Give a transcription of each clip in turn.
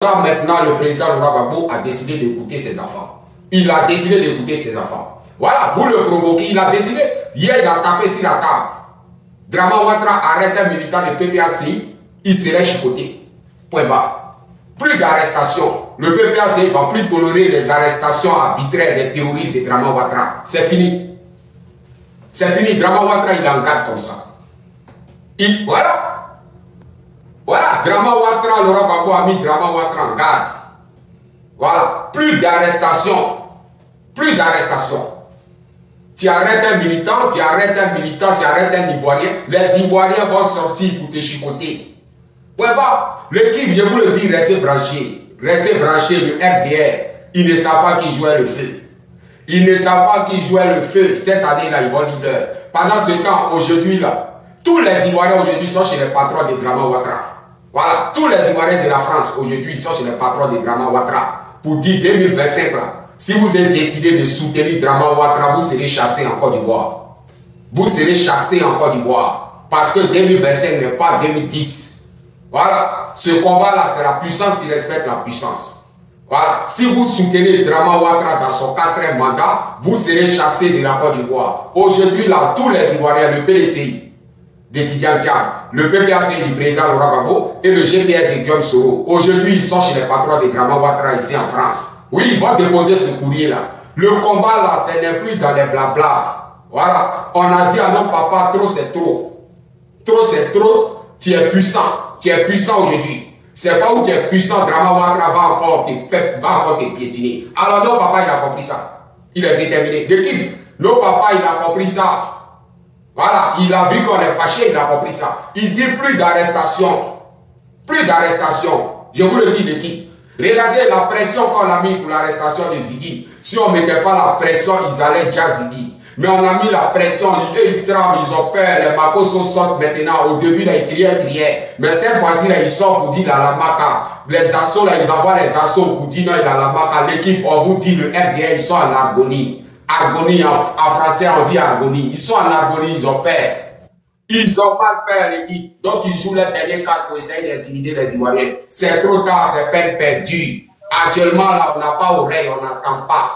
Ça, maintenant, le président Laurent Gbagbo a décidé d'écouter ses enfants. Il a décidé d'écouter ses enfants. Voilà, vous le provoquez, il a décidé. Hier, il a tapé sur la table. Drama Ouattara arrête un militant de PPAC, il serait chicoté. Point barre. Plus d'arrestations. Le PPAC ne va plus tolérer les arrestations arbitraires des terroristes de Drama Ouattara. C'est fini. C'est fini. Drama Ouattara, il en garde comme ça. Voilà. Voilà, Drama Ouattara, Laurent Gbagbo a mis Drama Ouattara en garde. Voilà, plus d'arrestations. Plus d'arrestations. Tu arrêtes un militant, tu arrêtes un militant, tu arrêtes un Ivoirien. Les Ivoiriens vont sortir pour te chicoter. Ouais, bah, l'équipe, je vous le dis, restez branchés. Restez branchés, le RDR. Ils ne savent pas qui jouait le feu. Ils ne savent pas qui jouait le feu. Cette année-là, ils vont leader. Pendant ce temps, aujourd'hui, là, tous les Ivoiriens aujourd'hui sont chez les patrons de Drama Ouattara. Voilà, tous les Ivoiriens de la France aujourd'hui sont chez les patrons de Drama Ouattara. Pour dire 2025 là, si vous avez décidé de soutenir Drama Ouattara, vous serez chassé en Côte d'Ivoire. Vous serez chassé en Côte d'Ivoire. Parce que 2025 n'est pas 2010. Voilà, ce combat là, c'est la puissance qui respecte la puissance. Voilà, si vous soutenez Drama Ouattara dans son 4e mandat, vous serez chassé de la Côte d'Ivoire. Aujourd'hui là, tous les Ivoiriens, le PDCI, de Tidjane Thiam, le PPAC du président Laurent Gbagbo et le GPR de Guillaume Soro. Aujourd'hui, ils sont chez les patrons de Drama Ouattara ici en France. Oui, ils vont déposer ce courrier-là. Le combat là, ce n'est plus dans les blabla. Voilà. On a dit à nos papas, trop c'est trop. Trop c'est trop. Tu es puissant. Tu es puissant aujourd'hui. C'est pas où tu es puissant, Drama Ouattara va encore te piétiner. Alors nos papas, il a compris ça. Il est déterminé. De qui? Nos papas, il a compris ça. Voilà, il a vu qu'on est fâché, il a compris ça. Il dit plus d'arrestation. Plus d'arrestation. Je vous le dis, l'équipe. Regardez la pression qu'on a mis pour l'arrestation de Ziggy. Si on ne mettait pas la pression, ils allaient déjà Ziggy. Mais on a mis la pression, ils trament, ils ont peur, les Makosos sortent maintenant. Au début, là, ils criaient. Mais cette fois-ci, là, ils sortent pour dire la maca. Les assauts, là, ils envoient les assauts pour dire non, il a la maca. L'équipe, on vous dit, le RDR, ils sont en agonie. Agonie, en français, on dit agonie. Ils sont en agonie, ils ont peur. Ils ont mal peur, l'équipe. Donc, ils jouent les derniers cartes pour essayer d'intimider les Ivoiriens. C'est trop tard, c'est peine perdue. Actuellement, là, on n'a pas oreille, on n'entend pas.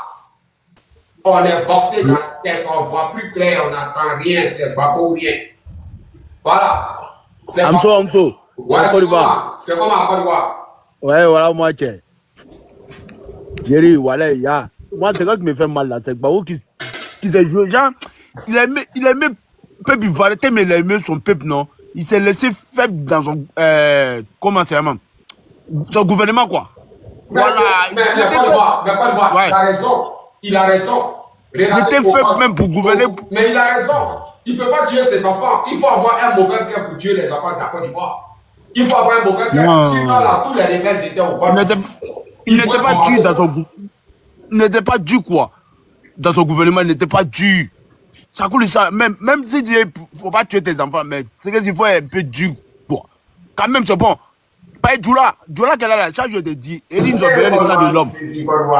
On est boxé dans la tête, on ne voit plus clair, on n'entend rien, c'est pas beau rien. Voilà. C'est Amso. Ouais, c'est comment en Côte d'Ivoire? Ouais, voilà, moi, tiens. Jerry, voilà, ya. Moi, c'est quoi qui me fait mal là? C'est Gbagbo qui s'est joué. Genre, il aimait peuple ivoirien, mais il aimait son peuple, non? Il s'est laissé faible dans son. Comment c'est, man? Son gouvernement, quoi. Voilà. Mais Côte d'Ivoire, ouais. Il a raison. Il a raison. Regardez, il était faible même pour gouverner. Mais il a raison. Il ne peut pas tuer ses enfants. Il faut avoir un mauvais cœur pour tuer les enfants de la Côte d'Ivoire. Il faut avoir un mauvais cœur. Sinon, là, tous les rebelles étaient au Golfe. Il n'était pas dur dans son gouvernement. Il n'était pas dur, quoi. Dans son gouvernement, il n'était pas dur. Ça coule ça. Même si il ne faut pas tuer tes enfants, mais c'est qu'il faut être un peu dur, quoi. Quand même, c'est bon. Pas Djoula qu'elle a la charge de dire, ils ont besoin de sang de l'homme.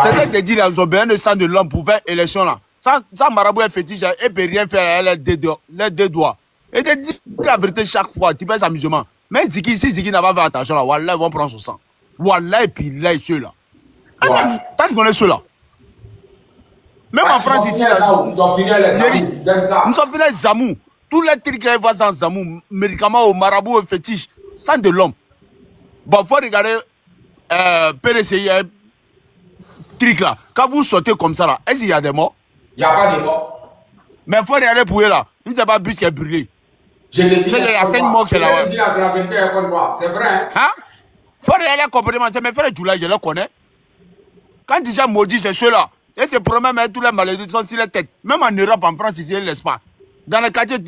C'est ça que dit, ils ont besoin de sang de l'homme pour faire élection là. Ça marabout est fétiche, elle ne peut rien faire, elle a les deux doigts. Et te dit la vérité chaque fois, tu passes amusement. Mais si Ziggy n'a pas fait attention là, Wallah, ils vont prendre son sang. Wallah, et puis là, ceux là. Tant qu'on est ceux là. Même en France ici, nous sommes finis les Zamou, ils aiment ça. Nous sommes finis les Zamou. Tous les trucs qui vont sans Zamou, médicaments au marabout et fétiche, sang de l'homme. Bon, il faut regarder PDCI, truc là. Quand vous sortez comme ça là, est-ce qu'il y a des morts? Il n'y a pas de morts. Mais il faut regarder pour eux là. Il ne sait pas bus qui est brûlé. Je te dis, il y a 5 morts qui est là. Je te dis la vérité, c'est vrai. Hein? Il faut regarder le comportement. C'est mes frères Djoula, je le connais. Quand déjà maudit ces ceux-là, et se promènent tous les malédictions sur les têtes. Même en Europe, en France, ici, ils ne laissent pas. Dans le quartier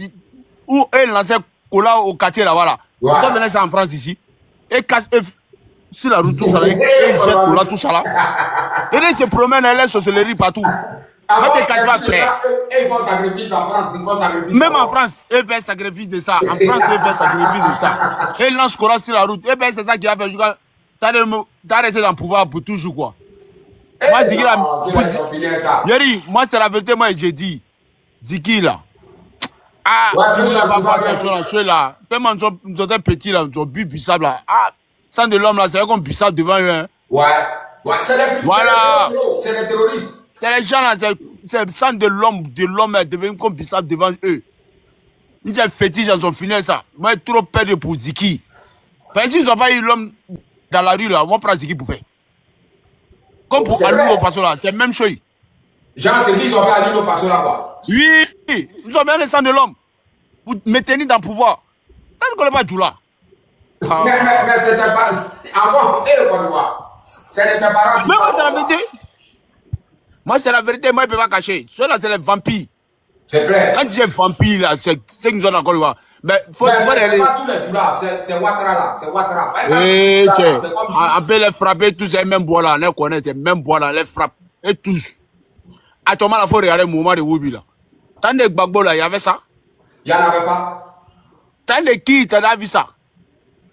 où ils lançaient Cola au quartier là, voilà. Ils venaient ça en France ici. Et casse sur la route, tout ça, et jettent Cola, tout ça là. Et ils se promènent, ils laissent sorcellerie partout. Ils vont sacrifier en France, même en France, ils font sacrifice de ça. En France, ils font sacrifice de ça. Et ils lancent Cola sur la route. Et bien, c'est ça qui a fait. T'as resté dans le pouvoir pour toujours, quoi. Moi, Ziggy là. Yeri, moi, c'est la vérité, moi, j'ai dit. Ziggy là. Ah, Ziggy là, pas attention là, là. Tellement nous sommes petits là, nous sommes bu, là. Ah, sang de l'homme là, c'est qu'on puisse ça devant eux. Hein. Ouais. C'est les terroristes. C'est les gens là, c'est le sang de l'homme devenu qu'on puisse ça devant eux. Ils ont fétiche, ils ont fini ça. Moi, j'ai trop peur de pour Ziki. Parce qu'ils n'ont pas eu l'homme dans la rue là, on va prendre Ziki pour faire. Comme pour Alou façon là, c'est la même chose. Genre, c'est qu'ils ont fait Alou façon là quoi. Oui, ils ont bien le sang de l'homme. Pour maintenir dans le pouvoir. T'as dit qu'on n'est pas du là. Mais c'était pas. Avant, et le Côte c'était pas. Mais moi, c'est la vérité. Moi, c'est la vérité, moi, je ne peux pas cacher. Ceux-là, c'est les vampires. C'est clair. Quand tu es vampire, là, c'est ce qu'ils ont dans le Côte d'Ivoire. Mais faut aller. C'est pas tous les là, c'est Ouattara là. C'est Ouattara. Eh, tiens. On peut les frapper tous, c'est même bois là. On les connaît, c'est même bois là, les frappe. Et tous. Actuellement, il faut regarder le mouvement de Woubi là. Tant de Gbagbo là, il y avait ça. Il n'y en avait pas. Tant de qui, tu as vu ça.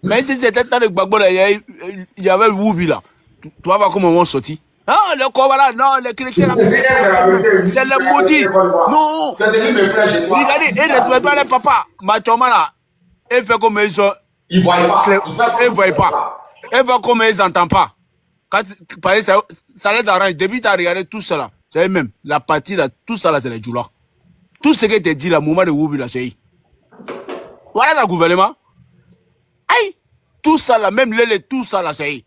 Mais si c'était tant de Gbagbo là, il y avait Woubi là. Tu vas voir comment on va sortir. Ah, le combat là, non, les chrétiens là. C'est le maudit. Non. C'est ce qui me plaît chez toi. Regardez, ils ne respectent pas les papas. Machoma là, il fait comme ils ont. Ils ne voient pas. Ils ne voient pas. Ils voient comme ils n'entendent pas. Quand, par exemple, ça les arrange. Depuis que tu as regardé tout cela, c'est même la partie là, tout ça là, c'est les Djoula. Tout ce qui te dit là, le moment de Woubi là, c'est. Voilà le gouvernement. Aïe, tout ça là, même les tout ça là, c'est.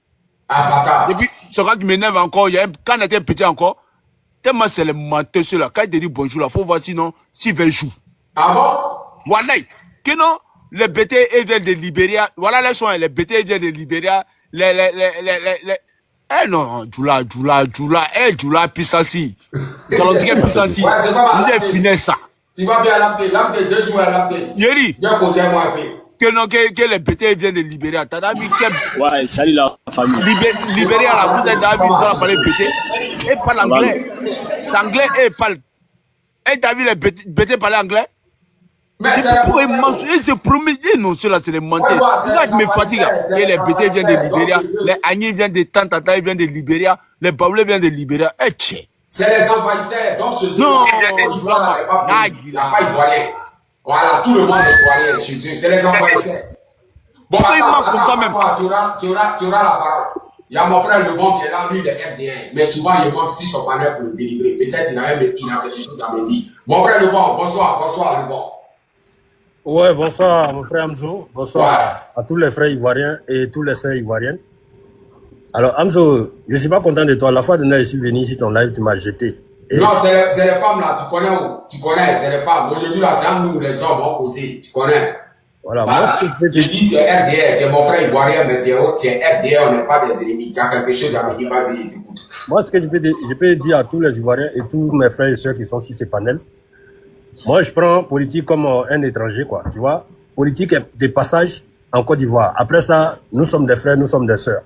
Ah, depuis, ce gars qui m'énerve encore, quand on était petit encore, tellement c'est le menteur ceux-là. Quand il te dit bonjour là, il faut voir sinon, s'il veut jouer. Ah bon? Voilà. Que non, les BT viennent de Libéria. Voilà les soins, les BT viennent de Libéria. Eh non, Djoula, Djoula, puissancy. Quand on dit puissancy, vous avez fini ça. Tu vas bien l'appeler, 2 jours à l'appeler. Yeri. Viens poser moi un peu. Que non, que les BT viennent de Libéria. T'as vu que. Ouais, salut la famille. Libéria là, vous êtes dans la ville, quand on parle BT. Et parle anglais. C'est anglais et parle. Et t'as vu les BT parler anglais? Mais pourquoi ils se promettent? Non, ceux-là, c'est les menteurs. C'est ça qui me fatigue. Et les BT viennent de Libéria. Les Agni viennent de Tantata, ils viennent de Libéria. Les Baoulés viennent de Libéria. Eh, tchè. C'est les envahisseurs. Donc, chez eux, non, il n'y a pas ivoirien. Voilà, tout le monde est ivoirien chez eux. C'est les envahisseurs. Bon, attends, tu auras la parole. Il y a mon frère Lebon qui est là, lui, il est FDN. Mais souvent, il monte sur son panel pour le délivrer. Peut-être qu'il a des choses à me dire. Mon frère Lebon, bonsoir Lebon. Ouais, bonsoir mon frère Amzo. Bonsoir à tous les frères ivoiriens et tous les sœurs ivoiriennes. Alors Amzo, je ne suis pas content de toi. La fois dernière, je suis venu ici, ton live, tu m'as jeté. Et... Non, c'est les femmes là, tu connais où? Tu connais, c'est les femmes. Aujourd'hui là, c'est nous les hommes opposés, tu connais. Voilà, bah, moi, je dis, tu es RDR, tu es mon frère ivoirien, mais tu es RDR, on n'est pas des ennemis. Tu as quelque chose à me dire, vas-y, écoute. Moi, ce que je peux dire à tous les Ivoiriens et tous mes frères et sœurs qui sont sur ce panel, moi, je prends politique comme un étranger, quoi, tu vois. Politique est des passages en Côte d'Ivoire. Après ça, nous sommes des frères, nous sommes des sœurs.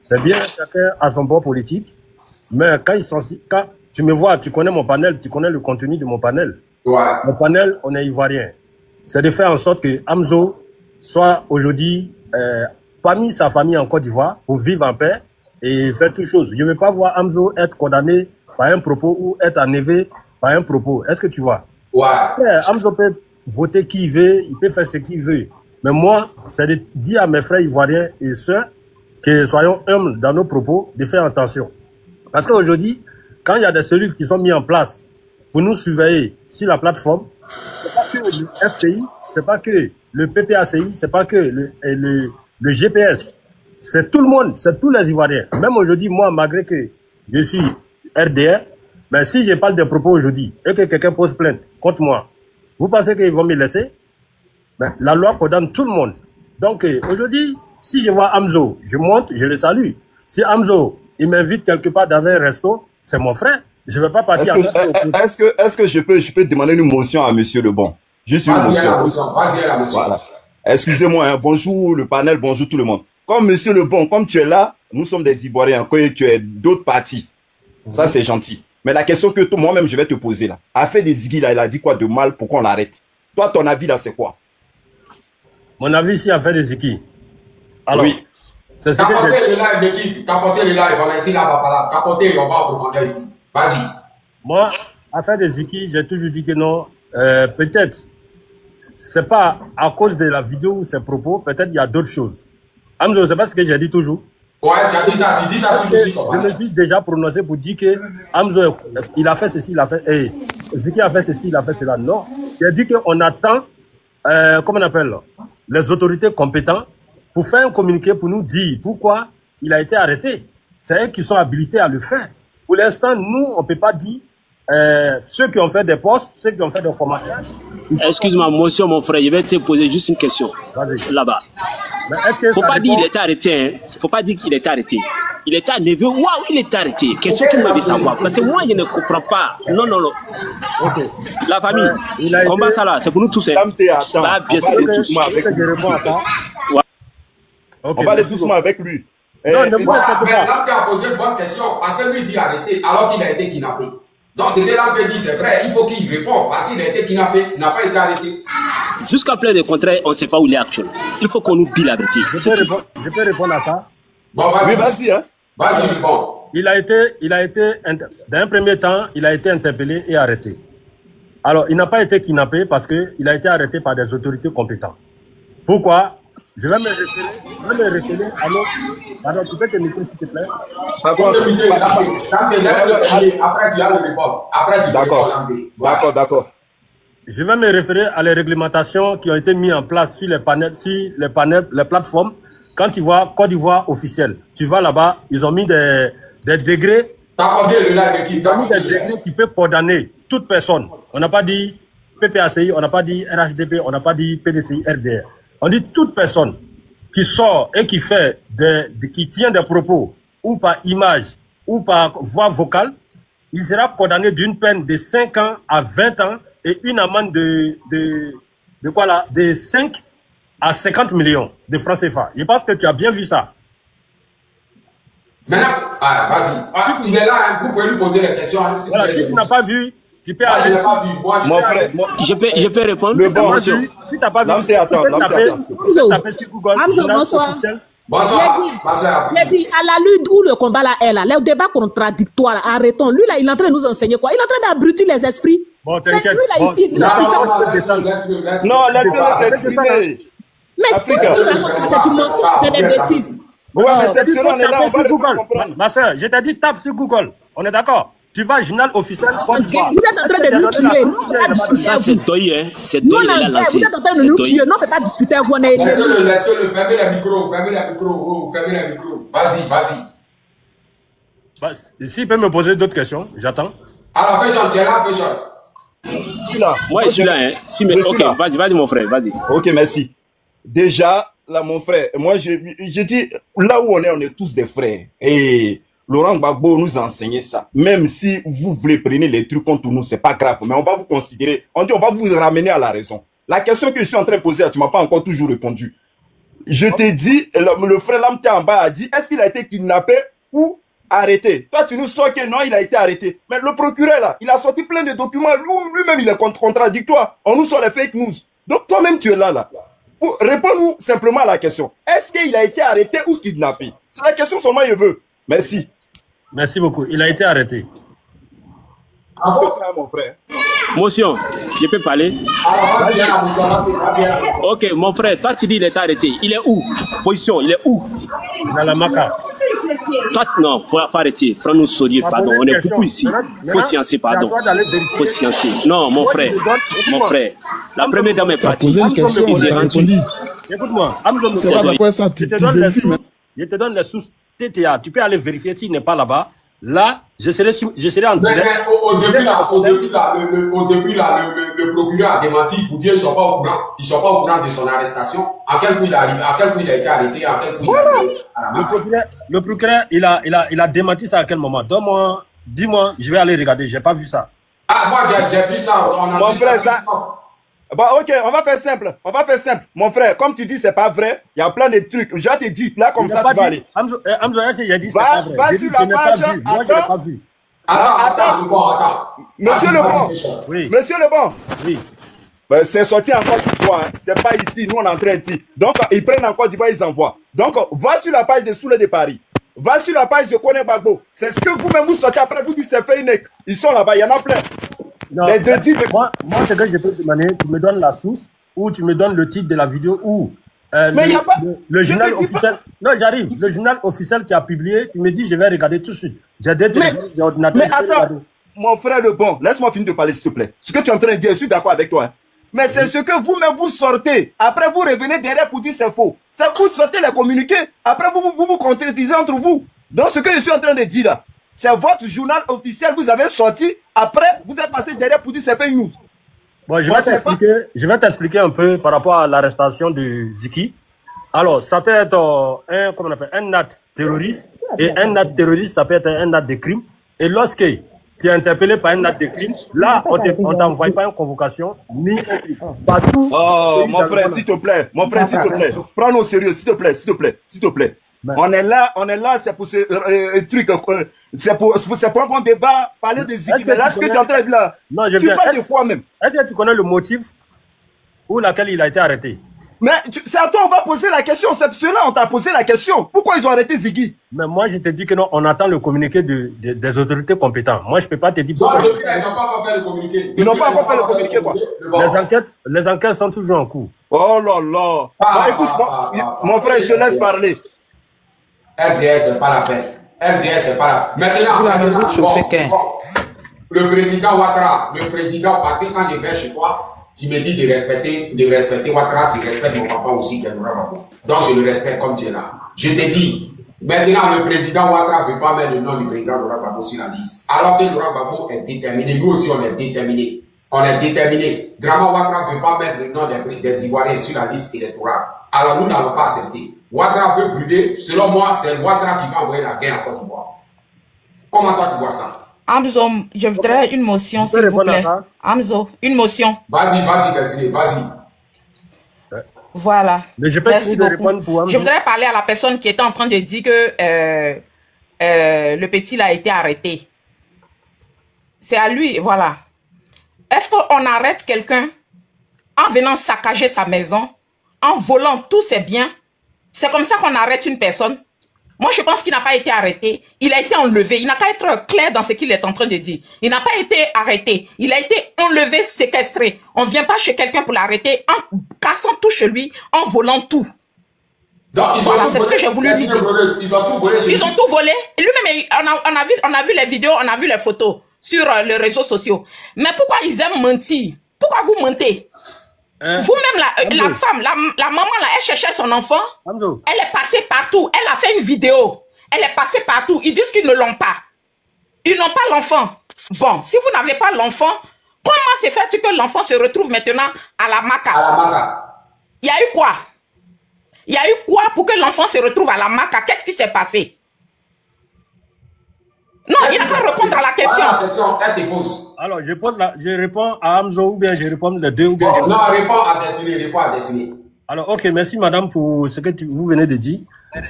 C'est bien, chacun a son bord politique, mais quand tu me vois, tu connais mon panel, tu connais le contenu de mon panel. Ouais. Mon panel, on est Ivoirien. C'est de faire en sorte que Amzo soit aujourd'hui parmi sa famille en Côte d'Ivoire pour vivre en paix et faire toutes choses. Je ne veux pas voir Amzo être condamné par un propos ou être enlevé par un propos. Est-ce que tu vois? Ouais. Amzo peut voter qui il veut, il peut faire ce qu'il veut. Mais moi, c'est de dire à mes frères ivoiriens et sœurs que soyons humbles dans nos propos, de faire attention. Parce qu'aujourd'hui, quand il y a des cellules qui sont mises en place pour nous surveiller sur la plateforme, c'est pas que le FPI, c'est pas que le PPACI, c'est pas que le GPS. C'est tout le monde, c'est tous les Ivoiriens. Même aujourd'hui, moi, malgré que je suis RDR, mais si je parle des propos aujourd'hui et que quelqu'un pose plainte contre moi, vous pensez qu'ils vont me laisser? Ben, la loi condamne tout le monde. Donc aujourd'hui, si je vois Amzo, je monte, je le salue. Si Amzo, il m'invite quelque part dans un resto, c'est mon frère. Je ne vais pas partir. Est-ce que je peux demander une motion à Monsieur Lebon? Juste une motion. Vas-y, la motion. Voilà. Excusez-moi, hein. Bonjour le panel, bonjour tout le monde. Comme Monsieur Lebon, comme tu es là, nous sommes des Ivoiriens, que tu es d'autres partis. Ça, c'est gentil. Mais la question que moi-même, je vais te poser là. Affaire des Ziggy, là, il a dit quoi de mal pour qu'on l'arrête? Toi, ton avis là, c'est quoi? Mon avis, c'est affaire des Ziggy. Alors, oui. C'est ce capotez le live d'équipe. Capotez le live. On est ici, là, là. Capotez, on va en profondeur ici. Vas-y. Moi, affaire des Ziggy, j'ai toujours dit que non. Peut-être, c'est pas à cause de la vidéo ou ses propos. Peut-être il y a d'autres choses. Hamzo, c'est pas ce que j'ai dit toujours. Ouais, tu dis ça tout de suite. Je me suis déjà prononcé pour dire que Hamzo, il a fait ceci, il a fait... Hey, Ziki a fait ceci, il a fait cela. Non. J'ai dit qu'on attend, comment on appelle, les autorités compétentes pour faire un communiqué pour nous dire pourquoi il a été arrêté. C'est eux qui sont habilités à le faire. Pour l'instant, nous, on ne peut pas dire ceux qui ont fait des posts, ceux qui ont fait des commentaires. Excuse-moi, monsieur, mon frère, je vais te poser juste une question. Là-bas. Faut pas dire qu'il était arrêté. Hein. Faut pas dire qu'il était arrêté. Il était à Neveu. Waouh, il était arrêté. Question qu'il m'a dit savoir. Parce que moi, je ne comprends pas. Non. Okay. La famille, combat ça là, c'est pour nous tous. Hein. Bah, bien sûr, pour nous tous. On va aller doucement avec lui. Non, ne vous inquiétez pas. L'homme qui a posé une bonne question, parce que lui dit arrêter, alors qu'il a été kidnappé. Donc c'était l'homme qui dit c'est vrai, il faut qu'il réponde, parce qu'il a été kidnappé, il n'a pas été arrêté. Jusqu'à plein de contraire, on ne sait pas où il est actuellement. Il faut qu'on nous dise la vérité. Je peux répondre à ça. Bon, vas-y. Oui, vas-y, hein. Vas-y, réponds. Il a été, dans un premier temps, il a été interpellé et arrêté. Alors, il n'a pas été kidnappé parce qu'il a été arrêté par des autorités compétentes. Pourquoi? Je vais me référer à l'autre. Pardon, tu peux te micro, s'il te plaît? Après, tu vas le répondre. Après, tu vas répondre. D'accord. Je vais me référer à les réglementations qui ont été mises en place sur les panels, les plateformes. Quand tu vois Côte d'Ivoire officiel, tu vas là-bas, ils ont mis des degrés. Ils ont mis des degrés qui peuvent condamner toute personne. On n'a pas dit PPACI, on n'a pas dit RHDP, on n'a pas dit PDCI, RDR. On dit toute personne qui sort et qui fait qui tient des propos ou par image ou par voix vocale, il sera condamné d'une peine de 5 ans à 20 ans et une amende de 5 à 50 millions de francs CFA. Je pense que tu as bien vu ça. Maintenant, vas-y. Il est là, hein, vous pouvez lui poser les questions. Hein, si tu n'as pas vu, tu peux aller. Mon frère, je peux répondre. Le bon, si tu n'as pas vu, tu peux taper sur Google. Bonsoir. Bonsoir. J'ai dit, à la lutte où le combat là est là, le débat contradictoire, arrêtons. Lui là, il est en train de nous enseigner quoi? Il est en train d'abrutir les esprits. Bon, t'inquiète. Non, laissez-le s'exprimer. Mais ce qu'il raconte, c'est une mensonge, c'est des bêtises. Ouais, mais cette semaine, on est là, on va le comprendre. Ma soeur, je t'ai dit, tape sur Google. On est d'accord? Tu vas journal officiel. Vous êtes en train de nous tuer. Ça, c'est toi, hein. C'est toi, il a lancé. Vous êtes en train de nous tuer. Non, on ne peut pas discuter avec vous. Laissez-le, fermez le micro. Vas-y. S'il peut me poser d'autres questions, j'attends. Alors, fais Jean, tu es là, fais Jean. Moi, je suis là, hein. Si, mais ok, vas-y, mon frère, vas-y. Ok, merci. Déjà, là, mon frère, moi, je dis, là où on est tous des frères. Et Laurent Gbagbo nous a enseigné ça. Même si vous voulez prendre les trucs contre nous, c'est pas grave. Mais on va vous considérer, on va vous ramener à la raison. La question que je suis en train de poser, tu m'as pas encore toujours répondu. Je t'ai dit, le frère Lamté en bas a dit, est-ce qu'il a été kidnappé ou arrêté? Toi, tu nous sors que non, il a été arrêté. Mais le procureur, là, il a sorti plein de documents. Lui-même, il est contradictoire. On nous sort les fake news. Donc, toi-même, tu es là. Réponds-nous simplement à la question. Est-ce qu'il a été arrêté ou kidnappé? C'est la question seulement je veux. Merci. Merci beaucoup. Il a été arrêté. Ah bon, mon frère. Motion, je peux parler? Ok, mon frère, toi tu dis qu'il est arrêté. Il est où? Position, il est où? Dans la Maca. Toi, non, faut arrêter. Prends-nous sérieux, pardon. On est beaucoup ici. Faut sciencer, pardon. Faut sciencer. Non, mon frère. La première dame est partie. Il s'est rendu. Écoute-moi, je te donne les sources TTA. Tu peux aller vérifier s'il n'est pas là-bas. Là, je serai en direct. Au début, le procureur a démenti pour dire qu'ils ne sont pas au courant. Ils ne sont pas au courant de son arrestation. À quel coup il a été arrêté, à quel coup il a été arrêté. Le procureur, il a démenti ça à quel moment? Donne-moi, dis-moi, je vais aller regarder. Je n'ai pas vu ça. Ah, moi, j'ai vu ça. Mon frère, ça. Bon, ok, on va faire simple. Mon frère, comme tu dis, c'est pas vrai. Il y a plein de trucs. Je te dis, là, comme ça, tu vas aller. Hamzo, il a dit c'est pas vrai. Va sur la page. Moi, je l'ai pas vu. Attends. Monsieur Lebon. Oui. Monsieur Lebon. Oui. Ben, c'est sorti en Côte d'Ivoire. Hein. C'est pas ici. Nous, on est en train de dire. Donc, ils prennent en Côte d'Ivoire, ils envoient. Donc, va sur la page de Soule de Paris. Va sur la page de Kone Gbagbo. C'est ce que vous-même vous sortez après. Vous dites c'est fait une. Ils sont là-bas. Il y en a plein. Non, moi, ce que je peux te demander, tu me donnes la source ou tu me donnes le titre de la vidéo où Mais il n'y a pas... Le journal officiel... Non, j'arrive. Le journal officiel qui a publié, tu me dis, je vais regarder tout de suite. J'ai des ordinateurs. Mais attends, mon frère le bon, laisse-moi finir de parler, s'il te plaît. Ce que tu es en train de dire, je suis d'accord avec toi. Hein. Mais c'est ce que vous-même vous sortez. Après, vous revenez derrière pour dire c'est faux. Vous sortez les communiqués. Après, vous contredisez entre vous. Donc, ce que je suis en train de dire là, c'est votre journal officiel, vous avez sorti. Après, vous êtes passé derrière pour dire c'est fake news. Bon, je vais t'expliquer un peu par rapport à l'arrestation de Ziki. Alors, ça peut être comment on appelle, un acte terroriste. Et un acte terroriste, ça peut être un acte de crime. Et lorsque tu es interpellé par un acte de crime, là, on t'envoie pas une convocation, ni un crime. Partout. Oh, mon frère, s'il te plaît. Mon frère, s'il te plaît. Prends-nous au sérieux, s'il te plaît, s'il te plaît, s'il te plaît. On est là, c'est pour ce truc, c'est pour un bon débat, parler de Ziki. Mais là, ce que tu es en train de dire là, tu parles de quoi même? Est-ce que tu connais le motif pour lequel il a été arrêté? Mais c'est à toi, on va poser la question. C'est cela, on t'a posé la question. Pourquoi ils ont arrêté Ziki? Mais moi, je te dis que non, on attend le communiqué des autorités compétentes. Moi, je ne peux pas te dire... Non, depuis là, ils n'ont pas encore fait le communiqué. Ils n'ont pas encore fait le communiqué, quoi. Les enquêtes sont toujours en cours. Oh là là. Écoute, mon frère, je te laisse parler. RDS, c'est pas la peine. RDS, c'est pas la peine. Maintenant, le président Ouattara, parce que quand je vais chez toi, tu me dis de respecter Ouattara, tu respectes mon papa aussi, qui est donc je le respecte comme tu es là. Je te dis, maintenant le président Ouattara ne veut pas mettre le nom du président Laurent Gbagbo sur la liste. Alors que Laurent Gbagbo est déterminé, nous aussi on est déterminés. On est déterminés. Draman Ouattara ne veut pas mettre le nom des Ivoiriens sur la liste électorale. Alors nous n'allons pas accepter. Ouattara veut brûler, selon moi, c'est Ouattara qui va envoyer la guerre en Côte d'Ivoire. Comment toi tu vois ça? Hamzo, je voudrais une motion, s'il vous plaît. Hamzo, une motion. Vas-y, Dessiné, vas-y. Voilà. Mais je peux Merci beaucoup. Pour je voudrais parler à la personne qui était en train de dire que le petit là a été arrêté. C'est à lui, voilà. Est-ce qu'on arrête quelqu'un en venant saccager sa maison, en volant tous ses biens? C'est comme ça qu'on arrête une personne? Moi, je pense qu'il n'a pas été arrêté. Il a été enlevé. Il n'a qu'à être clair dans ce qu'il est en train de dire. Il n'a pas été arrêté. Il a été enlevé, séquestré. On ne vient pas chez quelqu'un pour l'arrêter en cassant tout chez lui, en volant tout. Donc, voilà, c'est ce que j'ai voulu lui dire. Ils ont tout volé. Ils ont tout volé. Et lui-même, on a vu les vidéos, on a vu les photos sur les réseaux sociaux. Mais pourquoi ils aiment mentir? Pourquoi vous mentez? Vous-même, la femme, la maman, là, elle cherchait son enfant. Elle est passée partout. Elle a fait une vidéo. Elle est passée partout. Ils disent qu'ils ne l'ont pas. Ils n'ont pas l'enfant. Bon, si vous n'avez pas l'enfant, comment se fait-il que l'enfant se retrouve maintenant à la Maca? À la Maca. Il y a eu quoi? Il y a eu quoi pour que l'enfant se retrouve à la Maca? Qu'est-ce qui s'est passé? Non, il n'a qu'à répondre à la question. La question, elle te pose. Alors, je réponds à Hamzo ou bien je réponds les deux ou bien... Non, réponds à Dessiné, Alors, ok, merci madame pour ce que vous venez de dire.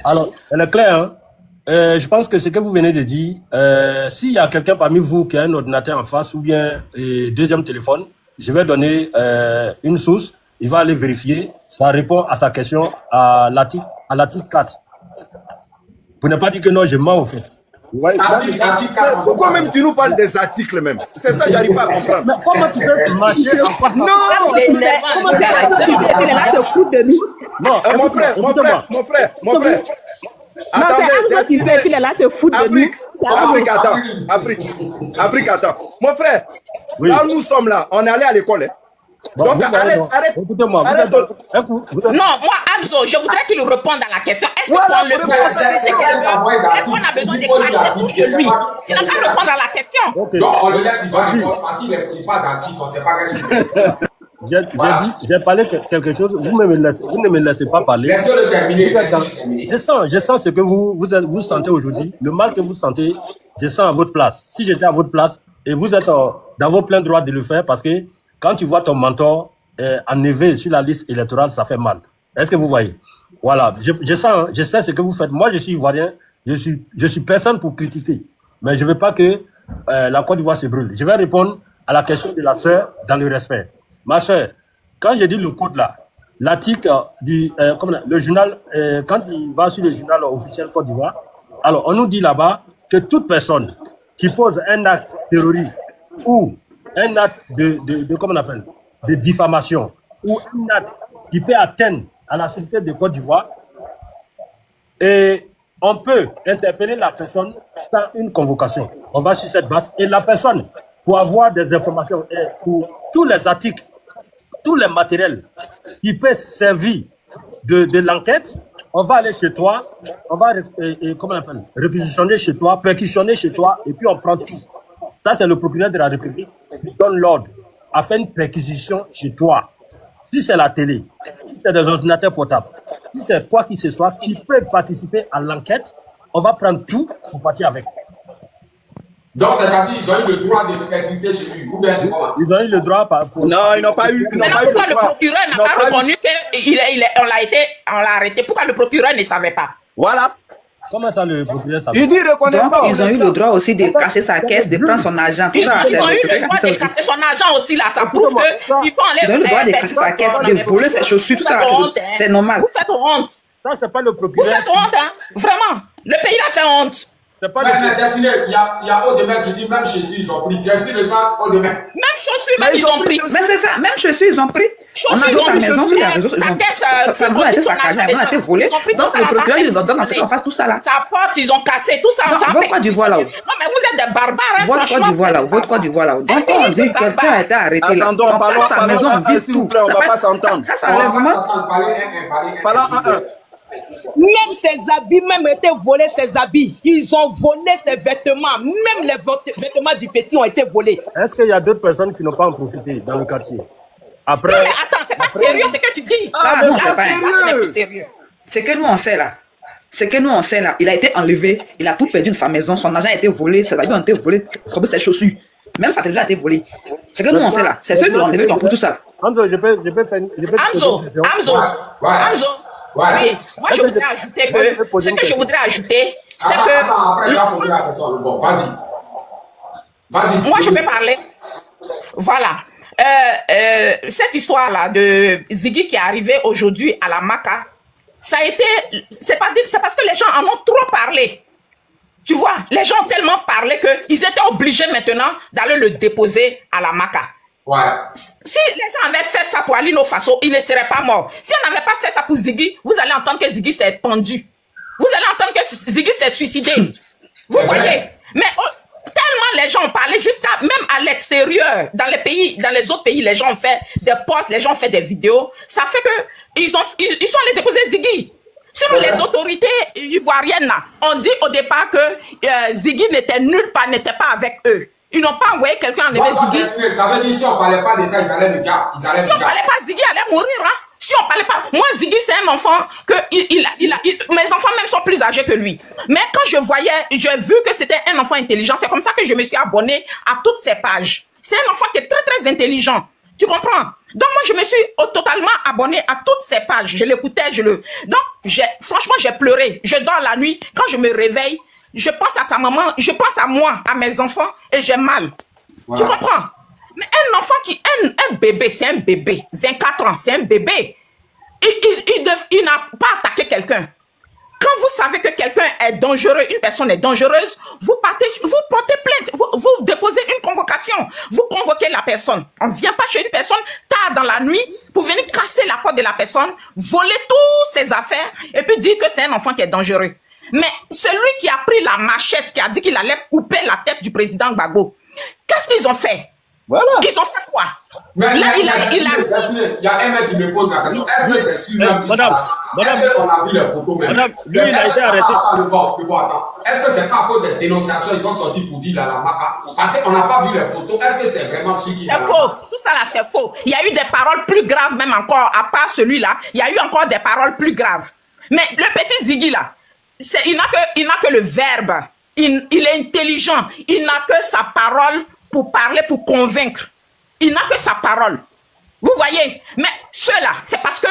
Alors, elle est claire, hein? Je pense que ce que vous venez de dire, s'il y a quelqu'un parmi vous qui a un ordinateur en face ou bien deuxième téléphone, je vais donner une source, il va aller vérifier, ça répond à sa question à l'article 4. Pour ne pas dire que non, je mens au fait. Ouais, pourquoi même tu nous parles des articles même? C'est ça, j'arrive pas à comprendre. Mais comment tu peux marcher? Non, il est là se foutre de nous. Non, mon frère. Non, c'est Hamzo qui fait, puis il est là se foutre de nous. Afrique, attends. Mon frère, là où nous sommes là, on est allé à l'école. Hein. Donc arrête. Écoutez-moi. Non, moi, Hamzo, je voudrais qu'il réponde à la question. Est-ce qu'on le peut? Est-ce qu'on a besoin de casser tout chez lui? Il n'a qu'à répondre à la question. Donc on le laisse, il va répondre parce qu'il n'est pas d'antique, on ne sait pas qu'est-ce j'ai parlé quelque chose, vous ne me laissez pas parler. Laissez-le terminer. Je sens ce que vous sentez aujourd'hui, le mal que vous sentez, je sens à votre place. Si j'étais à votre place, et vous êtes dans vos pleins droits de le faire, parce que quand tu vois ton mentor enlevé sur la liste électorale, ça fait mal. Est-ce que vous voyez? Voilà, je sais ce que vous faites. Moi, je suis ivoirien, je suis personne pour critiquer. Mais je ne veux pas que la Côte d'Ivoire se brûle. Je vais répondre à la question de la sœur dans le respect. Ma sœur, quand j'ai dit le code là, l'article du le journal, quand il va sur le journal officiel Côte d'Ivoire, alors on nous dit là-bas que toute personne qui pose un acte terroriste ou un acte de comment on appelle, de diffamation ou un acte qui peut atteindre à la sécurité de Côte d'Ivoire et on peut interpeller la personne sans une convocation. On va sur cette base et la personne, pour avoir des informations et pour tous les articles, tous les matériels qui peuvent servir de l'enquête, on va aller chez toi, on va comment on appelle, réquisitionner chez toi, perquisitionner chez toi, et puis on prend tout. Ça, c'est le procureur de la République qui donne l'ordre à faire une perquisition chez toi. Si c'est la télé, si c'est des ordinateurs portables, si c'est quoi que ce soit qui peut participer à l'enquête, on va prendre tout pour partir avec. Donc, c'est-à-dire qu'ils ont eu le droit de percuter chez lui. Ou bien c'est comment? Ils ont eu le droit pour... Non, ils n'ont pas eu. Mais pourquoi le procureur n'a pas reconnu qu'on l'a arrêté? Pourquoi le procureur ne savait pas? Voilà. Comment ça, le procureur savait? Il dit reconnaît pas. Ils ont eu le droit aussi de casser sa caisse, de prendre son argent. Ils ont eu le droit de casser son argent aussi, là. Ça prouve qu'ils font Ils ont eu le droit de casser sa caisse, de voler ses chaussures, tout ça. C'est normal. Vous faites honte. Ça, c'est pas le procureur. Vous faites honte, hein? Vraiment. Le pays a fait honte. Mais Destiné, il y a Audemars qui dit même chaussures, ils ont pris. Destiné, ça, Audemars. Même chaussures, même ils ont pris. Mais c'est ça, même chaussures, ils ont pris. On a vu sa maison, sa maison a été saccagée, elle a été volée. Donc le procureur, ils ont donné qu'on fasse tout ça là. Sa porte, ils ont cassé tout ça. Votre Côte d'Ivoire là. Non, mais vous êtes des barbares, hein, votre Côte d'Ivoire là, votre Côte d'Ivoire là. Donc on dit que quelqu'un a été arrêté là. Attendons, parlons, sa maison, s'il vous plaît, on ne va pas s'entendre. Ça, c'est vraiment. Parlons un. Même ses habits, même été volés ses habits. Ils ont volé ses vêtements. Même les vêtements du petit ont été volés. Est-ce qu'il y a d'autres personnes qui n'ont pas en profité dans le quartier? Après. Non, mais attends, c'est pas sérieux ce que tu dis. Ah, non, c'est pas sérieux. Ce que nous on sait là. Ce que nous on sait là. Il a été enlevé. Il a tout perdu de sa maison. Son argent a été volé. Ses habits ont été volés. Comme ses chaussures. Même sa télévision a été volée. Ce que nous on sait là. C'est ceux qui l'ont enlevé qui ont pris tout ça. Hamzo, je peux faire. Hamzo. Oui, moi je voudrais ajouter que ce que je voudrais ajouter, c'est que. Après, ça, faut la personne. Bon, vas-y. Moi je peux parler. Voilà. Cette histoire-là de Ziggy qui est arrivé aujourd'hui à la Maca, ça a été. C'est parce que les gens en ont trop parlé. Tu vois, les gens ont tellement parlé qu'ils étaient obligés maintenant d'aller le déposer à la Maca. Ouais. Si les gens avaient fait ça pour Alino Faso, il ne serait pas mort. Si on n'avait pas fait ça pour Ziggy, vous allez entendre que Ziggy s'est pendu. Vous allez entendre que Ziggy s'est suicidé. Vous voyez? Mais tellement les gens ont parlé jusqu'à même à l'extérieur, dans les pays, dans les autres pays, les gens ont fait des posts, les gens ont fait des vidéos. Ça fait que ils sont allés déposer Ziggy. Sur les autorités ivoiriennes, là, on dit au départ que Ziggy n'était nulle part, n'était pas avec eux. Ils n'ont pas envoyé quelqu'un enlever Ziggy. Ça veut dire si on ne parlait pas de ça, ils allaient le dire. Si on ne parlait pas, Ziggy allait mourir. Hein? Si on ne parlait pas. Moi, Ziggy, c'est un enfant que mes enfants même sont plus âgés que lui. Mais quand j'ai vu que c'était un enfant intelligent, c'est comme ça que je me suis abonné à toutes ces pages. C'est un enfant qui est très, très intelligent. Tu comprends? Donc, moi, je me suis totalement abonné à toutes ces pages. Je l'écoutais, Donc, franchement, j'ai pleuré. Je dors la nuit. Quand je me réveille, je pense à sa maman, je pense à moi, à mes enfants, et j'ai mal. Voilà. Tu comprends? Mais un enfant un bébé, c'est un bébé. 24 ans, c'est un bébé. Il n'a pas attaqué quelqu'un. Quand vous savez que quelqu'un est dangereux, une personne est dangereuse, vous portez plainte, vous déposez une convocation, vous convoquez la personne. On ne vient pas chez une personne tard dans la nuit pour venir casser la porte de la personne, voler toutes ses affaires et puis dire que c'est un enfant qui est dangereux. Mais celui qui a pris la machette, qui a dit qu'il allait couper la tête du président Gbagbo, qu'est-ce qu'ils ont fait? Voilà. Ils ont fait quoi? Mais là, il y a un mec qui me pose la question. Est-ce que c'est sûr même est-ce qu'on a vu les photos même? Madame, lui, il a été arrêté. Est-ce que c'est pas à cause des dénonciations ils sont sortis pour dire la Maca? Parce qu'on n'a pas vu les photos. Est-ce que c'est vraiment sûr qu'il y a? C'est faux. Tout ça là, c'est faux. Il y a eu des paroles plus graves même encore, à part celui-là. Il y a eu encore des paroles plus graves. Mais le petit Ziggy là, il n'a que le verbe. Il est intelligent. Il n'a que sa parole pour parler, pour convaincre. Il n'a que sa parole. Vous voyez? Mais ceux-là, c'est parce que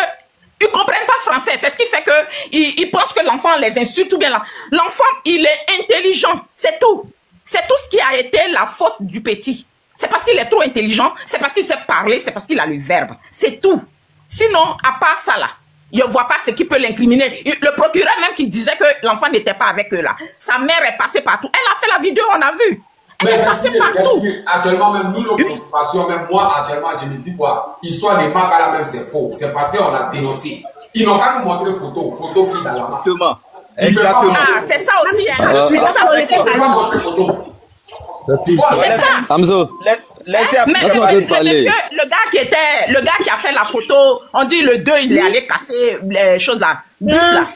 ils ne comprennent pas français. C'est ce qui fait que ils pensent que l'enfant les insulte ou bien là. L'enfant, il est intelligent. C'est tout. C'est tout ce qui a été la faute du petit. C'est parce qu'il est trop intelligent. C'est parce qu'il sait parler. C'est parce qu'il a le verbe. C'est tout. Sinon, à part ça là, je ne vois pas ce qui peut l'incriminer. Le procureur même qui disait que l'enfant n'était pas avec eux là. Sa mère est passée partout. Elle a fait la vidéo, on a vu. Elle est passée partout. Actuellement, même nous, nos préoccupations, même moi, actuellement, je me dis quoi? Histoire des Maca là même, c'est faux. C'est parce qu'on a dénoncé. Ils n'ont qu'à nous montrer photo qui dans la main. Exactement. Ah, c'est ça aussi. Hein. C'est ça, on était c'est ça. Hamzo, Laissez mais le gars qui a fait la photo, on dit le 2, il est allé casser les choses là. Bus là.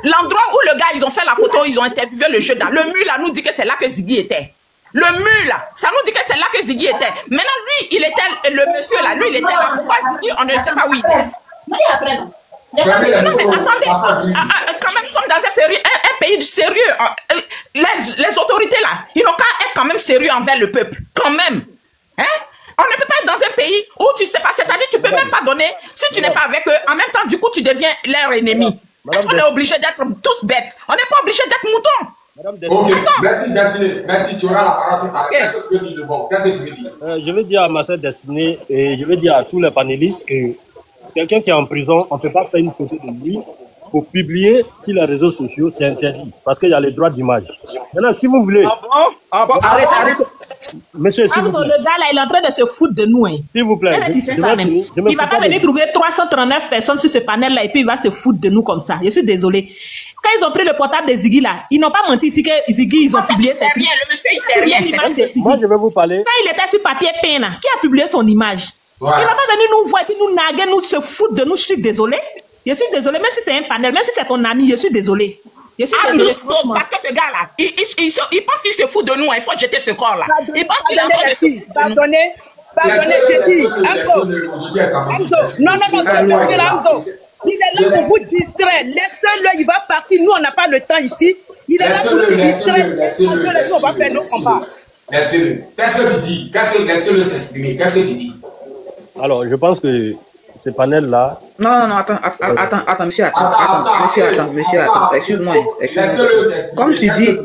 L'endroit où le gars, ils ont fait la photo, ils ont interviewé le jeune là. Le mur là nous dit que c'est là que Ziggy était. Le mur là, ça nous dit que c'est là que Ziggy était. Maintenant, lui, il était, le monsieur là, lui, il était là. Pourquoi Ziggy, on ne sait pas où il est. Non, mais attendez, quand même, nous sommes dans un pays du sérieux. Les autorités là, ils n'ont qu'à être quand même sérieux envers le peuple. Quand même. Hein? On ne peut pas être dans un pays où tu sais pas, c'est-à-dire tu peux même pas donner, si tu n'es pas avec eux, en même temps, du coup, tu deviens leur ennemi. Est-ce qu'on est obligé d'être tous bêtes? On n'est pas obligé d'être moutons. Ok, merci, tu auras la parole tout à l'heure. Qu'est-ce que tu veux dire de bon? Qu'est-ce que tu veux dire? Je veux dire à ma sœur Destinée et je veux dire à tous les panélistes que quelqu'un qui est en prison, on ne peut pas faire une photo de lui pour publier sur les réseaux sociaux, c'est interdit parce qu'il y a les droits d'image. Maintenant, si vous voulez... Arrête. Monsieur, s'il vous plaît. Le gars là, il est en train de se foutre de nous. Hein. S'il vous plaît. Il ne va pas venir trouver 339 personnes sur ce panel là et puis il va se foutre de nous comme ça. Je suis désolé. Quand ils ont pris le portable de Ziggy là, ils n'ont pas menti ici que Ziggy, ils ont publié. C'est rien, le monsieur, il sait rien. Moi, je vais vous parler. Quand il était sur papier peint là, qui a publié son image? Ouais. Il va pas venir nous voir et puis nous naguer, nous se foutre de nous. Je suis désolé. Je suis désolé, même si c'est un panel, même si c'est ton ami, je suis désolé. Je suis désolé, franchement. Parce que ce gars là, il pense qu'il se fout de nous, il faut jeter ce corps là. Il pense qu'il est en train de se foutre. Pardonnez, c'est dit. Non, il est là pour vous distraire. Laissez-le, il va partir. Nous, on n'a pas le temps ici. Il est là pour vous distraire. Nous, on va faire nos combats. Laissez-le. Qu'est-ce que tu dis? Laissez-le s'exprimer. Qu'est-ce que tu dis? Alors, je pense que ce panel-là... Non, attends, monsieur, excuse-moi. Comme tu dis...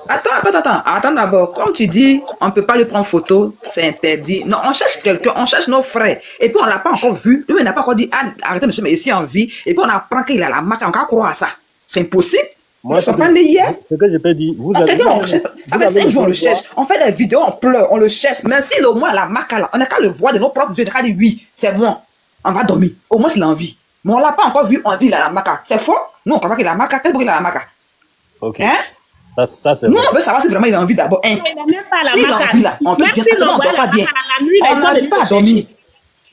Attends d'abord. Comme tu dis, on ne peut pas lui prendre photo, c'est interdit. Non, on cherche quelqu'un, on cherche nos frères. Et puis on ne l'a pas encore vu. Lui, il n'a pas encore dit, arrêtez monsieur, mais ici en vie. Et puis on apprend qu'il a la marque, on va croire à ça. C'est impossible. Moi, ce que je peux dire, ça fait 5 jours, on le cherche. On fait des vidéos, on pleure, on le cherche. Mais s'il au moins la marque là, on n'a qu'à le voir de nos propres yeux. On a dit oui, c'est moi. On va dormir. Au moins, il a envie. Mais on ne l'a pas encore vu, on dit il a la marque. C'est faux? Nous, on croit qu'il a la marque. Quel bruit il a la marque? Ok. Hein? Ça, c'est nous, on veut savoir si vraiment il a envie d'abord. S'il a envie là, on peut bien. On ne dort pas bien. On n'arrive pas à dormir.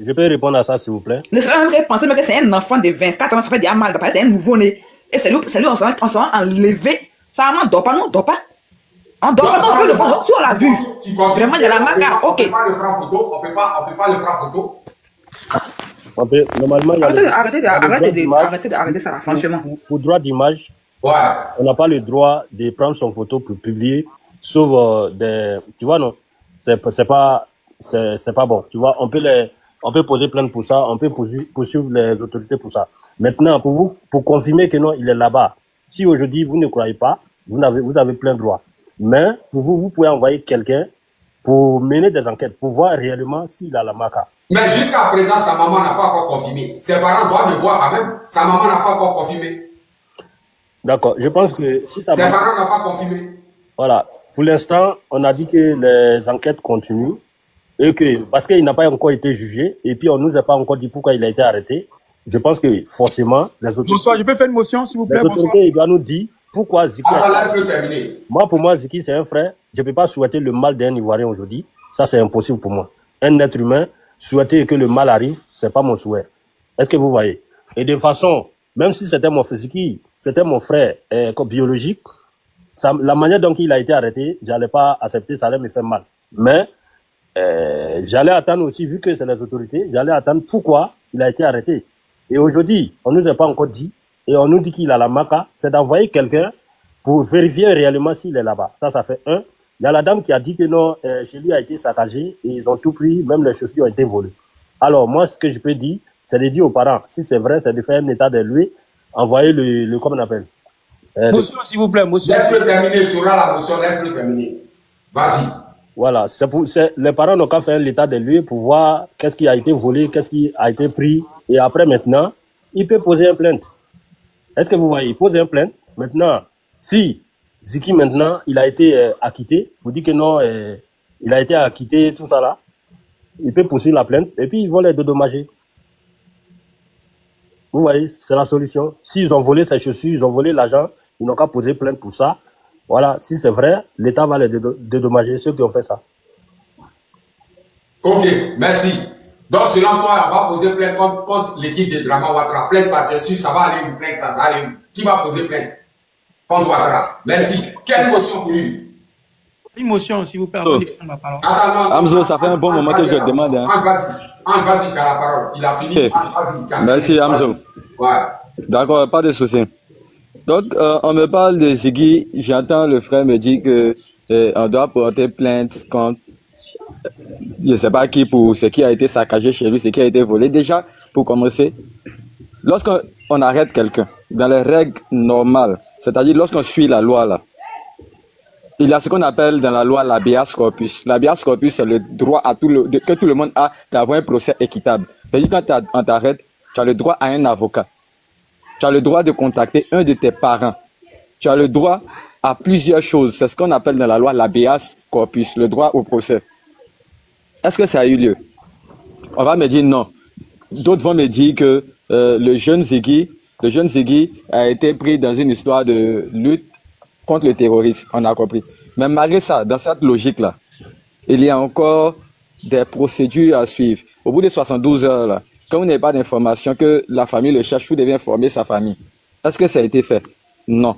Je peux répondre à ça, s'il vous plaît? Le seul qui penser que c'est un enfant de 24 ans, ça fait déjà mal. C'est un nouveau-né. Et c'est lui, on s'en va enlever. Ça ne dort pas, non, on ne dort pas. On dort pas, on peut le prendre. Si on l'a vu, vraiment, il y a la marque. Ok. On ne peut pas le prendre photo. Normalement, il y a arrêtez ça, franchement. Pour droit d'image, on n'a pas le droit de prendre son photo pour publier, sauf des... Tu vois, non? C'est pas bon. Tu vois, on peut poser plainte pour ça, on peut poursuivre les autorités pour ça. Maintenant, pour confirmer que non, il est là-bas. Si aujourd'hui, vous ne croyez pas, vous avez plein droit. Mais, pour vous pouvez envoyer quelqu'un pour mener des enquêtes, pour voir réellement s'il a la marca. Mais jusqu'à présent, sa maman n'a pas encore confirmé. Ses parents doivent le voir quand même. Sa maman n'a pas encore confirmé. D'accord. Je pense que si sa maman... Ses parents n'ont pas confirmé. Voilà. Pour l'instant, on a dit que les enquêtes continuent. Et que, parce qu'il n'a pas encore été jugé, et puis on ne nous a pas encore dit pourquoi il a été arrêté. Je pense que forcément, les autorités... Bonsoir, je peux faire une motion, s'il vous plaît? Les autorités, ils doivent nous dire pourquoi Ziggy... laisse-le terminer. Moi, pour moi, Ziggy, c'est un frère. Je ne peux pas souhaiter le mal d'un Ivoirien aujourd'hui. Ça, c'est impossible pour moi. Un être humain, souhaiter que le mal arrive, ce n'est pas mon souhait. Est-ce que vous voyez? Et de façon, même si c'était mon Ziggy, c'était mon frère biologique, la manière dont il a été arrêté, je n'allais pas accepter, ça allait me faire mal. Mais j'allais attendre aussi, vu que c'est les autorités, j'allais attendre pourquoi il a été arrêté. Et aujourd'hui, on ne nous a pas encore dit, et on nous dit qu'il a la marca, c'est d'envoyer quelqu'un pour vérifier réellement s'il est là-bas. Ça fait un. Il y a la dame qui a dit que non, chez lui a été saccagé, et ils ont tout pris, même les chaussures ont été volées. Alors, moi, ce que je peux dire, c'est de dire aux parents, si c'est vrai, c'est de faire un état de lui, envoyer le comment on appelle? Motion, s'il vous plaît, motion. Laisse-le terminer, tu auras la motion, laisse-le terminer. Vas-y. Voilà, les parents n'ont qu'à faire l'état de lui pour voir qu'est-ce qui a été volé, qu'est-ce qui a été pris. Et après, maintenant, il peut poser une plainte. Est-ce que vous voyez, il pose une plainte. Maintenant, si Ziggy, maintenant, il a été acquitté, vous dites que non, il a été acquitté, tout ça là, il peut poursuivre la plainte et puis ils vont les dédommager. Vous voyez, c'est la solution. S'ils ont volé ces chaussures, ils ont volé l'argent, ils n'ont qu'à poser plainte pour ça. Voilà, si c'est vrai, l'État va les dédommager, ceux qui ont fait ça. Ok, merci. Donc, selon toi, on va poser plainte contre l'équipe de Drama Ouattara. Plainte par Jessus, ça va aller où? Plainte, ça va aller où? Qui va poser plainte contre Ouattara? Merci. Quelle motion pour lui? Une motion, s'il vous plaît, avant de prendre la parole. Hamzo, ça fait un bon moment que je demande. Hein. Vas-y, tu as la parole. Il a fini. Okay. Merci, Hamzo. Ouais. D'accord, pas de souci. Donc, on me parle de Ziggy. J'entends le frère me dire que on doit porter plainte contre je ne sais pas qui pour ce qui a été saccagé chez lui, ce qui a été volé. Déjà, pour commencer, lorsqu'on arrête quelqu'un, dans les règles normales, c'est-à-dire lorsqu'on suit la loi là, il y a ce qu'on appelle dans la loi l'habeas corpus. L'habeas corpus, c'est le droit que tout le monde a d'avoir un procès équitable. C'est-à-dire quand on t'arrête, tu as le droit à un avocat. Tu as le droit de contacter un de tes parents. Tu as le droit à plusieurs choses. C'est ce qu'on appelle dans la loi l'habeas corpus, le droit au procès. Est-ce que ça a eu lieu? On va me dire non. D'autres vont me dire que le jeune Ziggy a été pris dans une histoire de lutte contre le terrorisme, on a compris. Mais malgré ça, dans cette logique-là, il y a encore des procédures à suivre. Au bout de 72 heures, là, quand vous n'avez pas d'information, que la famille le cherche, vous devez informer sa famille. Est-ce que ça a été fait? Non.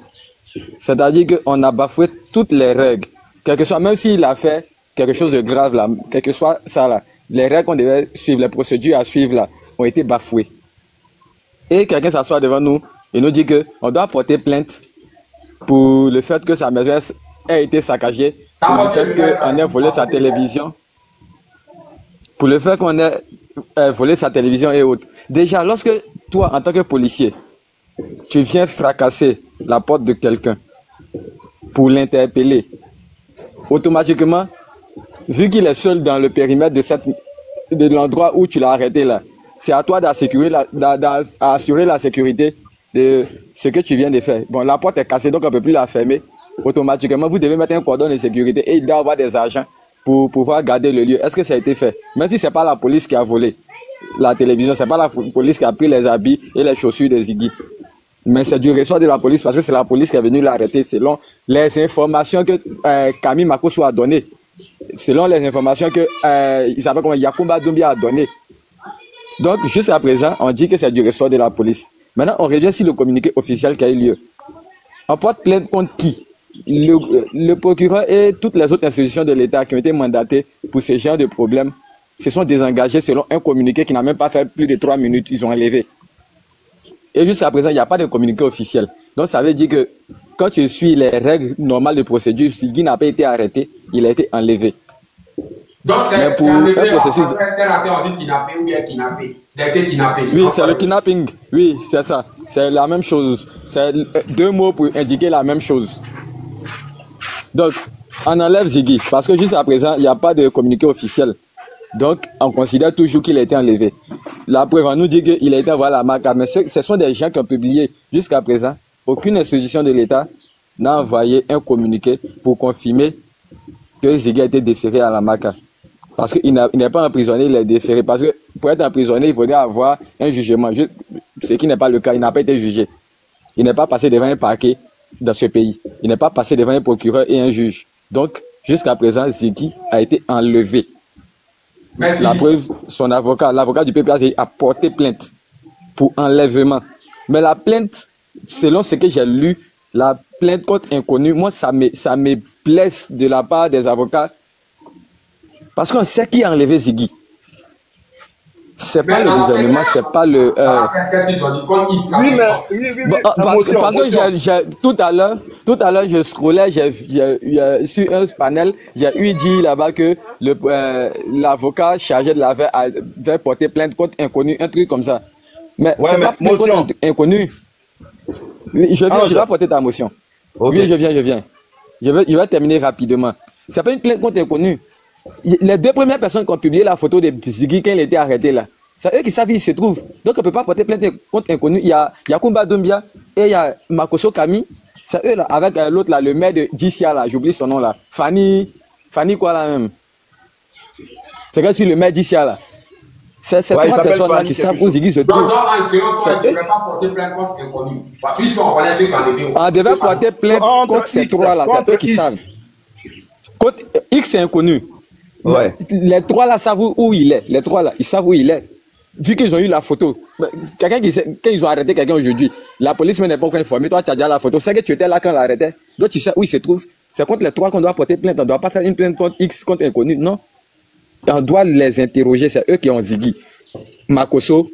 C'est-à-dire qu'on a bafoué toutes les règles. Quel que soit, même s'il a fait quelque chose de grave là, quel que soit ça là, les règles qu'on devait suivre, les procédures à suivre là, ont été bafouées. Et quelqu'un s'assoit devant nous et nous dit qu'on doit porter plainte pour le fait que sa maison a été saccagée, pour le fait qu'on ait volé sa télévision, pour le fait qu'on ait volé sa télévision et autres. Déjà, lorsque toi, en tant que policier, tu viens fracasser la porte de quelqu'un pour l'interpeller, automatiquement, vu qu'il est seul dans le périmètre de l'endroit où tu l'as arrêté là, c'est à toi d'assurer la sécurité de ce que tu viens de faire. Bon, la porte est cassée, donc on ne peut plus la fermer. Automatiquement, vous devez mettre un cordon de sécurité et il doit avoir des agents pour pouvoir garder le lieu. Est-ce que ça a été fait? Même si ce n'est pas la police qui a volé la télévision, ce n'est pas la police qui a pris les habits et les chaussures de Ziggy. Mais c'est du ressort de la police parce que c'est la police qui est venue l'arrêter selon les informations que Camille Makosso a données. Selon les informations que Yacoumba Doumbia a données. Donc, jusqu'à présent, on dit que c'est du ressort de la police. Maintenant, on revient sur le communiqué officiel qui a eu lieu. On porte plainte contre qui? Le procureur et toutes les autres institutions de l'État qui ont été mandatées pour ce genre de problème se sont désengagés selon un communiqué qui n'a même pas fait plus de 3 minutes. Ils ont enlevé. Et jusqu'à présent, il n'y a pas de communiqué officiel. Donc, ça veut dire que quand tu suis les règles normales de procédure, Ziggy n'a pas été arrêté, il a été enlevé. Donc, c'est pour un processus. On dit kidnappé ou bien kidnappé. Oui, c'est le kidnapping. Oui, c'est ça. C'est la même chose. C'est 2 mots pour indiquer la même chose. Donc, on enlève Ziggy parce que jusqu'à présent, il n'y a pas de communiqué officiel. Donc, on considère toujours qu'il a été enlevé. La preuve, on nous dit qu'il a été envoyé à la MACA, mais ce sont des gens qui ont publié jusqu'à présent. Aucune institution de l'État n'a envoyé un communiqué pour confirmer que Ziggy a été déféré à la MACA. Parce qu'il n'est pas emprisonné, il est déféré. Parce que pour être emprisonné, il faudrait avoir un jugement. Ce qui n'est pas le cas, il n'a pas été jugé. Il n'est pas passé devant un parquet dans ce pays. Il n'est pas passé devant un procureur et un juge. Donc, jusqu'à présent, Ziggy a été enlevé. Merci. La preuve, son avocat, l'avocat du PPAZ a porté plainte pour enlèvement. Mais la plainte, selon ce que j'ai lu, la plainte contre inconnu, moi, ça me blesse de la part des avocats. Parce qu'on sait qui a enlevé Ziggy. C'est pas le gouvernement, c'est pas le... Qu'est-ce qu'ils ont dit? Quand ils savent... Parce que tout à l'heure, je scrollais, sur un panel, j'ai eu dit là-bas que l'avocat chargé de l'affaire avait porté plainte contre inconnu, un truc comme ça. Mais ouais, c'est pas plainte contre inconnu. Oui, je vais porter ta motion. Okay. Oui, je viens. Je vais terminer rapidement. C'est pas une plainte contre inconnu. Les 2 premières personnes qui ont publié la photo de Ziggy quand il était arrêté là, c'est eux qui savent où il se trouve. Donc on ne peut pas porter plainte contre inconnu. Il y a Yacoumba Doumbia et il y a Makosso Camille. C'est eux là, avec l'autre là, le maire de Djissia là, j'oublie son nom là. Fanny quoi là même. C'est quand sur le maire Djissia là. C'est Ouais, il trois s'appelle personnes-là Fanny qui quelque savent où chose. Ziggy se Donc, trouve. selon toi, C'est il ne devrait pas porter plainte contre inconnu. Puisqu'on connaît ceux qui ont levé. On devait porter plainte Entre contre ces X, trois-là, c'est contre eux qui X. savent. Contre X, c'est inconnu. Ouais. Les trois-là savent où il est. Les trois-là, ils savent où il est. Vu qu'ils ont eu la photo. Quelqu'un qui sait, quand ils ont arrêté quelqu'un aujourd'hui, la police n'est pas encore informée. Toi, tu as déjà la photo. C'est que tu étais là quand on l'arrêtait. Donc, tu sais où il se trouve. C'est contre les trois qu'on doit porter plainte. On ne doit pas faire une plainte contre X, contre inconnu. Non. On doit les interroger. C'est eux qui ont Ziggy. Makoso,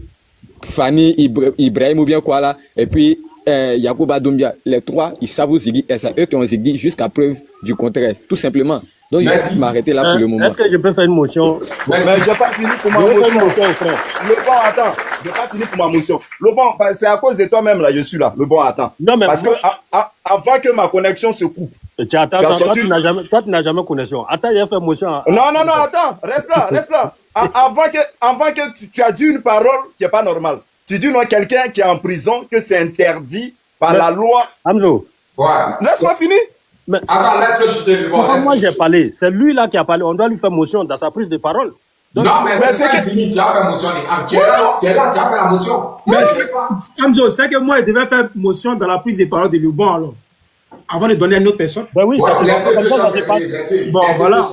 Fanny, Ibrahim ou bien quoi là. Et puis, Yacouba Doumbia. Les trois, ils savent où Ziggy. Et c'est eux qui ont Ziggy jusqu'à preuve du contraire. Tout simplement. Donc, je vais m'arrêter là pour le moment. Est-ce que je peux faire une motion? Mais j'ai pas fini pour ma motion. Le bon, attends. J'ai pas fini pour ma motion. Le bon, c'est à cause de toi-même là, je suis là. Le bon, attends. Non, mais parce que avant que ma connexion se coupe. Attends, toi, tu n'as jamais connexion. Attends, j'ai fait motion. Non, attends. Reste là. Avant que tu as dit une parole qui n'est pas normale. Tu dis non, quelqu'un qui est en prison, que c'est interdit par la loi. Hamzo. Ouais. Laisse-moi finir. Mais, attends, laisse-le chuter. Moi, j'ai parlé. C'est lui là qui a parlé. On doit lui faire motion dans sa prise de parole. Donc, non, mais c'est que fini, tu as fait motion. Tu es là, tu as fait la motion. Mais Hamzo, c'est que moi, il devait faire motion dans la prise de parole de Luban, alors. Avant de donner à une autre personne. Ben oui, bon, voilà.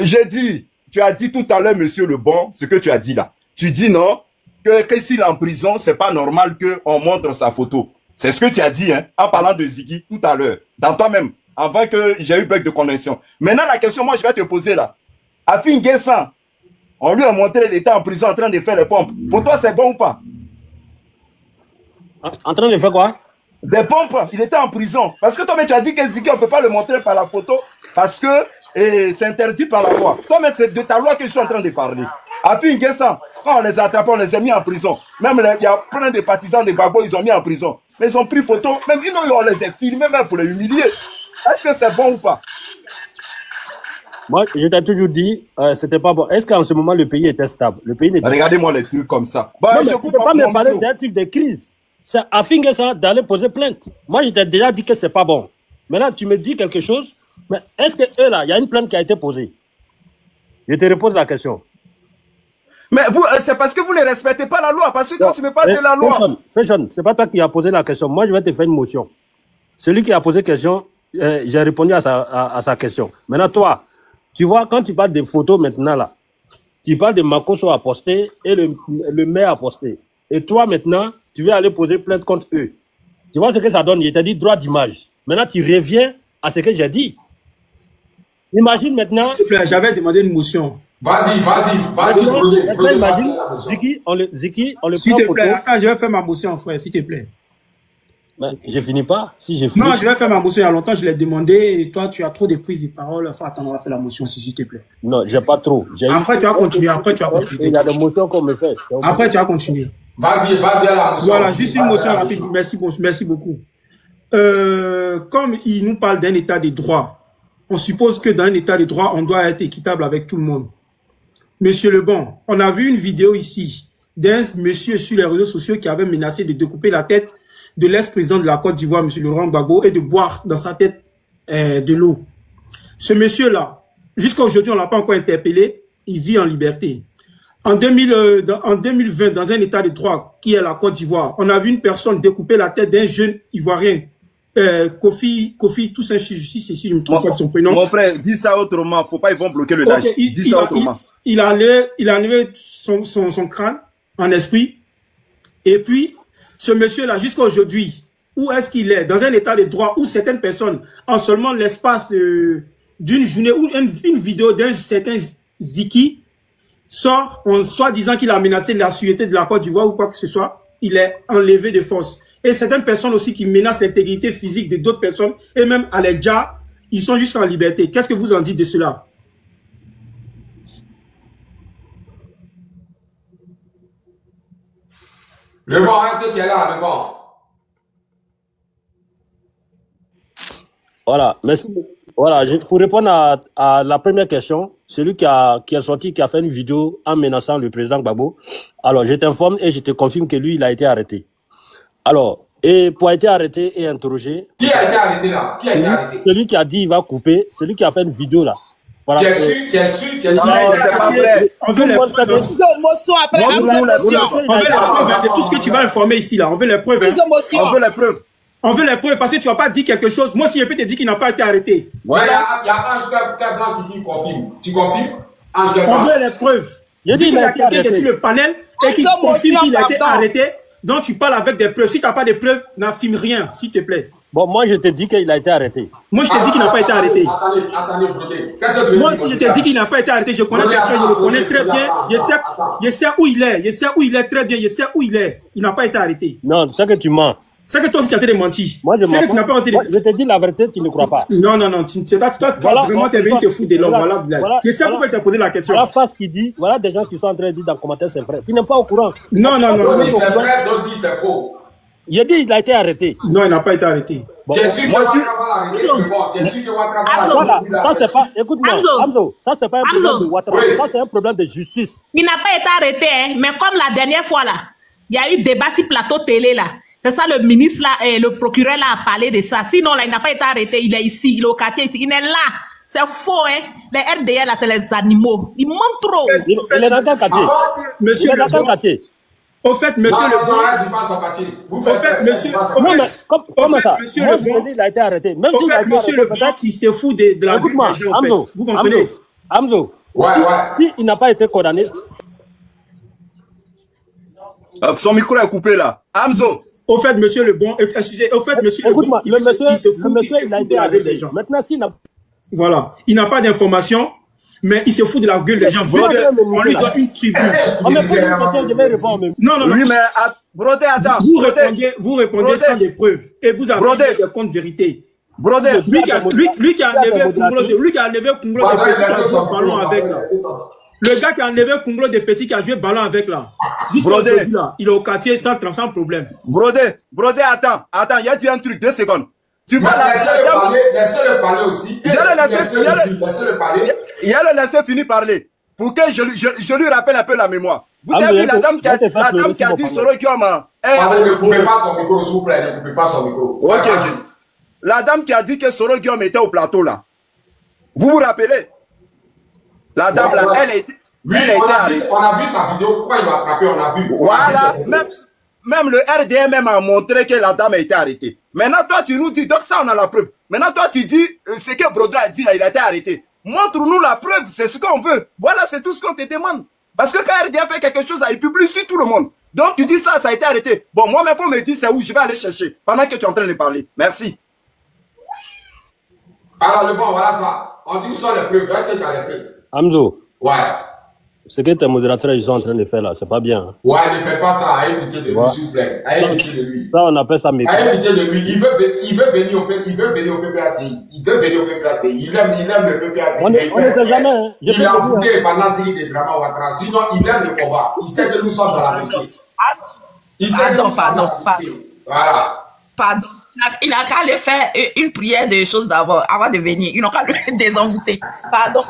J'ai dit, tu as dit tout à l'heure, monsieur Lebon, ce que tu as dit là. Tu dis non, que s'il est en prison, c'est pas normal qu'on montre sa photo. C'est ce que tu as dit, hein, en parlant de Ziggy tout à l'heure, dans toi-même, avant que j'ai eu bug de connexion. Maintenant, la question, moi, je vais te poser là. Afin Guessan, on lui a montré, il était en prison en train de faire les pompes. Pour toi, c'est bon ou pas? En train de faire quoi? Des pompes, il était en prison. Parce que toi-même, tu as dit que Ziggy, on ne peut pas le montrer par la photo, parce que c'est interdit par la loi. Toi-même, c'est de ta loi que je suis en train de parler. Afin Guessan, quand on les a attrapés, on les a mis en prison. Même il y a plein de partisans de Gbagbo, ils ont mis en prison. Mais ils ont pris photo, même on les a filmés même pour les humilier. Est-ce que c'est bon ou pas? Moi, je t'ai toujours dit, c'était pas bon. Est-ce qu'en ce moment, le pays était stable? Le pays n'était... Regardez-moi les trucs comme ça. Bah, non, je ne peux pas me parler d'un truc de crise. C'est Afin Guessan d'aller poser plainte. Moi, je t'ai déjà dit que c'est pas bon. Maintenant, tu me dis quelque chose, mais est-ce que eux là, il y a une plainte qui a été posée? Je te repose la question. Mais vous, c'est parce que vous ne respectez pas la loi. Parce que quand tu me parles de la loi... Fashion, c'est pas toi qui as posé la question. Moi, je vais te faire une motion. Celui qui a posé la question, j'ai répondu à sa question. Maintenant, toi, tu vois, quand tu parles des photos maintenant, là, tu parles de Makoso à poster et le maire à poster. Et toi, maintenant, tu veux aller poser plainte contre eux. Tu vois ce que ça donne? Il t'a dit droit d'image. Maintenant, tu reviens à ce que j'ai dit. Imagine maintenant... S'il te plaît, j'avais demandé une motion. Vas-y. Ziggy, on le s'il prend te plaît, attends, je vais faire ma motion, frère, s'il te plaît. Ben, je finis pas. Si je finis... Non, je vais faire ma motion. Il y a longtemps, je l'ai demandé. Et toi, tu as trop de prises de parole. Faut attendre, on va faire la motion, s'il te plaît. Non, j'ai pas trop. Après, tu vas continuer. Il y a des motions qu'on me fait. Après, tu vas continuer. Vas-y à la motion. Voilà, juste une motion rapide. Merci beaucoup. Comme il nous parle d'un état de droit, on suppose que dans un état de droit, on doit être équitable avec tout le monde. Monsieur Lebon, on a vu une vidéo ici d'un monsieur sur les réseaux sociaux qui avait menacé de découper la tête de l'ex-président de la Côte d'Ivoire, monsieur Laurent Gbagbo, et de boire dans sa tête de l'eau. Ce monsieur-là, jusqu'à aujourd'hui, on ne l'a pas encore interpellé, il vit en liberté. En 2020, dans un état de droit qui est la Côte d'Ivoire, on a vu une personne découper la tête d'un jeune Ivoirien, Kofi Toussaint, si je me trompe pas de son prénom. Mon frère, dis ça autrement, faut pas, ils vont bloquer le live. Dis ça autrement. Il a enlevé son crâne en esprit. Et puis, ce monsieur-là, jusqu'à aujourd'hui, où est-ce qu'il est? Dans un état de droit où certaines personnes, en seulement l'espace d'une journée ou une vidéo d'un certain Ziggy, sort en soi-disant qu'il a menacé la sûreté de la Côte d'Ivoire ou quoi que ce soit, il est enlevé de force. Et certaines personnes aussi qui menacent l'intégrité physique de d'autres personnes, et même à l'Edja, ils sont juste en liberté. Qu'est-ce que vous en dites de cela? Le bon, est-ce que tu es là, le bon? Voilà, merci. Voilà, pour répondre à la première question, celui qui est sorti, qui a fait une vidéo en menaçant le président Gbagbo, alors je t'informe et je te confirme que lui, il a été arrêté. Alors, et pour être arrêté et interrogé... Qui a été arrêté là? Qui a été arrêté? Celui qui a dit il va couper, celui qui a fait une vidéo là. Voilà. Tu es sûr, tu es sûr, tu es sûr. Non, c'est pas vrai. On veut les preuves. Émotion après On veut les preuves de tout ce que tu vas informer ici, là. On veut les preuves. Plus émotion. On veut les preuves. On veut les preuves parce que tu vas pas dire quelque chose. Moi, si je peux te dire qu'il n'a pas été arrêté. Voilà. Il y a Ange Blanc qui dit confirme. Tu confirmes? Ange On Blanc. veut les preuves. Il Il y a quelqu'un qui est sur le panel et qui confirme qu'il a été arrêté. Donc, tu parles avec des preuves. Si tu n'as pas de preuves, n'affirme rien, s'il te plaît. Bon, moi, je te dis qu'il a été arrêté. Moi, je te dis qu'il n'a pas été arrêté. Attendez, Brodé. Qu'est-ce que tu veux dire? Moi, si je te dis qu'il n'a pas été arrêté, je connais ses frères, je le connais très bien. Je sais où il est. Je sais où il est très bien. Je sais où il est. Il n'a pas été arrêté. Non, c'est que tu mens. C'est que toi aussi, tu as été menti. Moi, je c'est que tu n'as pas été. Je te dis la vérité, tu ne crois pas. Non, vraiment, tu es venu te foutre de l'homme. Voilà. Je sais pourquoi tu as posé la question. Voilà face qui dit, voilà des gens qui sont en train de dire dans le commentaire, c'est vrai. Tu n'es pas au courant. Non. C'est vrai, d'autres disent c'est faux. Il a dit il a été arrêté. Non, il n'a pas été arrêté. Tu es sûr que Ouattara va l'arrêter? Tu es sûr que Ouattara va l'arrêter? Ça, c'est pas. Écoute-moi, Hamzo, ça, c'est pas un problème de Ouattara. Ça, c'est un problème de justice. Il n'a pas été arrêté, hein, mais comme la dernière fois, là, il y a eu débat sur plateau télé, là. C'est ça, le ministre, là, et le procureur, là, a parlé de ça. Sinon, là, il n'a pas été arrêté. Il est ici, il est au quartier, ici. Il est là. C'est faux, hein. Les RDR, là, c'est les animaux. Ils mentent trop. Il est dans un quartier. Monsieur il est dans un quartier. Au fait, monsieur le bon. Au fait, monsieur. Comment ça? Monsieur le bon. Il a été arrêté. Même s'il a été arrêté, monsieur le bon qui se fout de la gueule des gens, en fait. Vous comprenez? Hamzo. Ouais. Si il n'a pas été condamné. Son micro est coupé là. Hamzo. Au fait, monsieur le bon, excusez, au fait, monsieur le bon, il se fout de la gueule des gens. Maintenant, s'il n'a. Voilà. Il n'a pas d'informations, mais il se fout de la gueule des gens. On lui donne une tribune. Non. Oui, mais Brodé, attends. Vous répondez sans des preuves. Et vous avez des comptes vérité. Brodé. Lui qui a enlevé Kungolo de ballon avec là. Le gars qui a enlevé Kungolo de Petit qui a joué ballon avec là. Brodé. Il est au quartier sans problème. Brodé, attends, il y a dit un truc, 2 secondes. Tu vas laissez-le parler aussi. Il y a le laisser finir parler. Pour que je lui rappelle un peu la mémoire. Vous avez vu la dame qui a dit Soro Guillaume. Ne coupez pas son micro, s'il vous plaît. Ne coupez pas son micro. Ok. La dame qui a dit que Soro Guillaume était au plateau là. Vous vous rappelez? La dame là, elle a été. Oui, on a vu sa vidéo. Pourquoi il m'a attrapé? On a vu. Voilà. Même le RDM a montré que la dame a été arrêtée. Maintenant, toi, tu nous dis, donc ça, on a la preuve. Maintenant, toi, tu dis, ce que Brodé a dit, là, il a été arrêté. Montre-nous la preuve, c'est ce qu'on veut. Voilà, c'est tout ce qu'on te demande. Parce que quand RDM fait quelque chose, il publie sur tout le monde. Donc, tu dis ça a été arrêté. Bon, moi, il faut me dire c'est où, je vais aller chercher. Pendant que tu es en train de parler. Merci. Alors, le bon, voilà ça. On dit où sont les preuves? Est-ce que tu as les preuves? Hamzo. Ouais. Ce que tes modérateurs ils sont en train de faire là, c'est pas bien. Ouais, ne fais pas ça. Ayez pitié de lui, s'il vous plaît. Ayez pitié de lui. Ça, on appelle ça mépris. Ayez pitié de lui. Il veut venir au PPACI. Il aime le PPACI. On ne sait jamais. Hein. Il a envoûté pendant la série de drama Ouattara. Sinon, il aime le combat. Il sait que nous sommes dans la vérité. Pardon. Voilà. Pardon. Il n'a qu'à le faire une prière de choses d'abord, avant de venir. Il n'a qu'à le désenvoûter. Pardon.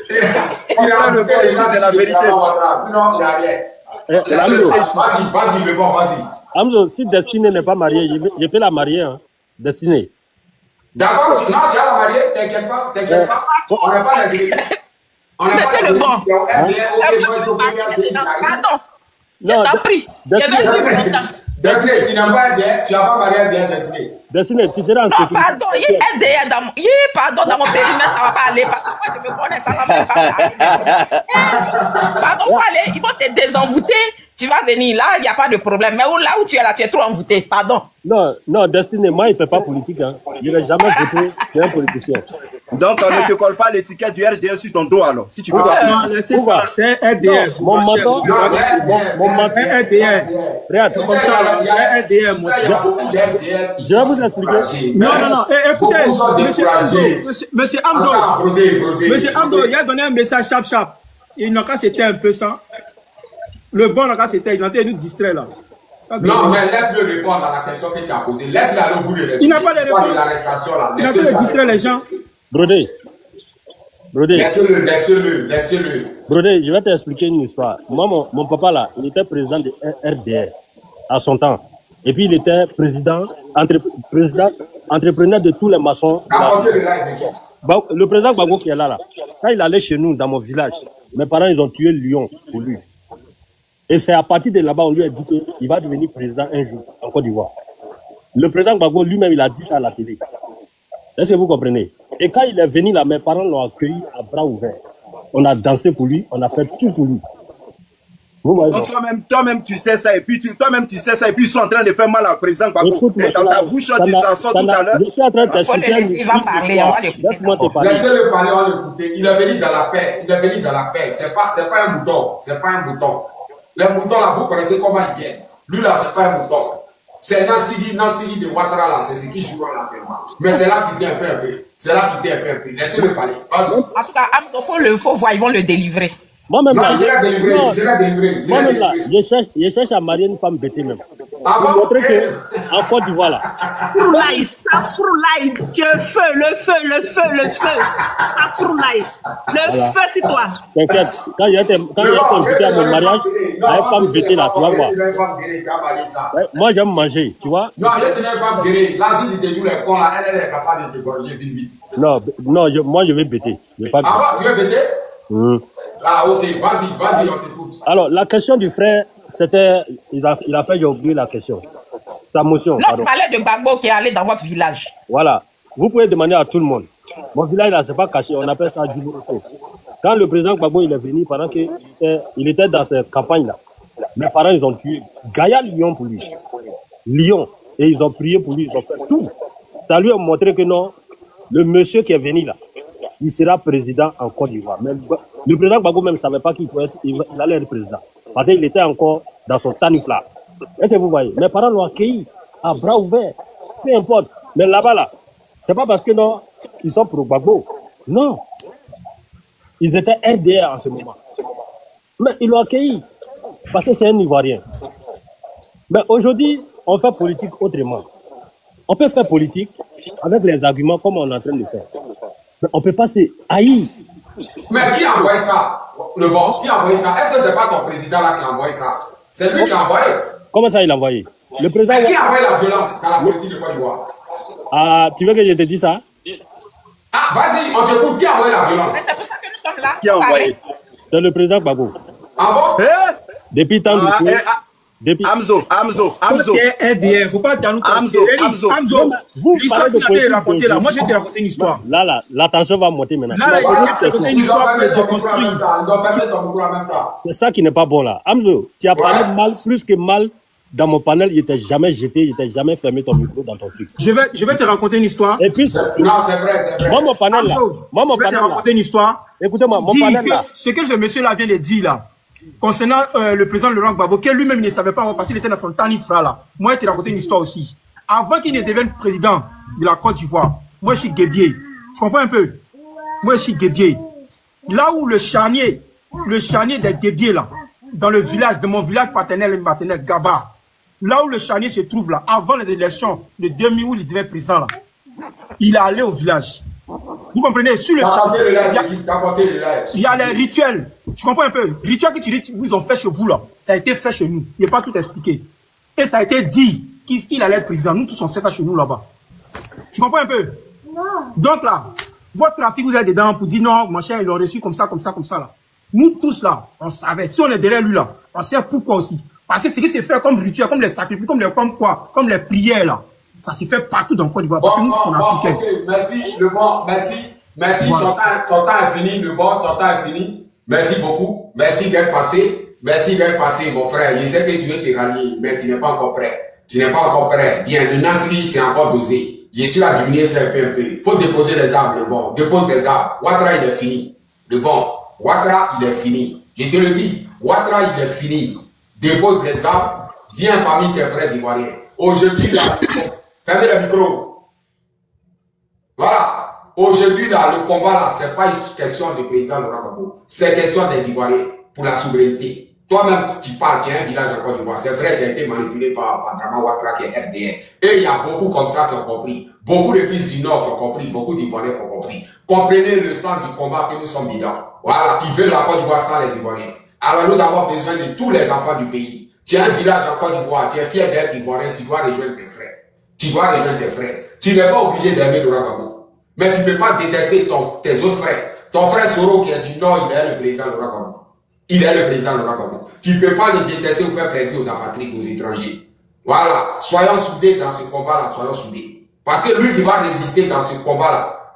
Il a le faire, c'est la vérité. Sinon, il n'y a rien. Vas-y, le bon, vas-y. Hamzo, si Destinée n'est pas mariée, je peux la marier. Hein. Destinée. D'accord, tu as la mariée, t'inquiète pas. On n'est pas les élections. Monsieur le bon. Pardon. Je t'en prie. Destinée, tu n'as pas RDR, tu n'as pas marié RDR Destinée. Destinée, tu seras en sécurité. Pardon, il est RDR dans mon périmètre, ça ne va pas aller. Parce que moi, je me connais, ça ne va pas aller. Pardon, allez, il faut te désenvoûter. Tu vas venir là, il n'y a pas de problème. Mais là où tu es là, tu es trop envoûté. Pardon. Non, Destinée, moi, il ne fait pas politique. Hein. Je n'ai jamais voté sur un politicien. Donc, on ne te colle pas l'étiquette du RDR sur ton dos alors. Si tu veux c'est RDR. Mon menton. RDR. Regarde, comme ça, RDR, mon je vais vous expliquer. Non. Écoutez, monsieur Hamzo, il a donné un message chap. Il n'a qu'à s'éteindre un peu ça. Le bon n'a qu'à s'éteindre. Il a été nous distrait là. Non, mais laisse-le répondre à la question que tu as posée. Laisse-le aller au bout de l'arrestation. Il n'a pas de réponse. Il a fait distraire les gens. Brodé. Laisse-le. Brodé, je vais t'expliquer une histoire. Moi, mon papa là, il était président de RDR à son temps. Et puis il était entrepreneur de tous les maçons. Le président Gbagbo qui est là. quand il allait chez nous, dans mon village, mes parents, ils ont tué Lion pour lui. Et c'est à partir de là-bas, on lui a dit qu'il va devenir président un jour en Côte d'Ivoire. Le président Gbagbo lui-même, il a dit ça à la télé. Est-ce que vous comprenez? Et quand il est venu là, mes parents l'ont accueilli à bras ouverts. On a dansé pour lui, on a fait tout pour lui. Donc toi-même, tu sais ça, et puis toi-même, tu sais ça, et puis ils sont en train de faire mal au président Gbagbo. Et dans ta bouche, tu s'en sors tout à l'heure. Je suis en train de t'expliquer. Il va parler, on va l'écouter. Laissez-le parler, on va l'écouter. Il est venu dans la paix. Il est venu dans la paix. C'est pas un mouton. C'est pas un mouton. Les moutons là, vous connaissez comment ils viennent. Lui là, c'est pas un mouton. C'est Nassiri de Ouattara là, c'est ce qui joue en entraînement. Mais c'est là qu'il dit un peu. C'est là qu'il dit un peu. Laissez-le parler. En tout cas, il faut voir, ils vont le délivrer. Moi-même là, moi-même là, je cherche à marier une femme bêtée même. Ah bon? Pour montrer qu'en Côte d'Ivoire là. Là, il s'affroulaille, le feu. S'affroulaille. Le feu, c'est toi. T'inquiète, quand il était invité à mon mariage, à une femme bêtée là, tu vas voir. Ouais, moi j'aime manger, tu vois. Non, il y a une femme guérie. Là, si tu te joues les cons là, elle est capable de te gorger vite. Non, moi je vais bêter. Ah bon, tu veux bêter? Ah ok, vas-y, on t'écoute. Alors, la question du frère, c'était, il a fait, j'ai oublié la question. Sa motion. Là, tu parlais de Gbagbo qui est allé dans votre village. Voilà. Vous pouvez demander à tout le monde. Mon village là, c'est pas caché, on appelle ça Djibouroso. Quand le président Gbagbo il est venu, pendant qu'il était dans cette campagne là, mes parents ils ont tué Gaïa Lyon pour lui. Lyon. Et ils ont prié pour lui, ils ont fait tout. Ça lui a montré que non, le monsieur qui est venu là, il sera président en Côte d'Ivoire. Mais le président Gbagbo même ne savait pas qu'il allait être président. Parce qu'il était encore dans son tanifla. Est-ce que vous voyez? Mes parents l'ont accueilli à bras ouverts. Peu importe. Mais là-bas, là, c'est pas parce que non, ils sont pro Gbagbo. Non. Ils étaient RDR en ce moment. Mais ils l'ont accueilli. Parce que c'est un Ivoirien. Mais aujourd'hui, on fait politique autrement. On peut faire politique avec les arguments comme on est en train de faire. Mais on ne peut pas se haïr. Mais qui a envoyé ça? Le bon, qui a envoyé ça? Est-ce que c'est pas ton président là qui a envoyé ça? C'est lui qui a envoyé. Comment ça il a envoyé? Le président. Mais qui a envoyé la violence dans la politique de Côte d'Ivoire? Ah, tu veux que je te dise ça? Ah, vas-y, on t'écoute. Qui a envoyé la violence? Mais c'est pour ça que nous sommes là. Qui a envoyé? C'est le président Gbagbo. Ah bon? Depuis tant de temps. Amzo. RDR, faut pas nous Amzo. L'histoire que tu as raconté là, moi j'ai te raconté une histoire. Là, la tension va monter maintenant. Là, il a raconté une histoire de construire. C'est ça qui n'est pas bon là. Amzo, tu as parlé mal, plus que mal dans mon panel. Il n'était jamais jeté, il n'était jamais fermé ton micro dans ton truc. Je vais te raconter une histoire. Et puis, non, c'est vrai. Moi, mon panel là. Je vais te raconter une histoire. Écoutez-moi, mon panel là. Ce que ce monsieur là vient de dire là, concernant le président Laurent Gbagbo, que lui-même ne savait pas parce qu'il était dans son tanifra là. Moi, je te raconté une histoire aussi. Avant qu'il ne devienne président de la Côte d'Ivoire, moi je suis guébier. Tu comprends un peu? Moi je suis guébier. Là où le charnier des guébiers là, dans le village, de mon village paternel et maternel, Gaba, là où le charnier se trouve là, avant les élections de 2000 où il devait être président là, il est allé au village. Vous comprenez? Sur le charnier, il y a les rituels. Tu comprends un peu? Rituels que tu dis, ils ont fait chez vous là, ça a été fait chez nous. Il n'est pas tout expliqué. Et ça a été dit qu'il allait être président. Nous tous on sait ça chez nous là-bas. Tu comprends un peu? Non. Donc là, votre trafic vous êtes dedans pour dire non, mon cher, ils l'ont reçu comme ça là. Nous tous là, on savait. Si on est derrière lui là, on sait pourquoi aussi. Parce que ce qui s'est fait comme rituel, comme les sacrifices, comme les prières là, ça s'est fait partout dans le Côte d'Ivoire. Ok, merci, le bon, merci, voilà. Ton temps est fini, le bon, ton temps est fini. Merci beaucoup, merci d'être passé, mon frère. Je sais que tu veux te rallier, mais tu n'es pas encore prêt. Bien, le Nassiri, c'est encore dosé. Je suis à diminuer ça un peu. Faut déposer les arbres, le bon. Dépose les arbres. Ouattara, il est fini. Le bon. Ouattara, il est fini. Je te le dis. Ouattara, il est fini. Dépose les arbres. Viens parmi tes frères ivoiriens. Aujourd'hui, là, fermez le micro. Voilà. Aujourd'hui, là, le combat, là, c'est pas une question de président de Gbagbo. C'est question des Ivoiriens pour la souveraineté. Toi-même, tu parles, tu as un village en Côte d'Ivoire. C'est vrai, tu as été manipulé par Drama Ouattara qui est RDR. Et il y a beaucoup comme ça qui ont compris. Beaucoup de fils du Nord qui ont compris. Beaucoup d'Ivoiriens qui ont compris. Comprenez le sens du combat que nous sommes dedans. Voilà. Ils veulent la Côte d'Ivoire sans les Ivoiriens. Alors nous avons besoin de tous les enfants du pays. Tu as un village en Côte d'Ivoire. Tu es fier d'être Ivoirien. Tu dois rejoindre tes frères. Tu n'es pas obligé d'aimer Laurent Gbagbo. Mais tu ne peux pas détester tes autres frères. Ton frère Soro qui est du Nord, il est le président Laurent Gbagbo. Il est le président Laurent Gbagbo. Tu ne peux pas le détester ou faire plaisir aux apatrides, aux étrangers. Voilà. Soyons soudés dans ce combat-là, soyons soudés. Parce que lui qui va résister dans ce combat-là,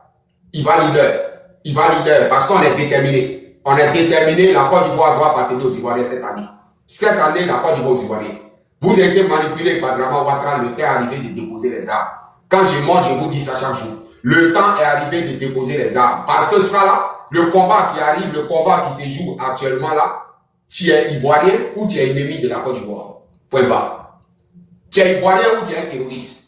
il va leader. Il va leader parce qu'on est déterminé. On est déterminé, la Côte d'Ivoire doit appartenir aux Ivoiriens cette année. Cette année, la Côte d'Ivoire aux Ivoiriens. Vous avez été manipulé par Draman Ouattara, le temps est arrivé de déposer les armes. Quand je monte, je vous dis ça chaque jour. Le temps est arrivé de déposer les armes. Parce que ça là, le combat qui arrive, le combat qui se joue actuellement là, tu es Ivoirien ou tu es ennemi de la Côte d'Ivoire. Point bas. Tu es Ivoirien ou tu es un terroriste.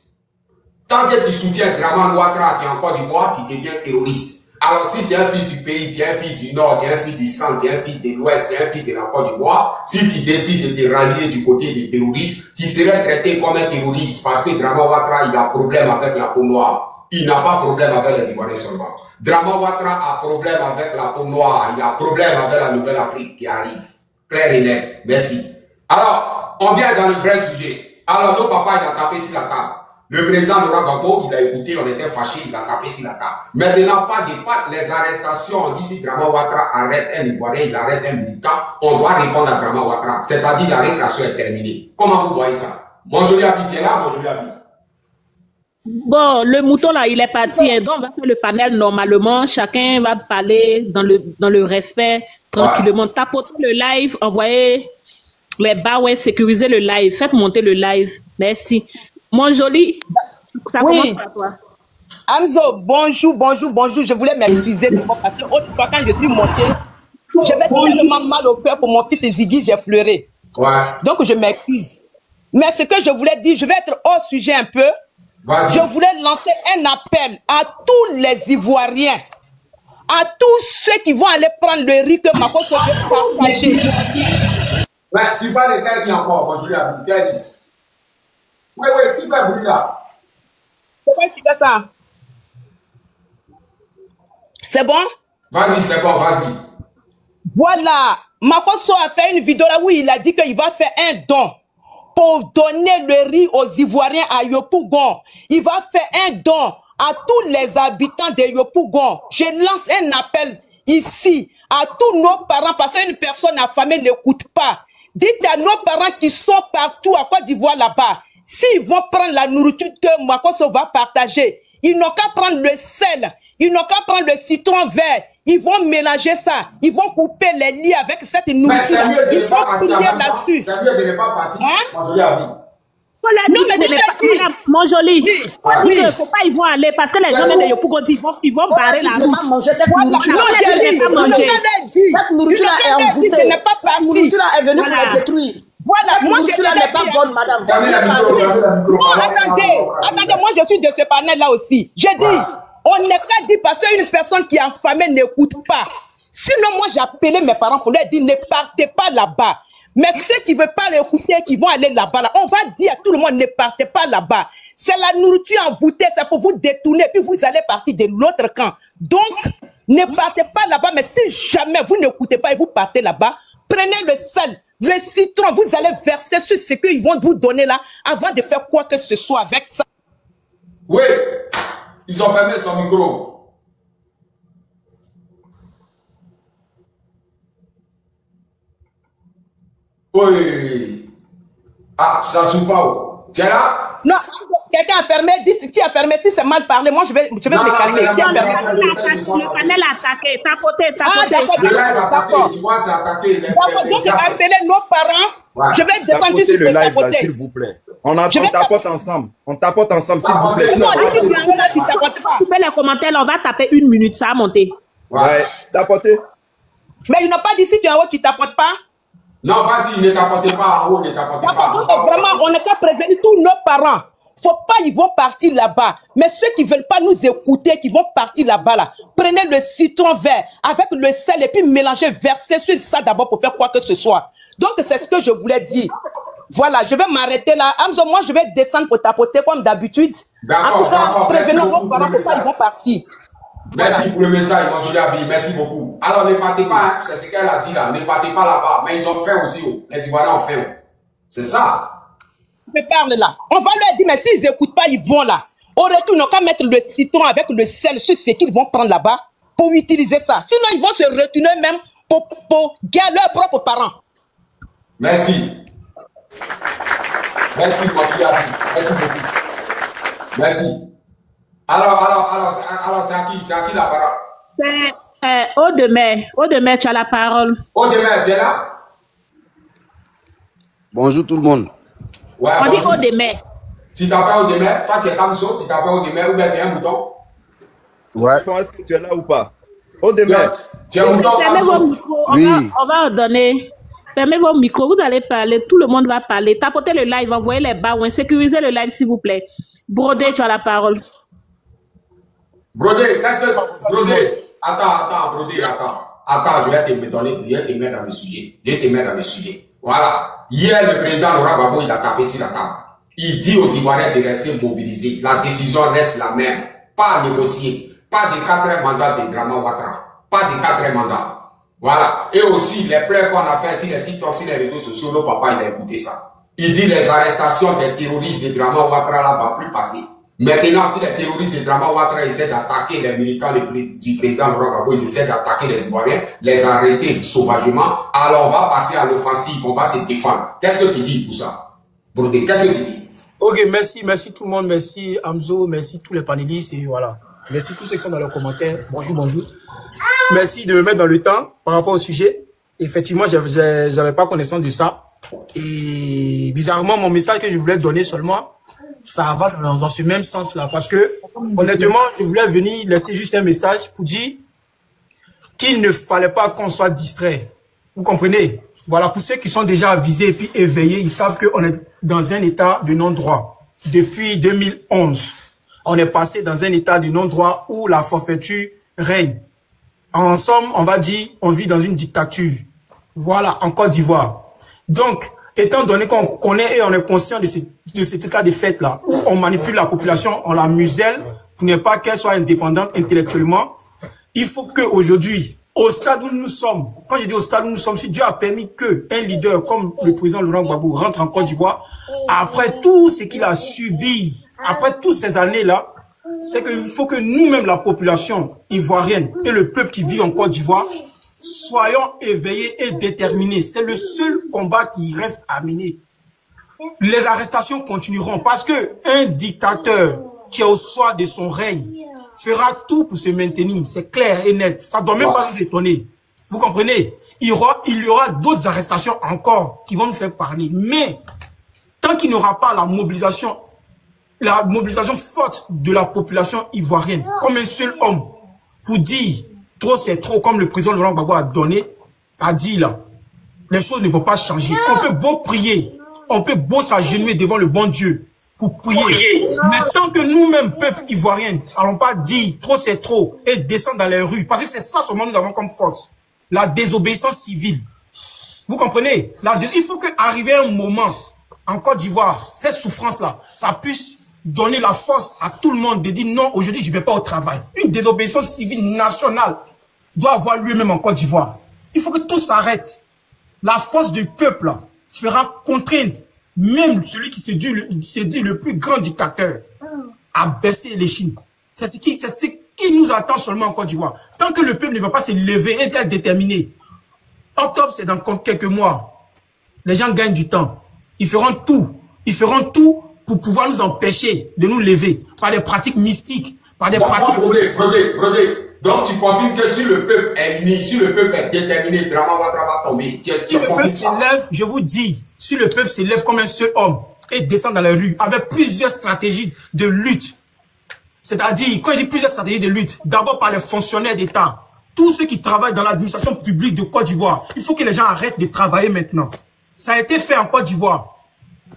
Tant que tu soutiens Draman Ouattara, tu es en Côte d'Ivoire, tu deviens terroriste. Alors si tu es un fils du pays, tu es un fils du Nord, tu es un fils du Centre, tu es un fils de l'Ouest, tu es un fils de la Côte d'Ivoire, si tu décides de te rallier du côté des terroristes, tu serais traité comme un terroriste parce que Draman Ouattara, il a problème avec la peau noire. Il n'a pas problème avec les Ivoiriens seulement. Draman Ouattara a problème avec la peau noire, il a problème avec la Nouvelle-Afrique qui arrive. Clair et net. Merci. Alors, on vient dans le vrai sujet. Alors, nos papas, il a tapé sur la table. Le président Laurent Gbagbo, il a écouté, on était fâchés, il a tapé sur la table. Maintenant, pas les arrestations, on dit si Draman Ouattara arrête un Ivoirien, il arrête un militant, on doit répondre à Draman Ouattara. C'est-à-dire la récréation est terminée. Comment vous voyez ça? Mon joli ami, tu es là, mon joli ami. Bon, le mouton là, il est parti. Donc, on va faire le panel normalement. Chacun va parler dans le respect, tranquillement. Ouais. Tapotez le live, envoyez les barres, ouais, sécurisez le live. Faites monter le live. Merci. Mon joli, ça commence par toi. Amzo, bonjour. Je voulais m'excuser parce que autrefois, quand je suis montée, j'avais tellement mal au cœur pour mon fils Ziggy, j'ai pleuré. Ouais. Donc, je m'excuse. Mais ce que je voulais dire, je vais être hors sujet un peu. Je voulais lancer un appel à tous les Ivoiriens, à tous ceux qui vont aller prendre le riz que Mako se fait partager. Ouais, tu parles de quel riz encore, mon joli ami? Quel riz? Oui, qui fait bruit là? C'est quoi qui fait ça? C'est bon? Vas-y, c'est bon, vas-y. Voilà, Makosso a fait une vidéo là où il a dit qu'il va faire un don pour donner le riz aux Ivoiriens à Yopougon. Il va faire un don à tous les habitants de Yopougon. Je lance un appel ici à tous nos parents parce qu'une personne affamée n'écoute pas. Dites à nos parents qui sont partout à Côte d'Ivoire là-bas, s'ils vont prendre la nourriture que Makosso va partager, ils n'ont qu'à prendre le sel, ils n'ont qu'à prendre le citron vert, ils vont mélanger ça, ils vont couper les liens avec cette nourriture, ils vont couper là-dessus. C'est mieux de ne pas partir, mon joli ami. Voilà, non, mais mon joli, il ne faut pas y voir aller parce que les gens de Yopougon, ils vont barrer la route. Ils vont manger cette nourriture. Non, les gens ne pas manger. Cette nourriture-là est envoûtée. Cette nourriture-là est venue pour les détruire. Voilà, cette nourriture-là n'est pas bonne, madame. Attendez, moi je suis de ce panel-là aussi. J'ai dit, on n'est pas dit parce qu'une personne qui est affamée n'écoute pas. Sinon, moi j'ai appelé mes parents pour leur dire, ne partez pas là-bas. Mais ceux qui ne veulent pas l'écouter, qui vont aller là-bas, là, on va dire à tout le monde, ne partez pas là-bas. C'est la nourriture envoûtée, c'est pour vous détourner, puis vous allez partir de l'autre camp. Donc, ne partez pas là-bas, mais si jamais vous n'écoutez pas et vous partez là-bas, prenez le sel, le citron, vous allez verser sur ce qu'ils vont vous donner là, avant de faire quoi que ce soit avec ça. Oui, ils ont fermé son micro. Oui. Ah, ça joue pas. Tu es là? Non, quelqu'un a fermé. Dites qui a fermé. Si c'est mal parlé, moi je vais me calmer. Qui a fermé? Le panel a attaqué. Tapoté. Ah, d'accord. Tu vois, c'est attaqué. Donc, je vais appeler nos parents. Ouais. Je vais descendre sur le live, là, s'il vous plaît. On tapote ensemble. On tapote ensemble, s'il vous plaît. Non, tu fais les commentaires, on va taper 1 minute, ça a monté. Ouais, tapoter. Mais ils n'ont pas dit si tu es en haut, tu ne tapotes pas. Non, vas-y, ne tapotez pas en haut, ne tapotez pas. Vraiment, on est qu'à prévenir tous nos parents. Faut pas, ils vont partir là-bas. Mais ceux qui veulent pas nous écouter, qui vont partir là-bas, là, prenez le citron vert avec le sel et puis mélangez, versez sur ça d'abord pour faire quoi que ce soit. Donc, c'est ce que je voulais dire. Voilà, je vais m'arrêter là. Amzo, moi, je vais descendre pour tapoter comme d'habitude. En tout cas, prévenez nos parents pour ça, ils vont partir. Merci pour le message, mon joli ami. Merci beaucoup. Alors, ne partez pas, c'est ce qu'elle a dit là. Ne partez pas là-bas. Mais ils ont faim aussi. Les Ivoiriens ont faim. C'est ça. Je parle là. On va leur dire, mais s'ils n'écoutent pas, ils vont là. Au retour, ils n'ont qu'à mettre le citron avec le sel sur ce qu'ils vont prendre là-bas pour utiliser ça. Sinon, ils vont se retourner même pour garder leurs propres parents. Merci. Merci, merci beaucoup. Merci. Alors, c'est à qui la parole? C'est Audemer, tu as la parole. Audemer, tu es là? Bonjour tout le monde. Ouais, on dit Audemer. Tu t'appelles Audemer? Toi, tu es Kamso, tu t'appelles Audemer ou bien tu es un mouton? Ouais. Est-ce que tu es là ou pas? Audemer. Tu es un mouton Kamso? Oui. On va donner. Fermez vos micros, vous allez parler, tout le monde va parler. Tapotez le live, envoyez les barres, sécurisez le live s'il vous plaît. Brodé, tu as la parole. Brodé, qu'est-ce que... Brodé, attends, Brodé, attends, je vais te mettre dans le sujet. Voilà. Hier, le président Laurent Gbagbo, il a tapé sur la table. Il dit aux Ivoiriens de rester mobilisés. La décision reste la même. Pas négocier. Pas de 4 mandats de Dramane Ouattara. Pas de 4 mandats. Voilà. Et aussi, les preuves qu'on a fait sur les TikTok, sur les réseaux sociaux, nos papas, il a écouté ça. Il dit les arrestations des terroristes de Dramane Ouattara là va plus passer. Maintenant, si les terroristes de Dramane Ouattara essaient d'attaquer les militants du président Laurent Gbagbo, ils essaient d'attaquer les Ivoiriens, les arrêter sauvagement, alors on va passer à l'offensive, on va se défendre. Qu'est-ce que tu dis pour ça? Brodé, qu'est-ce que tu dis? Ok, merci tout le monde, merci Hamzo, merci tous les panélistes et voilà. Merci tous ceux qui sont dans les commentaires. Bonjour. Merci de me mettre dans le temps par rapport au sujet. Effectivement, j'avais pas connaissance de ça. Et bizarrement, mon message que je voulais donner seulement, ça va dans ce même sens-là. Parce que, honnêtement, je voulais venir laisser juste un message pour dire qu'il ne fallait pas qu'on soit distrait. Vous comprenez? Voilà, pour ceux qui sont déjà avisés et puis éveillés, ils savent qu'on est dans un état de non-droit. Depuis 2011, on est passé dans un état de non-droit où la forfaiture règne. En somme, on va dire, on vit dans une dictature. Voilà, en Côte d'Ivoire. Donc, étant donné qu'on connaît et on est conscient de cet état de fait-là, où on manipule la population, on la muselle, pour ne pas qu'elle soit indépendante intellectuellement, il faut qu'aujourd'hui, au stade où nous sommes, quand je dis au stade où nous sommes, si Dieu a permis qu'un leader comme le président Laurent Gbagbo rentre en Côte d'Ivoire, après tout ce qu'il a subi, après toutes ces années-là, c'est qu'il faut que nous-mêmes, la population ivoirienne et le peuple qui vit en Côte d'Ivoire, soyons éveillés et déterminés. C'est le seul combat qui reste à mener. Les arrestations continueront parce que un dictateur qui est au soir de son règne fera tout pour se maintenir. C'est clair et net. Ça ne doit même pas nous étonner. Vous comprenez? Il y aura d'autres arrestations encore qui vont nous faire parler. Mais tant qu'il n'y aura pas la mobilisation forte de la population ivoirienne, comme un seul homme, pour dire trop c'est trop, comme le président Laurent Gbagbo a dit là, les choses ne vont pas changer. On peut beau prier, on peut beau s'agenouiller devant le bon Dieu pour prier. Mais tant que nous-mêmes, peuple ivoirien, n'allons pas dire trop c'est trop et descendre dans les rues, parce que c'est ça seulement nous avons comme force, la désobéissance civile. Vous comprenez? Il faut qu'arriver un moment en Côte d'Ivoire, cette souffrance-là, ça puisse donner la force à tout le monde de dire non, aujourd'hui je ne vais pas au travail. Une désobéissance civile nationale doit avoir lieu même en Côte d'Ivoire. Il faut que tout s'arrête. La force du peuple là, fera contraindre même celui qui se dit le plus grand dictateur à baisser les chines. C'est ce qui nous attend seulement en Côte d'Ivoire. Tant que le peuple ne va pas se lever et être déterminé, octobre c'est dans quelques mois, les gens gagnent du temps. Ils feront tout pour pouvoir nous empêcher de nous lever par des pratiques mystiques, par des pratiques... Brodé. Donc tu confirmes que si le peuple est uni, si le peuple est déterminé, Dramane Ouattara va tomber. Si le peuple s'élève, je vous dis, si le peuple s'élève comme un seul homme et descend dans la rue avec plusieurs stratégies de lutte, c'est-à-dire, quand je dis plusieurs stratégies de lutte, d'abord par les fonctionnaires d'État, tous ceux qui travaillent dans l'administration publique de Côte d'Ivoire, il faut que les gens arrêtent de travailler maintenant. Ça a été fait en Côte d'Ivoire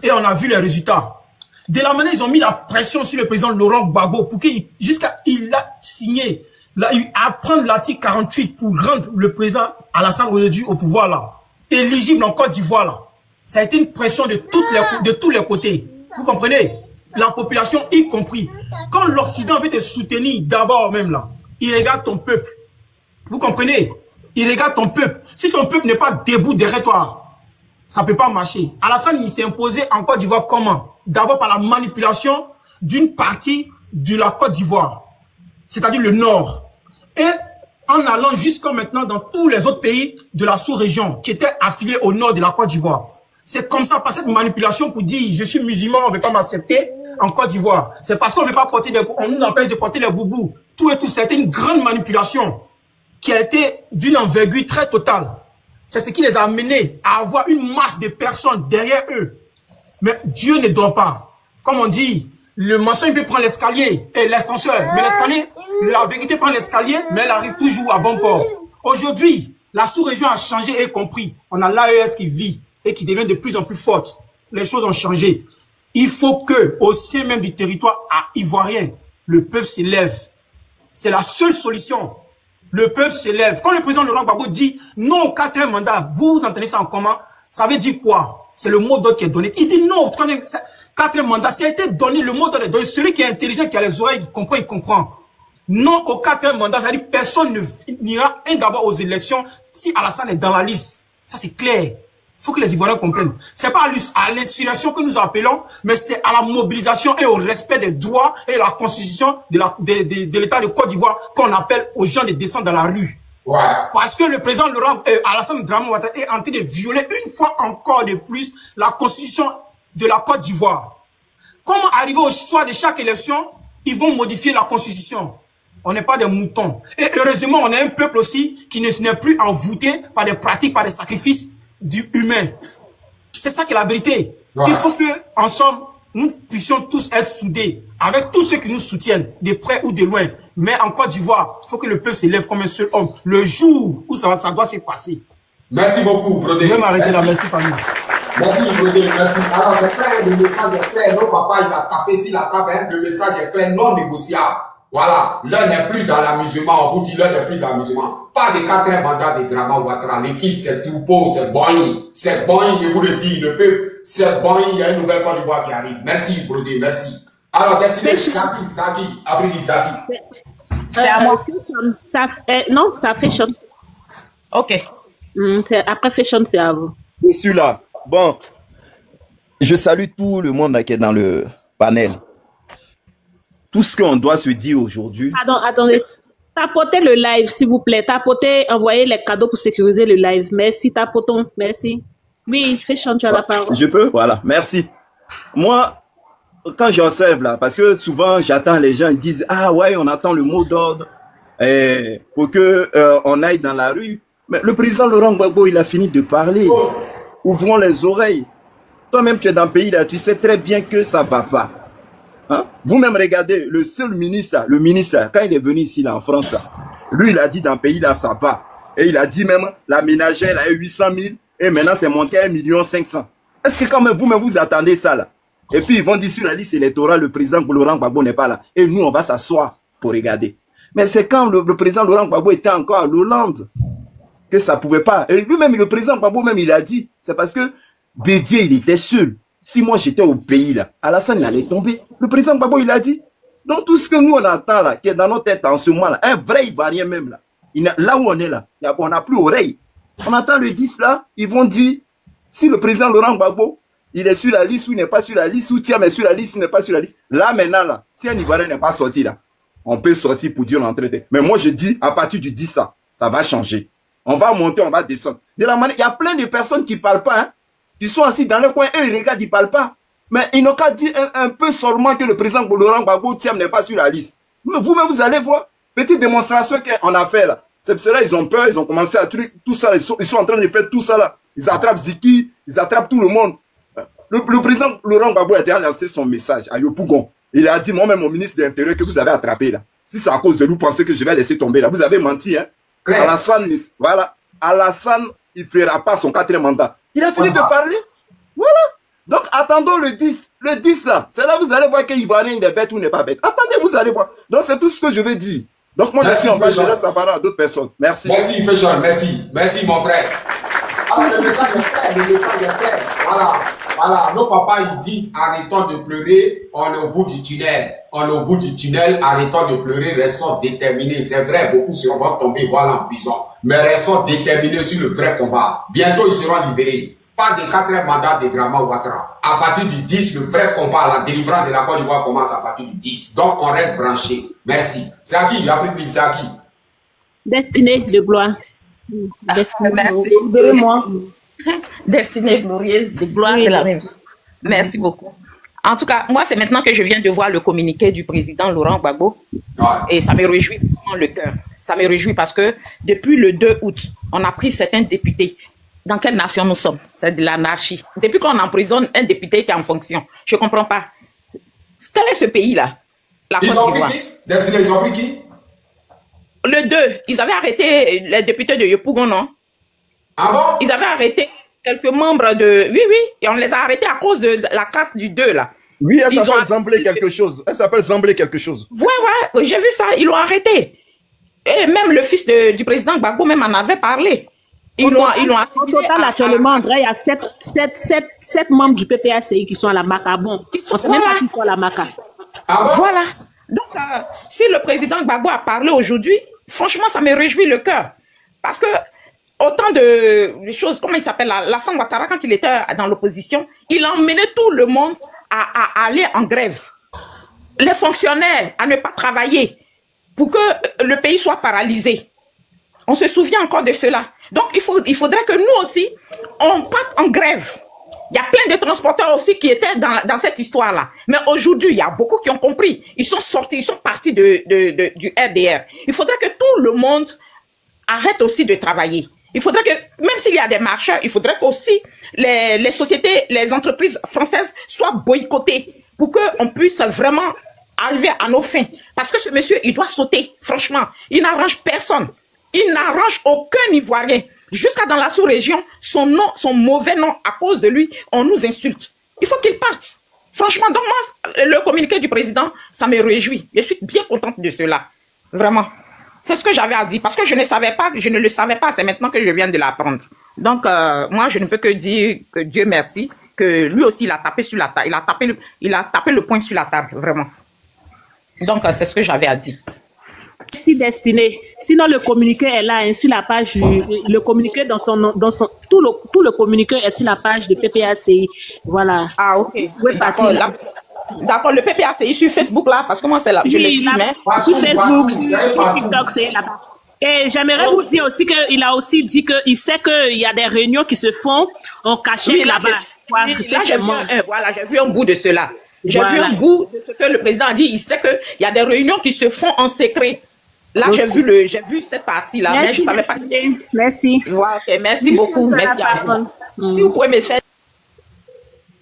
et on a vu les résultats. De la manière, ils ont mis la pression sur le président Laurent Gbagbo pour qu'il a signé, à prendre l'article 48 pour rendre le président Alassane Ouattara au pouvoir là, éligible en Côte d'Ivoire là. Ça a été une pression de tous les côtés. Vous comprenez? La population y compris. Quand l'Occident veut te soutenir d'abord même là, il regarde ton peuple. Vous comprenez? Il regarde ton peuple. Si ton peuple n'est pas debout derrière toi, ça ne peut pas marcher. Alassane, il s'est imposé en Côte d'Ivoire comment? D'abord par la manipulation d'une partie de la Côte d'Ivoire, c'est-à-dire le Nord. Et en allant jusqu'à maintenant dans tous les autres pays de la sous-région qui étaient affiliés au nord de la Côte d'Ivoire. C'est comme ça, par cette manipulation pour dire je suis musulman, on ne veut pas m'accepter en Côte d'Ivoire. C'est parce qu'on ne veut pas porter on nous empêche de porter les boubous. Tout et tout, c'était une grande manipulation qui a été d'une envergure très totale. C'est ce qui les a amenés à avoir une masse de personnes derrière eux. Mais Dieu ne dort pas. Comme on dit, le maçon il peut prendre l'escalier et l'ascenseur. Mais l'escalier, la vérité prend l'escalier, mais elle arrive toujours à bon port. Aujourd'hui, la sous-région a changé et compris. On a l'AES qui vit et qui devient de plus en plus forte. Les choses ont changé. Il faut que, au sein même du territoire ivoirien, le peuple s'élève. C'est la seule solution. Le peuple s'élève. Quand le président Laurent Gbagbo dit non au 4e mandat, vous entendez ça en comment? Ça veut dire quoi? C'est le mot d'ordre qui est donné. Il dit non au 4e mandat. Ça a été donné, le mot d'ordre est donné. Celui qui est intelligent, qui a les oreilles, il comprend. Non au 4e mandat, ça veut dire personne n'ira d'abord aux élections si Alassane est dans la liste. Ça c'est clair. Il faut que les Ivoiriens comprennent. Ce n'est pas à l'insurrection que nous appelons, mais c'est à la mobilisation et au respect des droits et la constitution de l'État de Côte d'Ivoire qu'on appelle aux gens de descendre dans la rue. Ouais. Parce que le président Alassane Dramane Ouattara est en train de violer une fois encore de plus la constitution de la Côte d'Ivoire. Comment arriver au soir de chaque élection, ils vont modifier la constitution. On n'est pas des moutons. Et heureusement, on est un peuple aussi qui n'est plus envoûté par des pratiques, par des sacrifices humain. C'est ça qui est la vérité. Ouais. Il faut que, en somme, nous puissions tous être soudés avec tous ceux qui nous soutiennent, de près ou de loin. Mais en Côte d'Ivoire, il faut que le peuple s'élève comme un seul homme. Le jour où ça doit se passer. Merci beaucoup, Brodé. Je vais m'arrêter là. Merci, famille. Merci, Brodé. Merci. Alors, c'est clair, le message est clair. Notre papa, il a tapé sur la table. Hein. Le message est clair, non négociable. Voilà, l'un n'est plus dans l'amusement, on vous dit l'un n'est plus dans l'amusement. Pas de 4e mandat de Dramane Ouattara. L'équipe, c'est Troupeau, c'est Boigny. C'est Boigny, je vous le dis, le peuple, c'est Boigny, il y a une nouvelle Côte d'Ivoire qui arrive. Merci, Brodé, merci. Alors, décidez, Zaki, Afrique Zaki. C'est à moi. Non, ça fait Fashion. Ok. Après Fashion, c'est à vous. Je suis là. Bon, je salue tout le monde qui est dans le panel. Tout ce qu'on doit se dire aujourd'hui. Pardon, attendez. Tapotez le live, s'il vous plaît. Tapotez, envoyez les cadeaux pour sécuriser le live. Merci, tapotons. Merci. Oui, Fashion, tu as la parole. Je peux? Voilà, merci. Moi, quand j'observe là, parce que souvent j'attends les gens, ils disent, ah ouais, on attend le mot d'ordre pour que on aille dans la rue. Mais le président Laurent Gbagbo, il a fini de parler. Ouvrons les oreilles. Toi-même, tu es dans le pays là, tu sais très bien que ça va pas. Hein? Vous-même regardez, le seul ministre, quand il est venu ici là, en France, là, lui il a dit dans le pays là ça va. Et il a dit même la ménagère elle a eu 800 000 et maintenant c'est monté à 1 500 000. Est-ce que quand même vous-même vous attendez ça là? Et puis ils vont dire sur la liste électorale le président Laurent Gbagbo n'est pas là. Et nous on va s'asseoir pour regarder. Mais c'est quand le président Laurent Gbagbo était encore à l'Hollande que ça pouvait pas. Et lui-même le président Gbagbo même il a dit, c'est parce que Bédié il était seul. Si moi j'étais au pays là, Alassane il allait tomber. Le président Gbagbo il a dit. Donc tout ce que nous on attend là, qui est dans notre tête en ce moment là, un vrai Ivoirien même là, là où on est là, on n'a plus oreille. On attend le 10 là, ils vont dire, si le président Laurent Gbagbo, il est sur la liste ou il n'est pas sur la liste, ou Thiam est sur la liste ou n'est pas sur la liste. Là maintenant là, si un Ivoirien n'est pas sorti là, on peut sortir pour dire l'entrée. Mais moi je dis, à partir du 10 ça va changer. On va monter, on va descendre. De la manière, il y a plein de personnes qui ne parlent pas, hein. Ils sont assis dans le coin, eux ils regardent, ils ne parlent pas. Mais ils n'ont qu'à dire un peu seulement que le président Laurent Gbagbo Thiam n'est pas sur la liste. Mais vous-même, vous allez voir. Petite démonstration qu'on a fait là. C'est pour cela ils ont peur, ils ont commencé à truc, tout ça, ils sont en train de faire tout ça là. Ils attrapent Ziki, ils attrapent tout le monde. Le président Laurent Gbagbo a déjà lancé son message à Yopougon. Il a dit, moi-même, au ministre de l'Intérieur, que vous avez attrapé là. Si c'est à cause de vous, pensez que je vais laisser tomber là. Vous avez menti, hein. Alassane, voilà. Alassane, il ne fera pas son 4e mandat. Il a fini de parler. Voilà. Donc, attendons le 10. Le 10, là, c'est là que vous allez voir qu'il Ivoirien, il est bête ou n'est pas bête. Attendez, vous allez voir. Donc, c'est tout ce que je vais dire. Donc, moi, je suis en face, je laisse la parole à d'autres personnes. Merci. Merci, Péchon, merci. Merci, mon frère. Alors, le message est clair, le message est clair. Voilà. Voilà, nos papas, ils disent, arrêtons de pleurer, on est au bout du tunnel. On est au bout du tunnel, arrêtons de pleurer, restons déterminés. C'est vrai, beaucoup seront tombés, voilà, en prison. Mais restons déterminés sur le vrai combat. Bientôt, ils seront libérés. Pas de 4e mandat de Dramane Ouattara. À partir du 10, le vrai combat, la délivrance de la Côte d'Ivoire commence à partir du 10. Donc, on reste branché. Merci. C'est à qui? Afrique Libre, c'est à qui? Destinée de gloire. Merci. Libérez-moi. Destinée glorieuse de gloire, c'est la même. Merci beaucoup. En tout cas, moi, c'est maintenant que je viens de voir le communiqué du président Laurent Gbagbo. Et ça me réjouit vraiment le cœur. Ça me réjouit parce que depuis le 2 août, on a pris certains députés. Dans quelle nation nous sommes? C'est de l'anarchie. Depuis qu'on emprisonne un député qui est en fonction, je ne comprends pas. Quel est ce pays-là? La Côte d'Ivoire. Ils ont pris qui? Le 2, ils avaient arrêté les députés de Yopougon, non? Ah bon? Ils avaient arrêté quelques membres de... Oui, et on les a arrêtés à cause de la casse du 2, là. Oui, elle s'appelle Zamblé quelque chose. Elle s'appelle Zamblé quelque chose. Ouais, j'ai vu ça, ils l'ont arrêté. Et même le fils du président Gbagbo même en avait parlé. Ils l'ont assimilé. Au total, actuellement, André, il y a 7 membres du PPACI qui sont à la MACA. Bon, on ne sait même pas qui sont à la MACA. Voilà. Donc, si le président Gbagbo a parlé aujourd'hui, franchement, ça me réjouit le cœur. Parce que autant de choses, comment il s'appelle, Lassane Ouattara, quand il était dans l'opposition, il emmenait tout le monde à aller en grève. Les fonctionnaires à ne pas travailler pour que le pays soit paralysé. On se souvient encore de cela. Donc, il faudrait que nous aussi, on parte en grève. Il y a plein de transporteurs aussi qui étaient dans cette histoire-là. Mais aujourd'hui, il y a beaucoup qui ont compris. Ils sont sortis, ils sont partis du RDR. Il faudrait que tout le monde arrête aussi de travailler. Il faudrait que, même s'il y a des marcheurs, il faudrait qu'aussi les sociétés, les entreprises françaises soient boycottées pour qu'on puisse vraiment arriver à nos fins. Parce que ce monsieur, il doit sauter, franchement. Il n'arrange personne. Il n'arrange aucun Ivoirien. Jusqu'à dans la sous-région, son nom, son mauvais nom, à cause de lui, on nous insulte. Il faut qu'il parte. Franchement, donc moi, le communiqué du président, ça me réjouit. Je suis bien contente de cela. Vraiment. C'est ce que j'avais à dire. Parce que je ne le savais pas. C'est maintenant que je viens de l'apprendre. Donc, moi, je ne peux que dire que Dieu merci, que lui aussi, il a tapé sur la table. Il a tapé le poing sur la table, vraiment. Donc, c'est ce que j'avais à dire. Si destiné. Sinon, le communiqué est là, hein, sur la page, le communiqué tout le communiqué est sur la page de PPACI. Voilà. Ah, ok. D'accord, le PPACI sur Facebook là, parce que moi, c'est là, je le suis, mais. Sur Facebook, sur TikTok, c'est là-bas. Et j'aimerais vous dire aussi qu'il a aussi dit qu'il sait qu'il y a des réunions qui se font en cachette là-bas. Voilà, j'ai vu un bout de cela. J'ai vu un bout de ce que le président a dit. Il sait qu'il y a des réunions qui se font en secret. Là, j'ai vu cette partie-là, mais je ne savais pas. Merci. Voilà, okay. Merci beaucoup. Merci à vous. Si vous pouvez me faire.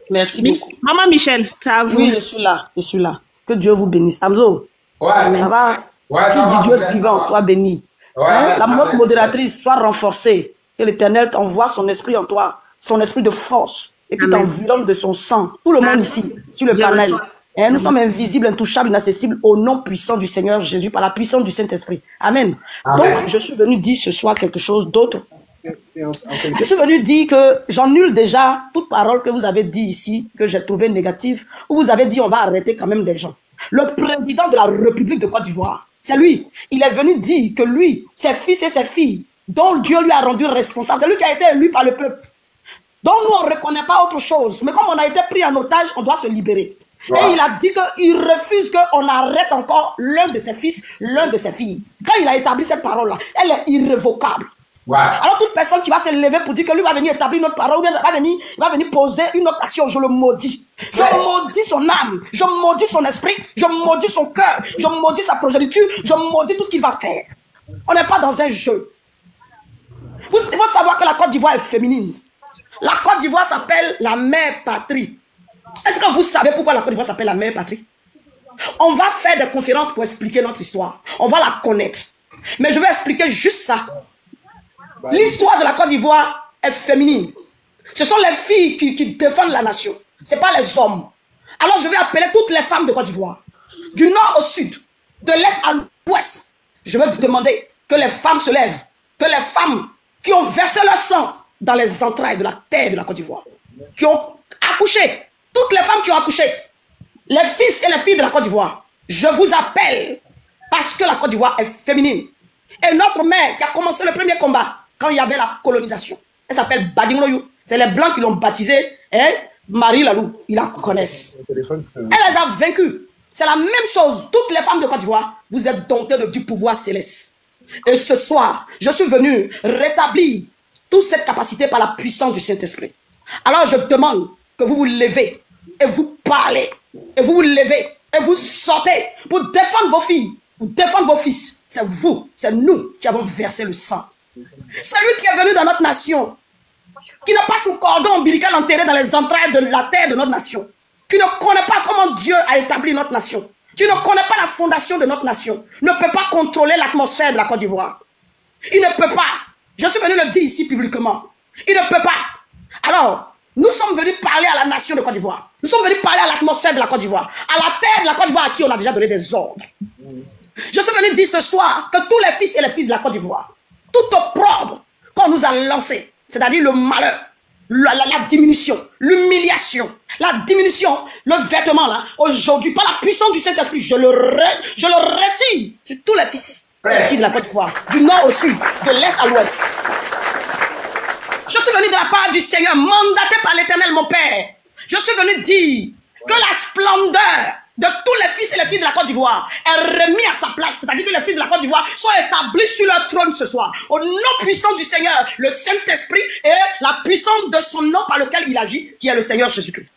Merci beaucoup. Maman Michel, ça à vous. Oui, je suis là. Que Dieu vous bénisse. Amzo, ça va? Ouais, ça va. Dieu vivant, sois béni. Ouais, la modératrice, soit renforcée. Que l'Éternel t'envoie son esprit en toi, son esprit de force, et qu'il t'environne de son sang. Tout le monde ici, sur le panel. Nous sommes invisibles, intouchables, inaccessibles au nom puissant du Seigneur Jésus, par la puissance du Saint-Esprit. Amen. Donc, je suis venu dire ce soir quelque chose d'autre. Je suis venu dire que j'annule déjà toute parole que vous avez dit ici, que j'ai trouvé négative, où vous avez dit on va arrêter quand même des gens. Le président de la République de Côte d'Ivoire, c'est lui. Il est venu dire que lui, ses fils et ses filles, dont Dieu lui a rendu responsable, c'est lui qui a été élu par le peuple. Donc nous, on ne reconnaît pas autre chose. Mais comme on a été pris en otage, on doit se libérer. Et il a dit qu'il refuse qu'on arrête encore l'un de ses fils, l'un de ses filles. Quand il a établi cette parole-là, elle est irrévocable. Alors toute personne qui va se lever pour dire que lui va venir établir une autre parole, ou bien il va venir poser une autre action, je le maudis. Je maudis son âme, je maudis son esprit, je maudis son cœur, je maudis sa progéniture, je maudis tout ce qu'il va faire. On n'est pas dans un jeu. Il faut savoir que la Côte d'Ivoire est féminine. La Côte d'Ivoire s'appelle la mère patrie. Est-ce que vous savez pourquoi la Côte d'Ivoire s'appelle la mère patrie? On va faire des conférences pour expliquer notre histoire. On va la connaître. Mais je vais expliquer juste ça. L'histoire de la Côte d'Ivoire est féminine. Ce sont les filles qui défendent la nation. Ce n'est pas les hommes. Alors je vais appeler toutes les femmes de Côte d'Ivoire. Du nord au sud, de l'est à l'ouest. Je vais vous demander que les femmes se lèvent. Que les femmes qui ont versé leur sang dans les entrailles de la terre de la Côte d'Ivoire, qui ont accouché, toutes les femmes qui ont accouché, les fils et les filles de la Côte d'Ivoire, je vous appelle parce que la Côte d'Ivoire est féminine. Et notre mère qui a commencé le premier combat quand il y avait la colonisation, elle s'appelle Badingroyou. C'est les Blancs qui l'ont baptisée, Marie Lalou, ils la connaissent. Elle les a vaincus. C'est la même chose. Toutes les femmes de Côte d'Ivoire, vous êtes domptées du pouvoir céleste. Et ce soir, je suis venu rétablir toute cette capacité par la puissance du Saint-Esprit. Alors je demande que vous vous levez et vous parlez. Et vous vous levez et vous sortez pour défendre vos filles, pour défendre vos fils. C'est vous, c'est nous qui avons versé le sang. C'est lui qui est venu dans notre nation, qui n'a pas son cordon ombilical enterré dans les entrailles de la terre de notre nation, qui ne connaît pas comment Dieu a établi notre nation, qui ne connaît pas la fondation de notre nation, ne peut pas contrôler l'atmosphère de la Côte d'Ivoire. Il ne peut pas. Je suis venu le dire ici publiquement. Il ne peut pas. Alors, nous sommes venus parler à la nation de Côte d'Ivoire. Nous sommes venus parler à l'atmosphère de la Côte d'Ivoire, à la terre de la Côte d'Ivoire à qui on a déjà donné des ordres. Je suis venu dire ce soir que tous les fils et les filles de la Côte d'Ivoire, tout opprobre qu'on nous a lancé, c'est-à-dire le malheur, la diminution, l'humiliation, la diminution, le vêtement là, aujourd'hui, par la puissance du Saint-Esprit, je le retire sur tous les fils et les filles de la Côte d'Ivoire, du nord au sud, de l'est à l'ouest. Je suis venu de la part du Seigneur, mandaté par l'Éternel, mon Père. Je suis venu dire que la splendeur de tous les fils et les filles de la Côte d'Ivoire est remis à sa place. C'est-à-dire que les filles de la Côte d'Ivoire sont établis sur leur trône ce soir. Au nom puissant du Seigneur, le Saint-Esprit et la puissance de son nom par lequel il agit, qui est le Seigneur Jésus-Christ.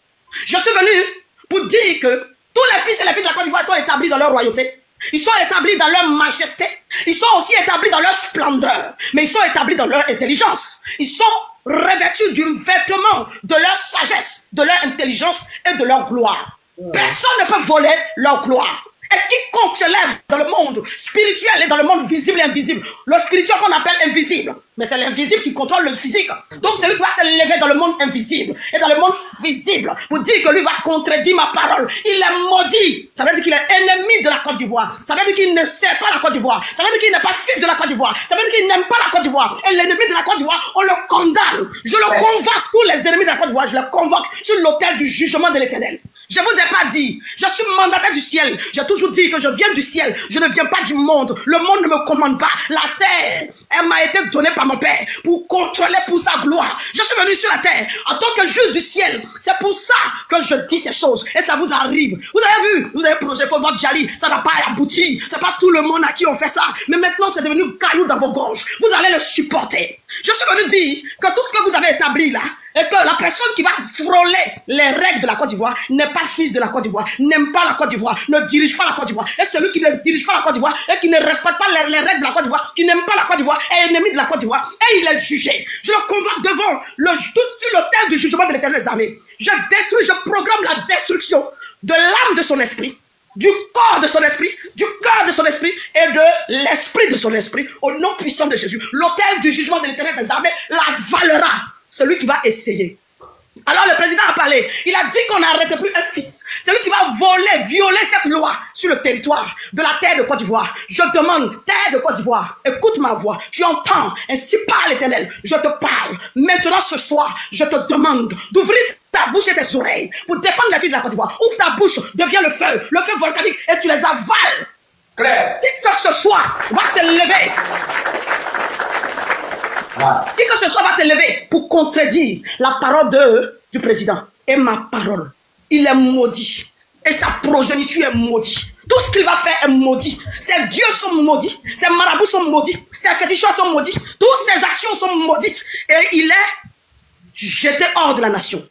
Je suis venu pour dire que tous les fils et les filles de la Côte d'Ivoire sont établis dans leur royauté. Ils sont établis dans leur majesté. Ils sont aussi établis dans leur splendeur. Mais ils sont établis dans leur intelligence. Ils sont revêtus d'un vêtement de leur sagesse, de leur intelligence et de leur gloire. Personne ne peut voler leur gloire. Et quiconque se lève dans le monde spirituel et dans le monde visible et invisible, le spirituel qu'on appelle invisible, mais c'est l'invisible qui contrôle le physique. Donc c'est lui qui va se lever dans le monde invisible et dans le monde visible pour dire que lui va contredire ma parole. Il est maudit. Ça veut dire qu'il est ennemi de la Côte d'Ivoire. Ça veut dire qu'il ne sait pas la Côte d'Ivoire. Ça veut dire qu'il n'est pas fils de la Côte d'Ivoire. Ça veut dire qu'il n'aime pas la Côte d'Ivoire. Et l'ennemi de la Côte d'Ivoire, on le condamne. Je le convoque, tous les ennemis de la Côte d'Ivoire, je les convoque sur l'autel du jugement de l'Éternel. Je ne vous ai pas dit, je suis mandataire du ciel. J'ai toujours dit que je viens du ciel. Je ne viens pas du monde. Le monde ne me commande pas. La terre, elle m'a été donnée par mon Père pour contrôler pour sa gloire. Je suis venu sur la terre en tant que juge du ciel. C'est pour ça que je dis ces choses. Et ça vous arrive. Vous avez vu, vous avez projeté votre Djali. Ça n'a pas abouti. C'est pas tout le monde à qui on fait ça. Mais maintenant, c'est devenu caillou dans vos gorges. Vous allez le supporter. Je suis venu dire que tout ce que vous avez établi là, et que la personne qui va frôler les règles de la Côte d'Ivoire n'est pas fils de la Côte d'Ivoire, n'aime pas la Côte d'Ivoire, ne dirige pas la Côte d'Ivoire. Et celui qui ne dirige pas la Côte d'Ivoire et qui ne respecte pas les règles de la Côte d'Ivoire, qui n'aime pas la Côte d'Ivoire, est ennemi de la Côte d'Ivoire et il est jugé. Je le convoque devant tout sur l'autel du jugement de l'Éternel des armées. Je détruis, je programme la destruction de l'âme de son esprit, du corps de son esprit, du cœur de son esprit et de l'esprit de son esprit, au nom puissant de Jésus. L'autel du jugement de l'Éternel des armées l'avalera, celui qui va essayer. Alors le président a parlé, il a dit qu'on n'arrête plus un fils. C'est lui qui va violer cette loi sur le territoire de la terre de Côte d'Ivoire. Je demande, terre de Côte d'Ivoire, écoute ma voix, tu entends, ainsi parle l'Éternel, je te parle. Maintenant ce soir, je te demande d'ouvrir ta bouche et tes oreilles pour défendre la vie de la Côte d'Ivoire. Ouvre ta bouche, devient le feu volcanique et tu les avales. Claire. Qui que ce soit va se lever. Qui que ce soit va se lever pour contredire la parole du président. Et ma parole, il est maudit. Et sa progéniture est maudite. Tout ce qu'il va faire est maudit. Ses dieux sont maudits. Ses marabouts sont maudits. Ses féticheurs sont maudits. Toutes ses actions sont maudites. Et il est jeté hors de la nation.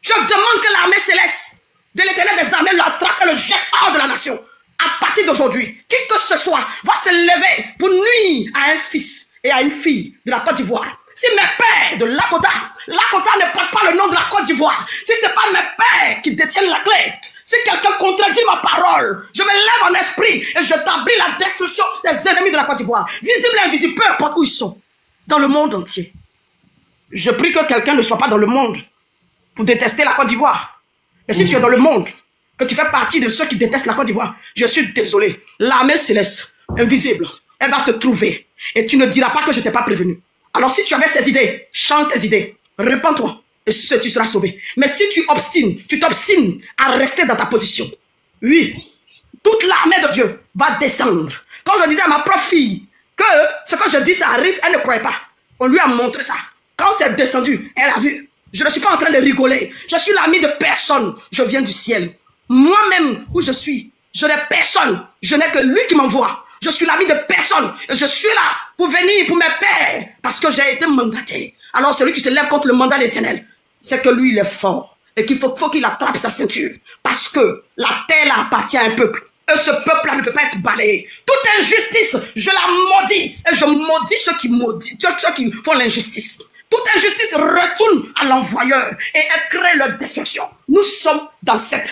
Je demande que l'armée céleste de l'Éternel des armées l'attrape et le jette hors de la nation. À partir d'aujourd'hui, qui que ce soit va se lever pour nuire à un fils et à une fille de la Côte d'Ivoire. Si mes pères de Lakota ne portent pas le nom de la Côte d'Ivoire, si ce n'est pas mes pères qui détiennent la clé, si quelqu'un contredit ma parole, je me lève en esprit et j'établis la destruction des ennemis de la Côte d'Ivoire, visibles et invisibles, peu importe où ils sont, dans le monde entier. Je prie que quelqu'un ne soit pas dans le monde pour détester la Côte d'Ivoire. Et si tu es dans le monde, que tu fais partie de ceux qui détestent la Côte d'Ivoire, je suis désolé. L'armée céleste, invisible, elle va te trouver. Et tu ne diras pas que je ne t'ai pas prévenu. Alors si tu avais ces idées, chante tes idées, répands-toi et tu seras sauvé. Mais si tu t'obstines à rester dans ta position, oui, toute l'armée de Dieu va descendre. Quand je disais à ma propre fille que ce que je dis ça arrive, elle ne croyait pas. On lui a montré ça. Quand c'est descendu, elle a vu. Je ne suis pas en train de rigoler. Je suis l'ami de personne. Je viens du ciel. Moi-même, où je suis, je n'ai personne. Je n'ai que lui qui m'envoie. Je suis l'ami de personne. Et je suis là pour venir, pour me paix. Parce que j'ai été mandaté. Alors celui qui se lève contre le mandat de l'Éternel, c'est que lui, il est fort. Et qu'il faut qu'il attrape sa ceinture. Parce que la terre appartient à un peuple. Et ce peuple-là ne peut pas être balayé. Toute injustice, je la maudis. Et je maudis ceux qui font l'injustice. Toute injustice retourne à l'envoyeur et elle crée leur destruction. Nous sommes dans cette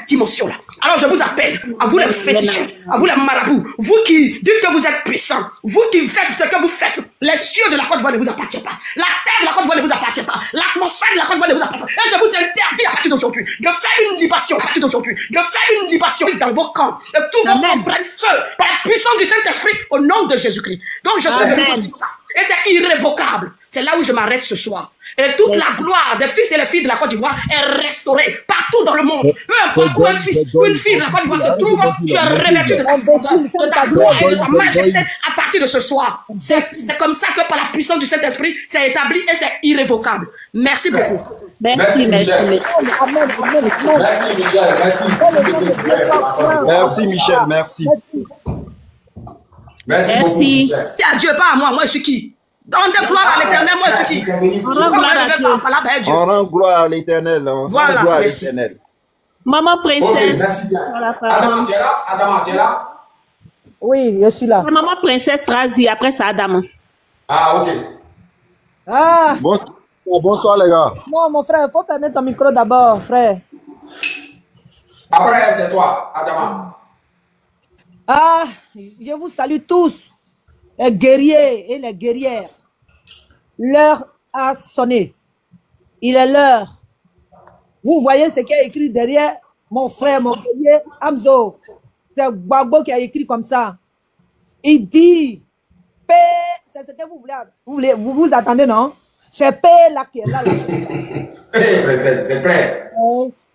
dimension-là. Alors je vous appelle, à vous les féticheurs, à vous les marabouts, vous qui dites que vous êtes puissants, vous qui faites ce que vous faites, les cieux de la Côte d'Ivoire ne vous appartiennent pas, la terre de la Côte d'Ivoire ne vous appartient pas, l'atmosphère de la Côte d'Ivoire ne vous appartient pas. Et je vous interdis à partir d'aujourd'hui de faire une libation à partir d'aujourd'hui, de faire une libation dans vos camps, et tous vos camps prennent feu par la puissance du Saint-Esprit au nom de Jésus-Christ. Donc je suis venu vous dire ça. Et c'est irrévocable. C'est là où je m'arrête ce soir. Et toute la gloire des fils et les filles de la Côte d'Ivoire est restaurée partout dans le monde. Peu importe où un fils ou une fille de la Côte d'Ivoire se trouve, tu es revêtu de ta splendeur, de ta gloire et de ta majesté à partir de ce soir. C'est comme ça que par la puissance du Saint-Esprit, c'est établi et c'est irrévocable. Merci beaucoup. Merci, Michel. Merci Michel, merci. Merci Michel, merci. Merci beaucoup, Michel. À Dieu, pas à moi. Moi, je suis qui? On dit gloire à l'Éternel, moi, je suis qui? On rend gloire à l'Éternel. Voilà, gloire à merci. l'Éternel. Maman princesse. Adama, tu es là? Adama, tu es là? Oui, je suis là. Maman princesse Trazi, après ça, Adama. Ah, ok. Ah! Bonsoir les gars. Non, mon frère, il faut fermer ton micro d'abord, frère. Après elle, c'est toi, Adama. Ah, je vous salue tous, les guerriers et les guerrières. L'heure a sonné. Il est l'heure. Vous voyez ce qui est écrit derrière mon frère, mon guerrier, Amzo. C'est Gbagbo qui a écrit comme ça. Il dit, paix, c'est ce que vous vous attendez, non? C'est paix là qui est là. C'est clair.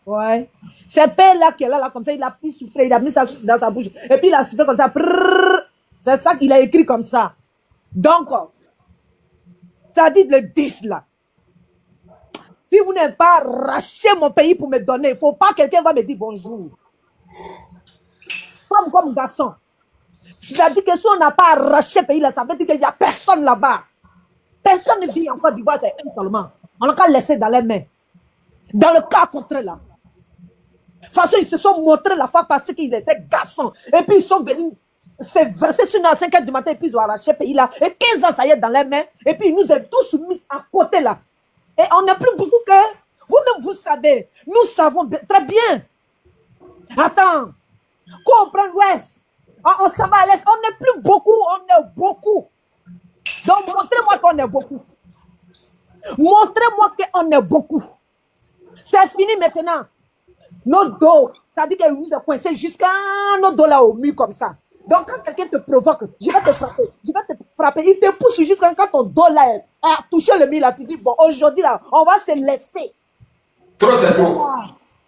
Ouais. C'est paix là qui est là, comme ça, il a pu souffler, il a mis ça dans sa bouche. Et puis il a soufflé comme ça. C'est ça qu'il a écrit comme ça. Donc, ça dit le 10 là. Si vous n'avez pas arraché mon pays pour me donner, il ne faut pas que quelqu'un va me dire bonjour. Comme garçon. C'est-à-dire que si on n'a pas arraché le pays là, ça veut dire qu'il n'y a personne là-bas. Personne ne vit en Côte d'Ivoire, c'est un seulement. On l'a laissé dans les mains. Dans le cas contraire là. De toute façon, ils se sont montrés la fois parce qu'ils étaient garçons. Et puis ils sont venus se verser sur nous à 5 h du matin et puis ils ont arraché le pays là. Et 15 ans, ça y est dans les mains. Et puis ils nous ont tous mis à côté là. Et on n'a plus beaucoup que vous-même, vous savez. Nous savons très bien. Attends. Quand on prend l'ouest, on s'en va à l'est. On n'est plus beaucoup, on est beaucoup. Donc montrez-moi qu'on est beaucoup. Montrez-moi qu'on est beaucoup. C'est fini maintenant. Nos dos, ça dit qu'ils nous ont coincés jusqu'à nos dos là au mur comme ça. Donc quand quelqu'un te provoque, je vais te frapper. Je vais te frapper. Il te pousse jusqu'à quand ton dos là a touché le mur là. Tu dis, bon, aujourd'hui là, on va se laisser. Trop, c'est trop.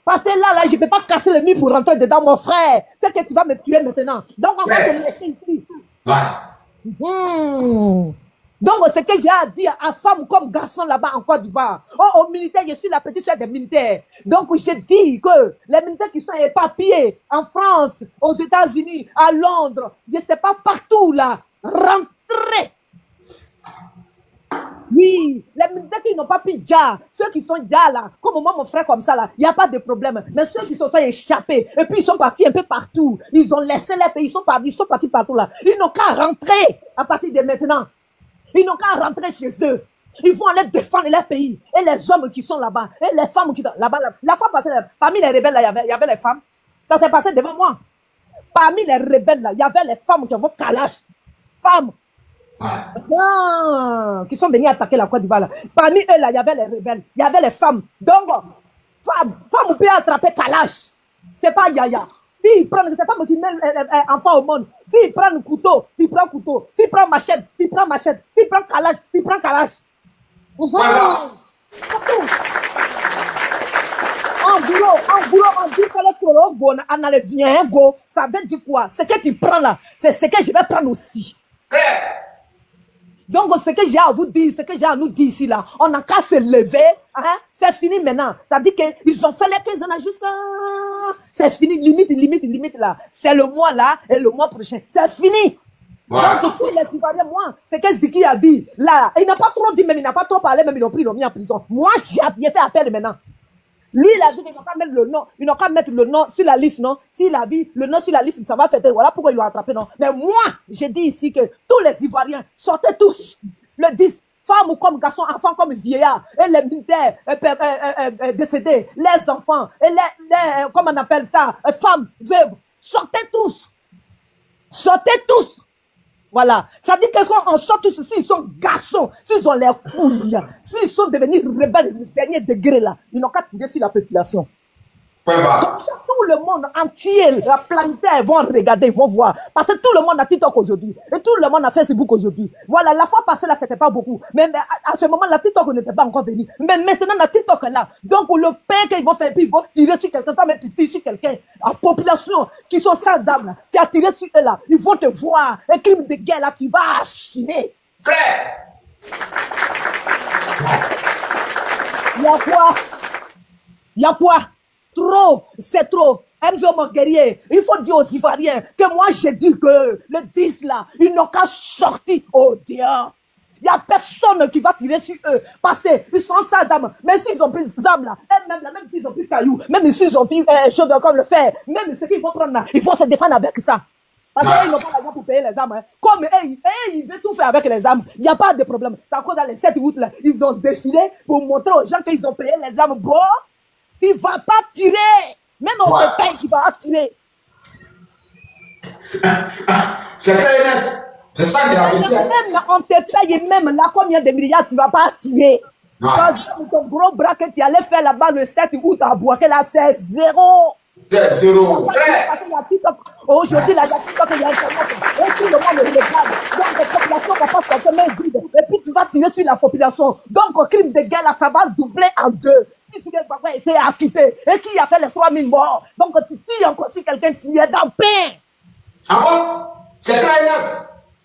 Parce que là, je ne peux pas casser le mur pour rentrer dedans, mon frère. C'est que tu vas me tuer maintenant. Donc on va se laisser ici. Ouais. Donc, ce que j'ai à dire à femmes comme garçons là-bas en Côte d'Ivoire, aux militaires, je suis la petite soeur des militaires. Donc, je dis que les militaires qui sont éparpillés en France, aux États-Unis, à Londres, je ne sais pas, partout là, rentrez. Oui, les militaires qui n'ont pas pu déjà, ceux qui sont déjà là, comme moi, mon frère comme ça là, il n'y a pas de problème. Mais ceux qui se sont échappés, et puis ils sont partis un peu partout, ils ont laissé les pays, ils sont partis partout là. Ils n'ont qu'à rentrer à partir de maintenant. Ils n'ont qu'à rentrer chez eux. Ils vont aller défendre leur pays. Et les hommes qui sont là-bas, et les femmes qui sont là-bas. La fois passée, parmi les rebelles, là, il y avait les femmes. Ça s'est passé devant moi. Parmi les rebelles, là, il y avait les femmes qui ont calage. Femmes. Qui sont venues attaquer la Côte d'Ivoire. Là. Parmi eux, là, il y avait les rebelles. Il y avait les femmes. Donc, femmes peuvent attraper calage. C'est pas Yaya. S'ils prennent, c'est pas moi qui mets enfant au monde. S'ils prennent couteau, ils prennent couteau. S'ils prennent machette, ils prennent machette. S'ils prennent calage, ils prennent calage. Voilà. En boulot, on dit que le colo, on a le vient, go. Ça veut dire quoi? Ce que tu prends là, c'est ce que je vais prendre aussi. Donc, ce que j'ai à vous dire, ce que j'ai à nous dire ici, là, on n'a qu'à se lever, hein, c'est fini maintenant. Ça dit qu'ils ont fait les 15 ans jusqu'à... C'est fini, limite, là. C'est le mois, là, et le mois prochain. C'est fini. Voilà. Donc, tous les Ivoiriens, moi, c'est que Ziki a dit, là, il n'a pas trop dit, même, il n'a pas trop parlé, même, ils l'ont mis en prison. Moi, j'ai fait appel maintenant. Lui, il a dit qu'il n'a pas mettre le nom. Il n'a qu'à mettre le nom sur la liste, non? S'il a dit le nom sur la liste, ça va faire. Voilà pourquoi il l'a attrapé, non? Mais moi, j'ai dit ici que tous les Ivoiriens sortaient tous. Le 10, femmes comme garçons, enfants comme vieillards, et les militaires décédés, les enfants, et les comment on appelle ça, femmes, veuves, sortez tous. Sortez tous. Voilà. Ça dit que quand on sort tous, s'ils sont garçons, s'ils ont les couilles, s'ils sont devenus rebelles du dernier degré là, ils n'ont qu'à tirer sur la population. Donc, tout le monde entier, la planète, ils vont regarder, ils vont voir. Parce que tout le monde a TikTok aujourd'hui. Et tout le monde a Facebook aujourd'hui. Voilà, la fois passée là, c'était pas beaucoup. Mais à ce moment-là, TikTok n'était pas encore venu. Mais maintenant, la TikTok est là. Donc, le pain qu'ils vont faire, puis ils vont tirer sur quelqu'un. Toi, mais tu tires sur quelqu'un. La population qui sont sans âme, tu as tiré sur eux là. Ils vont te voir. Un crime de guerre là, tu vas assumer. Il y a quoi? Il y a quoi? Trop, c'est trop. Enzo, mon guerrier, il faut dire aux Ivoiriens que moi j'ai dit que le 10 là, ils n'ont qu'à sortir au dehors. Il n'y a personne qui va tirer sur eux parce qu'ils sont sans âme. Mais s'ils ont pris des âmes là, même s'ils ont pris cailloux, même s'ils ont pris chose comme le fer, même ce qu'ils vont prendre là, il faut se défendre avec ça. Parce qu'ils n'ont pas l'argent pour payer les âmes. Hein. Comme ils veulent tout faire avec les âmes, il n'y a pas de problème. C'est encore dans les 7 août là, ils ont défilé pour montrer aux gens qu'ils ont payé les âmes. Bon, tu ne vas pas tirer. Même on te paye, tu vas tirer. C'est clair et net. C'est ça qui a dit. Même on te paye, même là, combien de milliards, tu ne vas pas tirer. Parce que ton gros bras que tu allais faire là-bas le 7 août à Boaké, là, c'est zéro. C'est zéro. Aujourd'hui, là, il y a TikTok, il y a Internet. Et tout le monde le regarde. Donc, les populations vont pas sortir main vide. Et puis, tu vas tirer sur la population. Donc, au crime de guerre, là, ça va doubler en deux. Qui a été acquitté et qui a fait les 3000 morts. Donc, tu tires encore si quelqu'un tire dans le pain. Ah bon? C'est clair et net.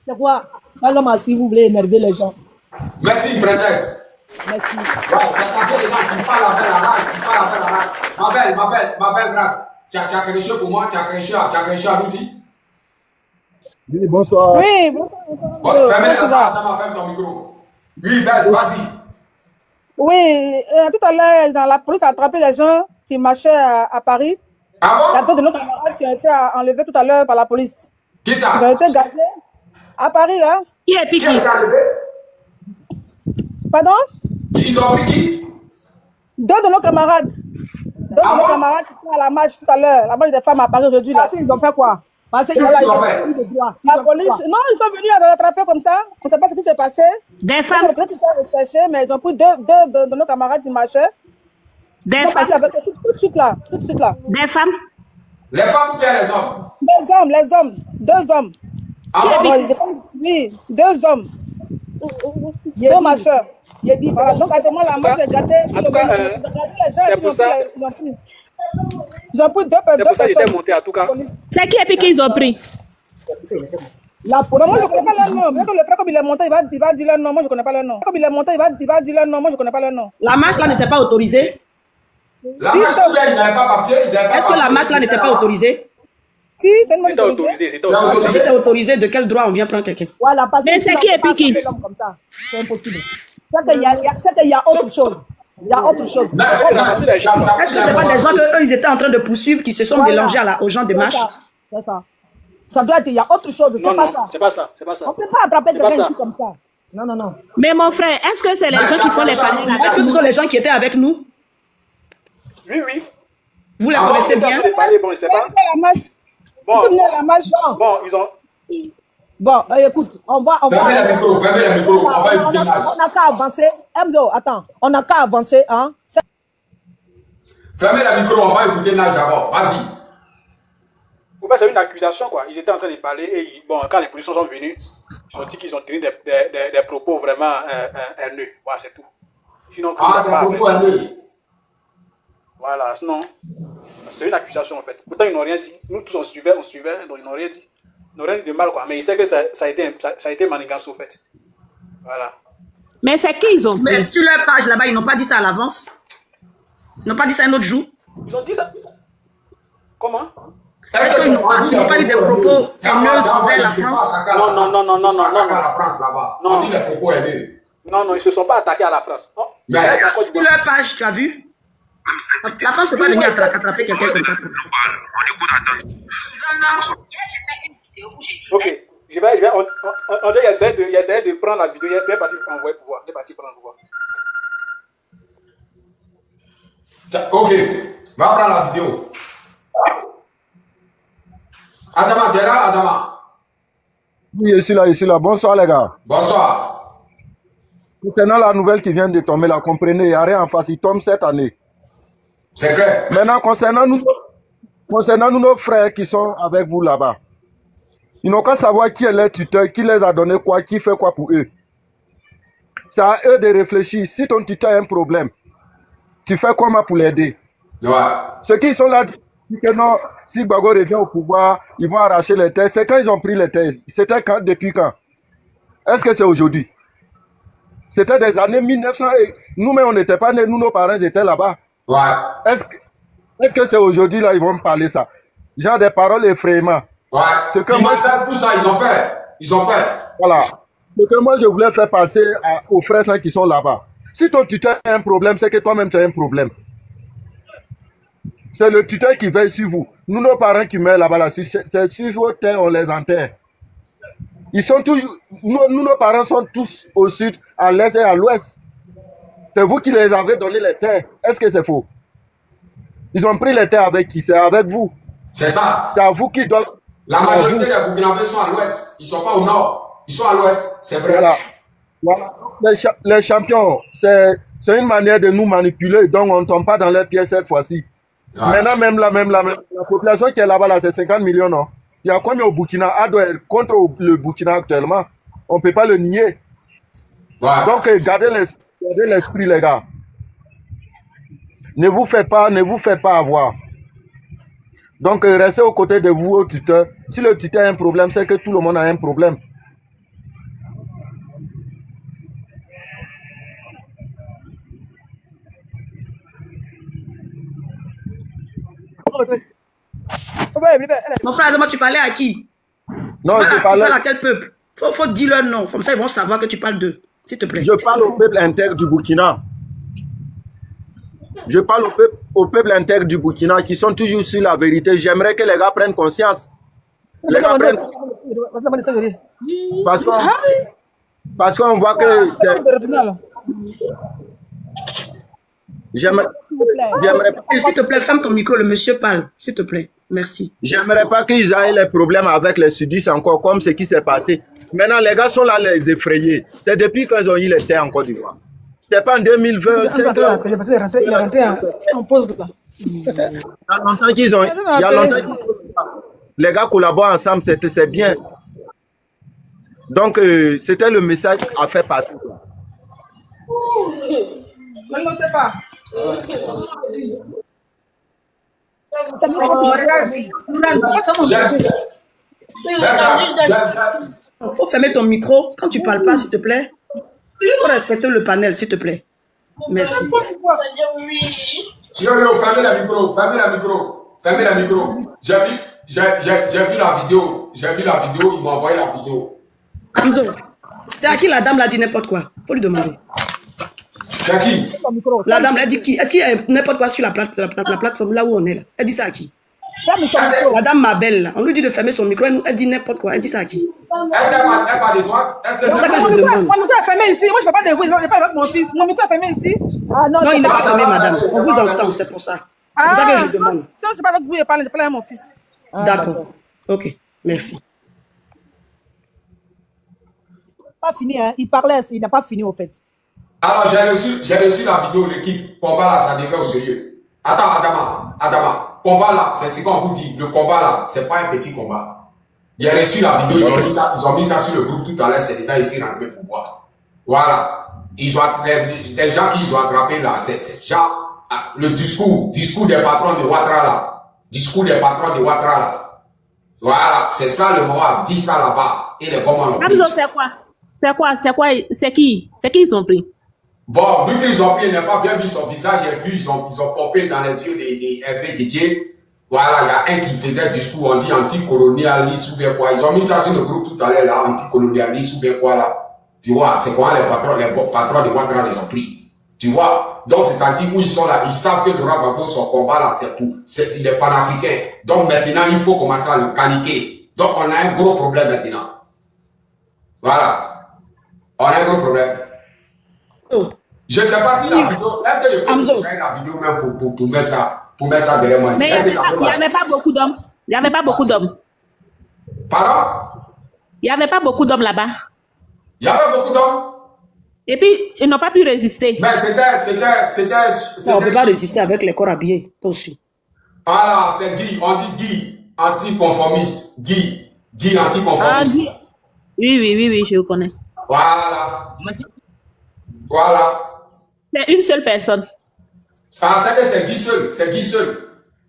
C'est quoi? Parlez-moi si vous voulez énerver les gens. Merci, princesse. Merci. Tu parles avec la rage. Ma belle grâce. Tu as quelque chose pour moi? Tu as quelque chose à nous dire? Oui, bonsoir. Oui, bonsoir. Ferme ton micro. Oui, belle, vas-y. Oui, tout à l'heure, la police a attrapé les gens qui marchaient à Paris. Ah bon? Il y a deux de nos camarades qui ont été enlevés tout à l'heure par la police. Qui ça? Ils ont été gazés à Paris, là. Qui est piqué? Pardon? Ils ont pris qui? Deux de nos camarades. Deux de nos camarades qui étaient à la marche tout à l'heure. La marche des femmes à Paris aujourd'hui, là. Ils ont fait quoi? Parce qu'ils ont eu le droit. La police, non, ils sont venus attraper comme ça. On ne sait pas ce qui s'est passé. Des femmes. Peut-être qu'ils sont recherchés, mais ils ont pris deux de nos camarades qui marchaient. Des femmes. Avec tout de suite là. Des femmes. Les femmes ou bien les hommes? Les hommes. Deux hommes. Ah bon? Oui, deux hommes. Deux marcheurs. Voilà, donc actuellement la marche est gâtée. En tout cas, c'est pour ça. Ils ont pris deux personnes. C'est pour ça qu'ils étaient montés en tout cas. C'est qui et puis qu'ils ont pris? La police. Moi je ne connais pas leur nom. Le frère comme il est monté, il va dire leur nom. Moi je ne connais pas leur nom. Comme il est monté, il va dire leur nom. Moi je ne connais pas leur nom. La marche là n'était pas autorisée? La marche là, ils n'avaient pas papier. Est-ce que la marche là n'était pas autorisée? Si, c'est une marche autorisée. Si c'est autorisé, de quel droit on vient prendre quelqu'un? Voilà, parce que mais c'est qui et puis qui? C'est impossible. C'est qu'il y a autre chose. Il y a autre chose. Est-ce que c'est pas des gens qu'eux, ils étaient en train de poursuivre, qui se sont mélangés aux gens de marche? C'est ça. Ça doit être, il y a autre chose, c'est pas ça. C'est pas ça. On ne peut pas attraper quelqu'un ici comme ça. Non. Mais mon frère, est-ce que c'est les gens qui font les panneaux? Est-ce que ce sont les gens qui étaient avec nous? Oui. Vous les connaissez bien? Bon, ils sont la marche. Bon, ils ont... Bon, écoute, on va... Fermez le micro, on va écouter l'âge. On n'a qu'à avancer. Emzo, attends, on n'a qu'à avancer, hein. Fermez le micro, on va écouter l'âge d'abord, vas-y. En fait, c'est une accusation, quoi. Ils étaient en train de parler et quand les policiers sont venus, ils ont dit qu'ils ont tenu des propos vraiment haineux. Voilà, c'est tout. Sinon, des propos haineux. Voilà, sinon, c'est une accusation, en fait. Pourtant, ils n'ont rien dit. Nous tous, on suivait, donc ils n'ont rien dit. Ils n'ont rien dit de mal, quoi. Mais ils savent que ça a été manigance, au fait. Voilà. Mais c'est qui ils ont pris? Mais sur leur page là-bas, ils n'ont pas dit ça à l'avance. Ils n'ont pas dit ça un autre jour. Ils ont dit ça. Comment? Est-ce qu'ils n'ont pas eu des propos haineux envers la France? Non. La France là-bas. Non. On dit les propos haineux. Non, ils ne se sont pas attaqués à la France. Oh. Mais sur leur page, tu as vu? La France ne peut pas venir attraper quelqu'un comme ça. Ok. On essaie de prendre la vidéo. Il est parti envoyer pour voir. Il est parti prendre pour voir. Ok. Va prendre la vidéo. Adama, tu es là, Adama? Oui, je suis là. Bonsoir, les gars. Bonsoir. Concernant la nouvelle qui vient de tomber, là, comprenez, il n'y a rien en face. Il tombe cette année. C'est clair. Maintenant, concernant nous, nos frères qui sont avec vous là-bas, ils n'ont qu'à savoir qui est leur tuteur, qui les a donné quoi, qui fait quoi pour eux. C'est à eux de réfléchir. Si ton tuteur a un problème, tu fais comment pour l'aider? Ouais. Ceux qui sont là, que non, si Bago revient au pouvoir, ils vont arracher les terres. C'est quand ils ont pris les terres. C'était quand, depuis quand? Est-ce que c'est aujourd'hui? C'était des années 1900 et nous-mêmes, on n'était pas nés, nous, nos parents étaient là-bas. Ouais. Est-ce que c'est aujourd'hui, là, ils vont me parler ça? Genre des paroles effrayants. Ouais. Ce que Ils moi, tout ça, ils ont peur. Ils ont peur. voilà. Ce que moi, je voulais faire passer aux frères qui sont là-bas. Si ton tuteur a un problème, c'est que toi-même, tu as un problème. C'est le tuteur qui veille sur vous. Nous, nos parents qui meurent là-bas, c'est sur vos terres, on les enterre. Ils sont tous, nos parents sont tous au sud, à l'est et à l'ouest. C'est vous qui les avez donné les terres. Est-ce que c'est faux? Ils ont pris les terres avec qui? C'est avec vous. C'est ça. C'est à vous qui doivent... La majorité des Burkinabés sont à l'ouest. Ils ne sont pas au nord. Ils sont à l'ouest. C'est vrai. Voilà. Les champions, c'est une manière de nous manipuler. Donc, on ne tombe pas dans les pièces cette fois-ci. Ouais. Maintenant, même la population qui est là-bas, là, c'est 50 millions, non? Il y a combien au Burkina? Ado est contre le Burkina actuellement. On ne peut pas le nier. Ouais. Donc, gardez l'esprit, les gars. Ne vous faites pas avoir. Donc, restez aux côtés de vous, au tuteur. Si le tuteur a un problème, c'est que tout le monde a un problème. Mon frère, tu parlais à qui? Non, tu parles à quel peuple? Faut dire leur nom. Comme ça, ils vont savoir que tu parles d'eux. S'il te plaît. Je parle au peuple intègre du Burkina. Je parle au peuple intègre du Burkina qui sont toujours sur la vérité. J'aimerais que les gars prennent conscience. Les gars prennent... Parce qu'on voit que c'est... J'aimerais pas... S'il te plaît, ferme ton micro, le monsieur parle. S'il te plaît, merci. J'aimerais pas qu'ils aient les problèmes avec les sudistes encore, comme ce qui s'est passé. Maintenant, les gars sont là les effrayer. C'est depuis qu'ils ont eu les terres en Côte d'Ivoire. C'est pas en 2020. Il est rentré en pause là. Il y a longtemps qu'ils ont... Les gars collaborent ensemble, c'est bien. Donc, c'était le message à faire passer. Je ne sais pas. Il faut fermer ton micro quand tu ne parles pas, s'il te plaît. Il faut respecter le panel, s'il te plaît. Merci. Fermez le micro, fermez le micro. J'ai vu la vidéo, ils m'ont envoyé la vidéo. Hamzo, c'est à qui la dame l'a dit n'importe quoi? Faut lui demander. C'est à qui? La dame l'a dit qui? Est-ce qu'il y a n'importe quoi sur la plateforme là où on est là? Elle dit ça à qui? La dame Mabel, là. On lui dit de fermer son micro, elle dit n'importe quoi. Elle dit ça à qui? Est-ce qu'elle parle de droite? C'est pour ça que je demande. Mon micro est fermé ici. Moi, je ne peux pas dévoiler. Je ne pas avec mon fils. Mon micro est fermé ici. Ah, non, il n'est pas fermé, madame. On vous entend, c'est pour ça. C'est pour ça que je demande. Si je ne suis pas avec vous, je parle avec mon fils. D'accord. Ok, merci. Pas fini, hein. Il parlait, il n'a pas fini au fait. Alors, j'ai reçu la vidéo, l'équipe. Combat là, ça devient au sérieux. Attends, Adama. Combat là, c'est ce qu'on vous dit. Le combat là, c'est pas un petit combat. J'ai reçu la vidéo, ils ont mis ça sur le groupe tout à l'heure, c'est des gars ici rentrés pour voir. Voilà. Les gens qu'ils ont attrapés là, c'est genre, le discours des patrons de Ouattara là. Voilà, c'est ça le moment, dit ça là-bas. Et les comment Hamzo, c'est quoi? C'est qui ils ont pris? Bon, vu qu'ils ont pris, il n'a pas bien vu son visage, ils ont pompé dans les yeux des Hervé Didier. Voilà, il y a un qui faisait un discours, on dit anticolonialiste ou bien quoi. Ils ont mis ça sur le groupe tout à l'heure, là, anticolonialiste ou bien quoi, là. Tu vois, c'est quoi les patrons de Ouattara les ont pris. Tu vois, donc c'est-à-dire où ils sont là, ils savent que Laurent Gbagbo, son combat là, il est panafricain. Donc maintenant, il faut commencer à le caniquer. Donc on a un gros problème maintenant. Voilà. On a un gros problème. Je ne sais pas si la vidéo, est-ce que je peux faire la vidéo même pour mettre ça derrière moi? Mais il n'y avait pas beaucoup d'hommes. Il n'y avait pas beaucoup d'hommes. Pardon? Il n'y avait pas beaucoup d'hommes là-bas. Il y avait beaucoup d'hommes. Et puis, ils n'ont pas pu résister. Mais on ne peut pas résister avec les corps habillés, toi aussi. Voilà, c'est Guy, on dit Guy, anticonformiste. Guy anticonformiste. Ah, oui, je le connais. Voilà. Voilà. C'est une seule personne. Ah, c'est Guy seul.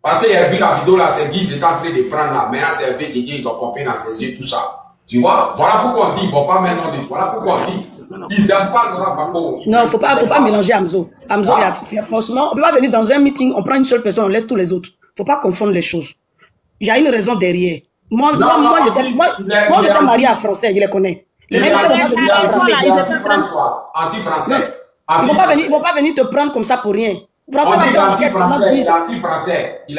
Parce qu'il a vu la vidéo là, c'est Guy, ils étaient en train de prendre là. Maintenant, c'est Hervé Didier, ils ont pompé dans ses yeux, tout ça. Tu vois, voilà pourquoi on dit, ils ne vont pas maintenant, voilà pourquoi on dit, ils n'aiment pas Laurent Gbagbo. Non, il ne faut pas mélanger Amzo. Amzo, franchement, on ne peut pas venir dans un meeting, on prend une seule personne, on laisse tous les autres. Il ne faut pas confondre les choses. Il y a une raison derrière. Moi, j'étais marié à Français, je les connais. Il est anti-français. Ils ne vont pas venir te prendre comme ça pour rien. François, on dit anti-français, il est anti-français. Il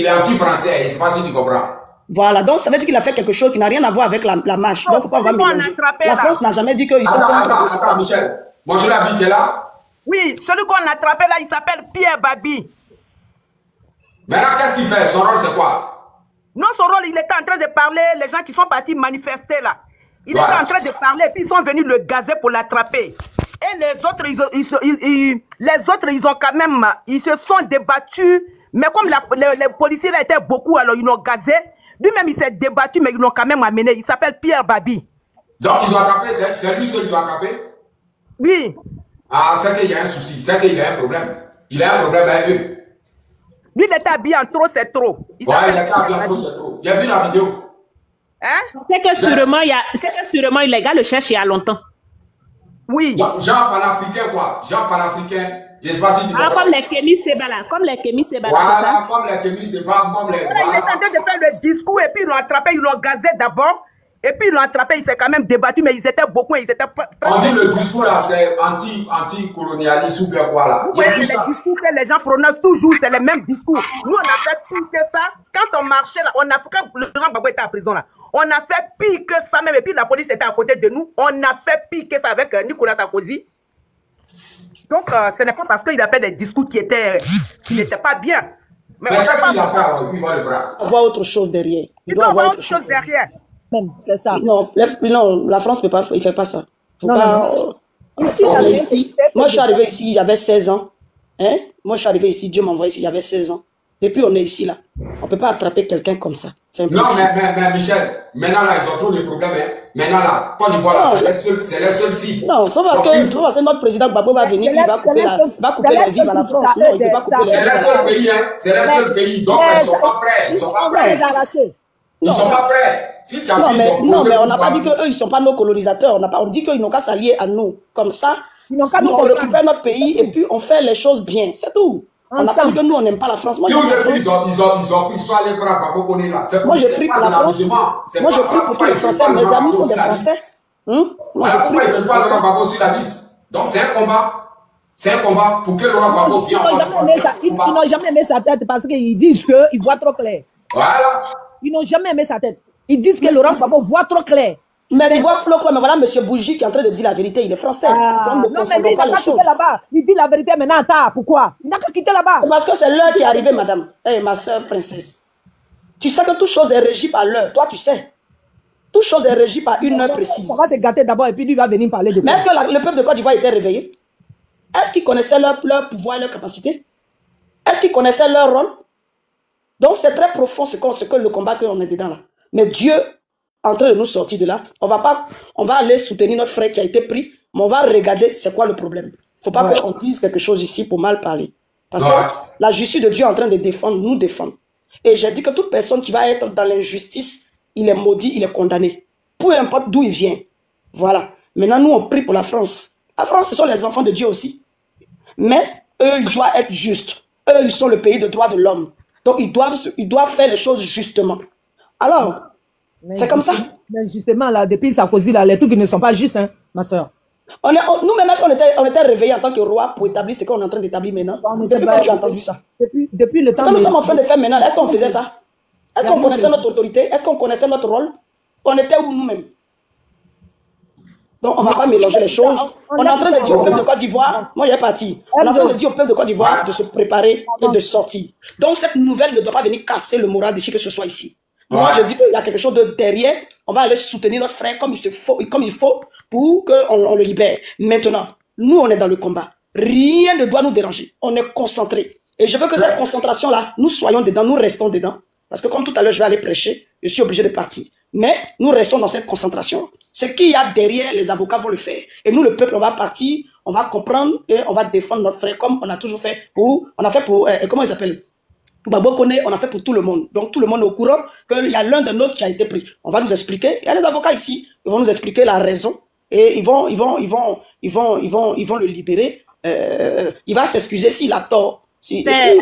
est anti-français, je ne sais pas si tu comprends. Voilà, donc ça veut dire qu'il a fait quelque chose qui n'a rien à voir avec la marche. Donc, il ne faut pas avoir mélanger. La France n'a jamais dit qu'ils sont... Attends, Michel. Bonjour, la bille, tu es là? Oui, celui qu'on a attrapé là, il s'appelle Pierre Babi. Maintenant, qu'est-ce qu'il fait? Son rôle, c'est quoi? Non, son rôle, il était en train de parler, les gens qui sont partis manifester là. Il était en train de parler, puis ils sont venus le gazer pour l'attraper. Et les autres, ils ont quand même, ils se sont débattus. Mais comme les policiers là étaient beaucoup, alors ils l'ont gazé. Lui-même, il s'est débattu, mais ils l'ont quand même amené. Il s'appelle Pierre Babi. Donc, ils ont attrapé, c'est lui seul qu'ils ont attrapé? Oui. Ah, c'est qu'il y a un souci, c'est qu'il y a un problème. Il a un problème avec eux. Lui, il était habillé en trop, c'est trop. Il était habillé en trop, c'est trop. Il a vu la vidéo. Hein? C'est que sûrement, les gars le cherchent il y a longtemps. Oui. Genre panafricain, quoi. Genre panafricain. Je sais pas si tu comprends. Comme les Kémy Seba là. Comme les Kémy Seba là. Voilà, comme les Kémy Seba, comme les... Il est en train de faire le discours et puis ils l'ont attrapé, ils l'ont gazé d'abord. Et puis ils l'ont attrapé, il s'est quand même débattu, mais ils étaient beaucoup, ils étaient... On dit le discours là, c'est anti-colonialiste ou bien quoi là? Oui, les discours que les gens prononcent toujours, c'est les mêmes discours. Nous, on a fait pire que ça. Quand on marchait là, quand le Laurent Gbagbo était en prison là, on a fait pire que ça même. Et puis la police était à côté de nous. On a fait pire que ça avec Nicolas Sarkozy. Donc, ce n'est pas parce qu'il a fait des discours qui n'étaient pas bien. Mais qu'est-ce qu'il a fait alors? Il va le bras. Il doit avoir autre chose derrière. Il doit avoir autre chose derrière. C'est ça. Non, la France peut pas, il ne fait pas ça. Ici, moi, je suis arrivé ici, il y avait 16 ans. Hein? Moi, je suis arrivé ici, Dieu m'a envoyé ici, il y avait 16 ans. Depuis, on est ici, là. On ne peut pas attraper quelqu'un comme ça. Non, mais Michel, maintenant, là, ils ont trop de problèmes. Hein. Maintenant, là, Côte d'Ivoire, c'est les seuls cibles. Non, c'est parce que notre président Gbagbo va venir, il va couper les vivres à la France. Non, il ne peut pas couper les vivres. C'est les seuls pays, hein. C'est les seuls pays. Donc, ils ne sont pas prêts. Ils ne sont pas prêts. Ils ne sont pas prêts. Si non, mais on n'a pas dit qu'eux, ils ne sont pas nos colonisateurs. On dit qu'ils n'ont qu'à s'allier à nous. Comme ça, nous, on récupère notre pays et puis on fait les choses bien. C'est tout. On n'a pas dit que nous, on n'aime pas la France. Moi, ils sont allés prendre Gbagbo là. Moi, je prie pour la France. Moi, je prie pour tous les Français. Mes amis sont des Français. Moi, je prie pour les Français. Donc, c'est un combat. C'est un combat pour que Laurent Gbagbo vienne en France. Ils n'ont jamais aimé sa tête parce qu'ils disent qu'il voit trop clair. Voilà. Ils n'ont jamais aimé sa tête. Ils disent que Laurent Gbagbo voit trop clair. Mais il voit flot, mais voilà M. Bougie qui est en train de dire la vérité, il est français. Donc ne confondons pas les choses. Il dit la vérité maintenant, attends, pourquoi? Il n'a qu'à quitter là-bas. C'est parce que c'est l'heure qui est arrivée, madame. Ma soeur princesse. Tu sais que toute chose est régie par l'heure. Toi, tu sais. Toute chose est régie par une heure précise. On va te gâter d'abord et puis lui va venir parler de quoi. Mais est-ce que le peuple de Côte d'Ivoire était réveillé? Est-ce qu'ils connaissaient leur pouvoir et leur capacité? Est-ce qu'ils connaissaient leur rôle? Donc c'est très profond ce que le combat qu'on est dedans là. Mais Dieu en train de nous sortir de là, on va aller soutenir notre frère qui a été pris, mais on va regarder c'est quoi le problème. Il ne faut pas qu'on dise quelque chose ici pour mal parler. Parce que la justice de Dieu est en train de défendre, nous défendre. Et j'ai dit que toute personne qui va être dans l'injustice, il est maudit, il est condamné. Peu importe d'où il vient. Voilà. Maintenant, nous, on prie pour la France. La France, ce sont les enfants de Dieu aussi. Mais eux, ils doivent être justes. Eux, ils sont le pays de droit de l'homme. Donc, ils doivent faire les choses justement. Alors, c'est comme ça. Mais justement, là, depuis Sarkozy, là, les trucs qui ne sont pas justes, hein, ma soeur. Nous-mêmes, on était réveillés en tant que roi pour établir ce qu'on est en train d'établir maintenant. Depuis quand tu as entendu ça? Depuis le temps. Ce que nous sommes en train de faire maintenant, est-ce qu'on faisait ça? Est-ce qu'on connaissait notre autorité? Est-ce qu'on connaissait notre rôle? On était où nous-mêmes? Donc, on ne va pas mélanger les choses. On est en train de dire au peuple de Côte d'Ivoire, moi, il est parti. On est en train de dire au peuple de Côte d'Ivoire de se préparer et de sortir. Donc, cette nouvelle ne doit pas venir casser le moral de qui que ce soit ici. Moi, je dis qu'il y a quelque chose de derrière. On va aller soutenir notre frère comme il faut pour qu'on le libère. Maintenant, nous, on est dans le combat. Rien ne doit nous déranger. On est concentrés. Et je veux que cette concentration-là, nous soyons dedans, nous restons dedans. Parce que comme tout à l'heure, je vais aller prêcher, je suis obligé de partir. Mais nous restons dans cette concentration. Ce qu'il y a derrière, les avocats vont le faire. Et nous, le peuple, on va partir, on va comprendre et on va défendre notre frère comme on a toujours fait pour... On a fait pour... comment il s'appelle? Pour Babo Koné, on a fait pour tout le monde. Donc tout le monde est au courant qu'il y a l'un de nôtres qui a été pris. On va nous expliquer. Il y a les avocats ici. Ils vont nous expliquer la raison. Et ils vont le libérer. Il va s'excuser s'il a tort.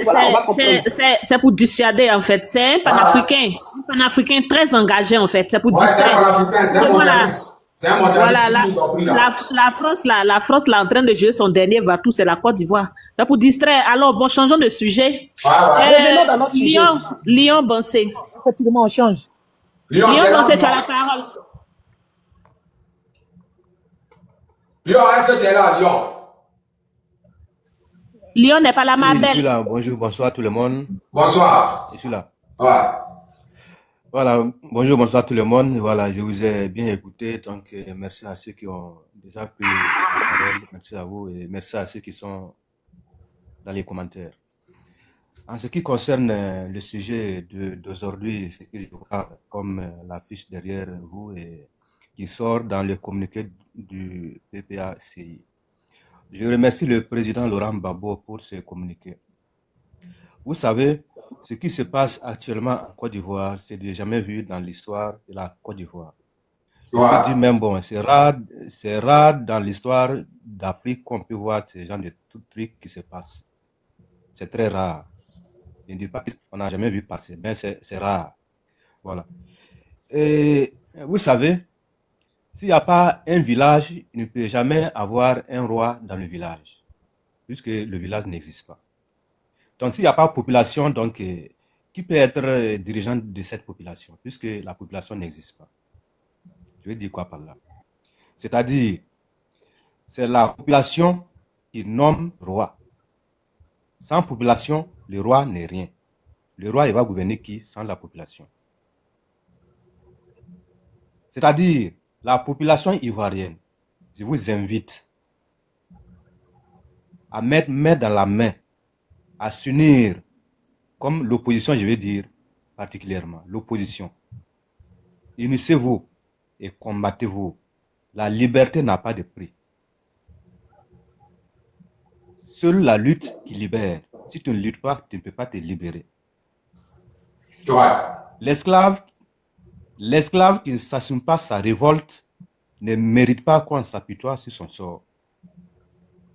Voilà, on va comprendre. C'est pour dissuader, en fait. C'est un panafricain. Un panafricain très engagé, en fait. C'est pour dissuader. C'est un panafricain, c'est un mondialiste. C'est un mondialiste. Voilà, la France, là, en train de jouer son dernier va-tout, c'est la Côte d'Ivoire. C'est pour distraire. Alors, bon, changeons de sujet. Revenons dans notre sujet. Lyon Bansé. Effectivement, on change. Lyon Bansé, tu as la parole. Lyon, est-ce que tu es là, Lyon? Lyon n'est pas là, ma belle. Je suis là. Bonjour, bonsoir tout le monde. Bonsoir. Je suis là. Ouais. Voilà, bonjour, bonsoir tout le monde. Voilà, je vous ai bien écouté. Donc, merci à ceux qui ont déjà pris la parole. Merci à vous et merci à ceux qui sont dans les commentaires. En ce qui concerne le sujet d'aujourd'hui, ce que je vois comme l'affiche derrière vous et qui sort dans le communiqué du PPA-CI. Je remercie le président Laurent Gbagbo pour ce communiqué. Vous savez, ce qui se passe actuellement en Côte d'Ivoire, c'est de jamais vu dans l'histoire de la Côte d'Ivoire. Je dis même, bon, c'est rare dans l'histoire d'Afrique qu'on peut voir ce genre de trucs qui se passent. C'est très rare. Je ne dis pas qu'on n'a jamais vu passer, mais c'est rare. Voilà. Et vous savez, s'il n'y a pas un village, il ne peut jamais avoir un roi dans le village, puisque le village n'existe pas. Donc, s'il n'y a pas de population, donc, qui peut être dirigeant de cette population, puisque la population n'existe pas? Je vais dire quoi par là? C'est-à-dire, c'est la population qui nomme roi. Sans population, le roi n'est rien. Le roi, il va gouverner qui sans la population? C'est-à-dire, la population ivoirienne, je vous invite à mettre main dans la main, à s'unir, comme l'opposition, je vais dire, particulièrement, l'opposition. Unissez-vous et combattez-vous. La liberté n'a pas de prix. Seule la lutte qui libère. Si tu ne luttes pas, tu ne peux pas te libérer. L'esclave qui ne s'assume pas sa révolte ne mérite pas qu'on s'apitoie sur son sort.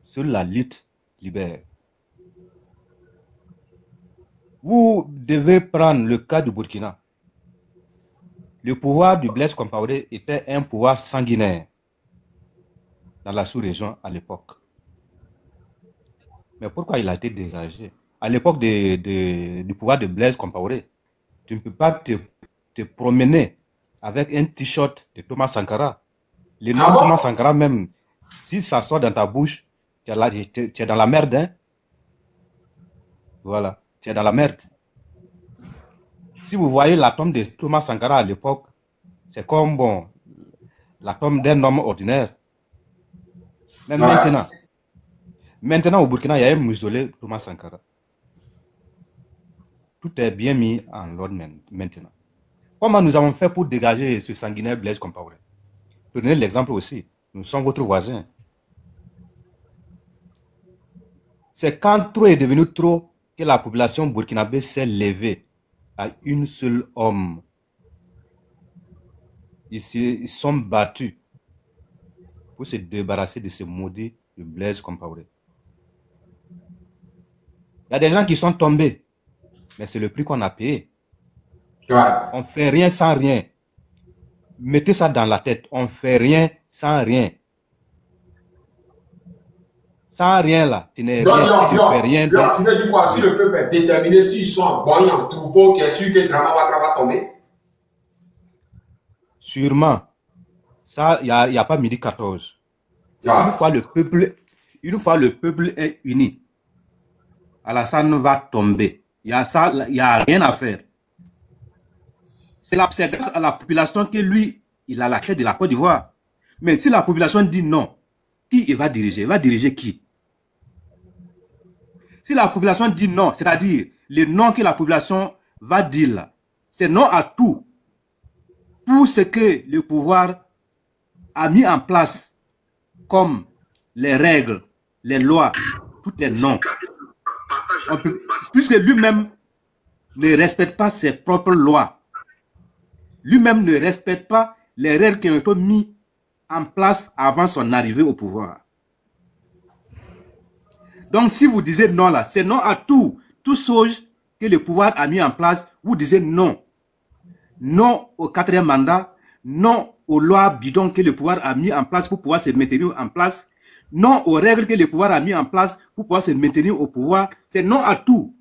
Seule la lutte libère. Vous devez prendre le cas du Burkina. Le pouvoir du Blaise Compaoré était un pouvoir sanguinaire dans la sous-région à l'époque. Mais pourquoi il a été dégagé? À l'époque du pouvoir de Blaise Compaoré, tu ne peux pas te promener avec un t-shirt de Thomas Sankara. Le nom de Thomas Sankara même, si ça sort dans ta bouche, tu es dans la merde. Hein? Voilà, tu es dans la merde. Si vous voyez la tombe de Thomas Sankara à l'époque, c'est comme, bon, la tombe d'un homme ordinaire. Mais maintenant au Burkina, il y a un mausolée Thomas Sankara. Tout est bien mis en ordre maintenant. Comment nous avons fait pour dégager ce sanguinaire Blaise Compaoré? Prenez l'exemple aussi. Nous sommes votre voisin. C'est quand trop est devenu trop que la population burkinabé s'est levée à une seule homme. Ils sont battus pour se débarrasser de ce maudit de Blaise Compaoré. Il y a des gens qui sont tombés, mais c'est le prix qu'on a payé. Ouais. On fait rien sans rien. Mettez ça dans la tête. On fait rien sans rien. Sans rien là, tu n'es rien, tu ne fais rien. Tu veux dire quoi? Si le peuple est déterminé, s'ils sont en boy, en troupeau, tu es sûr que Drama Ouattara va tomber? Sûrement. Ça, il n'y a pas midi 14. Une fois le peuple est uni, Alassane va tomber. Il n'y a rien à faire. C'est grâce à la population que lui, il a la tête de la Côte d'Ivoire. Mais si la population dit non, qui il va diriger? Il va diriger qui? Si la population dit non, c'est-à-dire le non que la population va dire là, c'est non à tout. Tout ce que le pouvoir a mis en place comme les règles, les lois, tout est non. Puisque lui-même ne respecte pas ses propres lois, lui-même ne respecte pas les règles qui ont été mises en place avant son arrivée au pouvoir. Donc si vous disiez non là, c'est non à tout. Tout chose que le pouvoir a mis en place, vous disiez non. Non au 4e mandat, non aux lois bidons que le pouvoir a mis en place pour pouvoir se maintenir en place, non aux règles que le pouvoir a mis en place pour pouvoir se maintenir au pouvoir. C'est non à tout.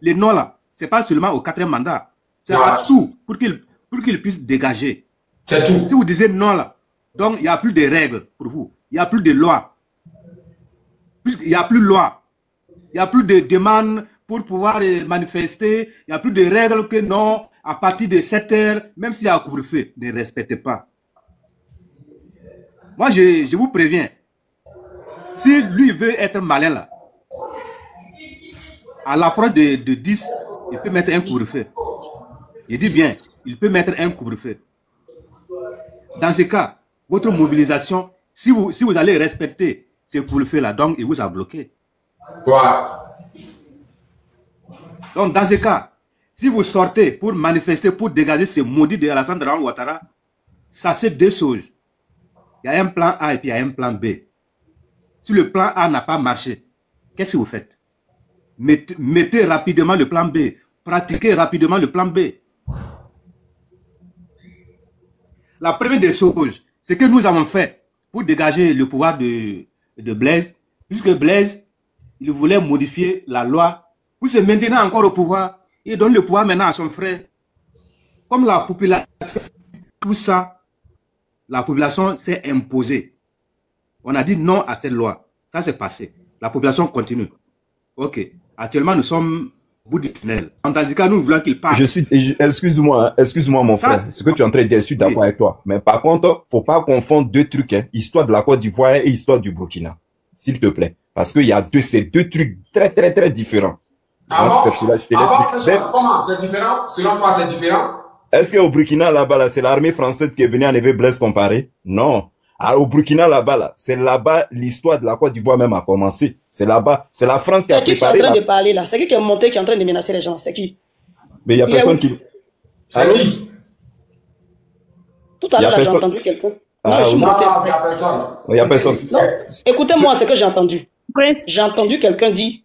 Les non là, c'est pas seulement au 4e mandat, c'est à tout pour qu'il puisse dégager. C'est tout. Si vous disiez non là, donc il n'y a plus de règles pour vous, il n'y a plus de loi. Puisqu'il n'y a plus de loi, il n'y a plus de demandes pour pouvoir manifester, il n'y a plus de règles que non, à partir de 7 heures, même s'il y a un couvre-feu, ne respectez pas. Moi, je vous préviens, si lui veut être malin là, à l'approche de 10, il peut mettre un couvre-feu. Je dis bien, il peut mettre un couvre-feu. Dans ce cas, votre mobilisation, si vous allez respecter ce couvre-feu là, donc il vous a bloqué. Donc dans ce cas, si vous sortez pour manifester, pour dégager ce maudit de Alassane Dramane Ouattara, sachez deux choses. Il y a un plan A et puis il y a un plan B. Si le plan A n'a pas marché, qu'est-ce que vous faites? Mettez rapidement le plan B. Pratiquez rapidement le plan B. La première des choses, c'est que nous avons fait pour dégager le pouvoir de Blaise, puisque Blaise, il voulait modifier la loi pour se maintenir encore au pouvoir et donner le pouvoir maintenant à son frère. Comme la population, tout ça, la population s'est imposée. On a dit non à cette loi. Ça s'est passé. La population continue. Ok. Actuellement, nous sommes au bout du tunnel. En tant que nous voulons qu'il parte. Excuse-moi mon frère. Ce que tu es en train de dire, je suis d'accord avec toi. Mais par contre, faut pas confondre deux trucs, hein. Histoire de la Côte d'Ivoire et histoire du Burkina. S'il te plaît. Parce qu'il y a ces deux trucs très, très, très différents. Comment c'est différent? Selon toi, c'est différent? Est-ce qu'au Burkina, là-bas, là, c'est l'armée française qui est venue enlever Blaise Compaoré? Non. Alors, au Burkina, là-bas, là, c'est là-bas, l'histoire de la Côte d'Ivoire même a commencé. C'est là-bas, c'est la France qui a préparé. C'est qui est en train de parler, là? C'est qui est monté, qui est en train de menacer les gens? C'est qui? Mais il n'y a personne qui... C'est qui? Tout à l'heure, là, j'ai entendu quelqu'un. Non, je suis monté. Il n'y a personne. Non, écoutez-moi ce que j'ai entendu. J'ai entendu quelqu'un dire,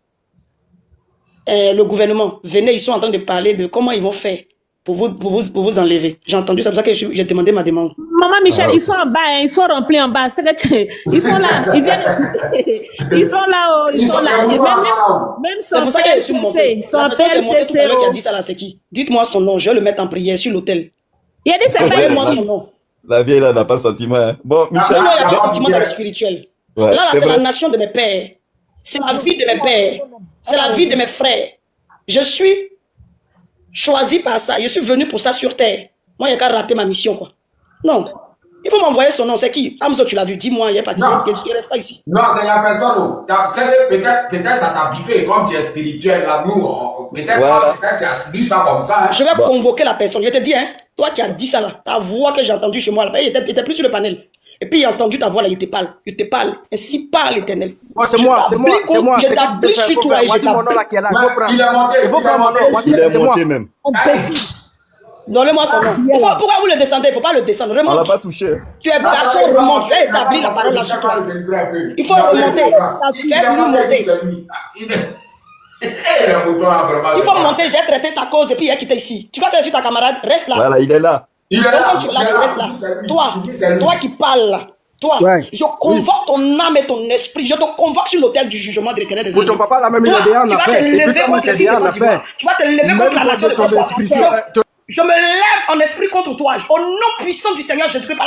le gouvernement, venez, ils sont en train de parler de comment ils vont faire pour vous enlever. J'ai entendu, c'est pour ça que j'ai demandé ma demande. Maman Michel, ils sont en bas, hein, ils sont remplis en bas. Ils sont là, ils viennent, ils sont là, ils sont là. Même c'est pour ça que je suis monté. La personne qui est montée tout à l'heure qui a dit ça là, c'est qui? Dites-moi son nom, je vais le mettre en prière sur l'autel. Il a dit c'est pas moi son nom. La vieille là n'a pas de sentiment. Hein. Bon, Michel. Non, il n'y a pas de sentiment dans le spirituel. Ouais, là, c'est la nation de mes pères. C'est la vie de mes pères. C'est la vie de mes frères. Je suis choisi par ça. Je suis venu pour ça sur terre. Moi, il n'y a qu'à rater ma mission, quoi. Non. Il faut m'envoyer son nom. C'est qui? Amzo, tu l'as vu. Dis-moi, il n'y a pas de... Je ne reste pas ici. Non, il n'y a personne. Peut-être ça t'a bipé. Comme tu es spirituel, là, nous, peut-être tu as lu ça comme ça. Hein. Je vais convoquer la personne. Je te dis, hein, toi qui as dit ça, là, ta voix que j'ai entendue chez moi, là, il était plus sur le panel. Et puis il a entendu ta voix là, il te parle. Ainsi parle l'Éternel. C'est moi. Je t'applique sur toi et je t'applique. Il est monté. Il est monté même. Donnez-moi son nom. Pourquoi vous le descendez? Il ne faut pas le descendre. Remonte. On l'a pas touché. Tu es garçon, remonte. Je vais établir la parole là sur toi. Il faut remonter. Fais-lui monter. Il faut monter. J'ai traité ta cause et puis il a quitté ici. Tu vas te sur ta camarade. Reste là. Voilà, il est là. Quand tu es là, tu restes là. Toi qui parles là. Toi, je convoque ton âme et ton esprit. Je te convoque sur l'autel du jugement de l'Éternel des armées. Ton papa, là même, il a Toi, tu vas te lever contre les filles de Côte d'Ivoire. Tu vas te lever contre la nation de Côte d'Ivoire. Je me lève en esprit contre toi. Au nom puissant du Seigneur Jésus-Christ.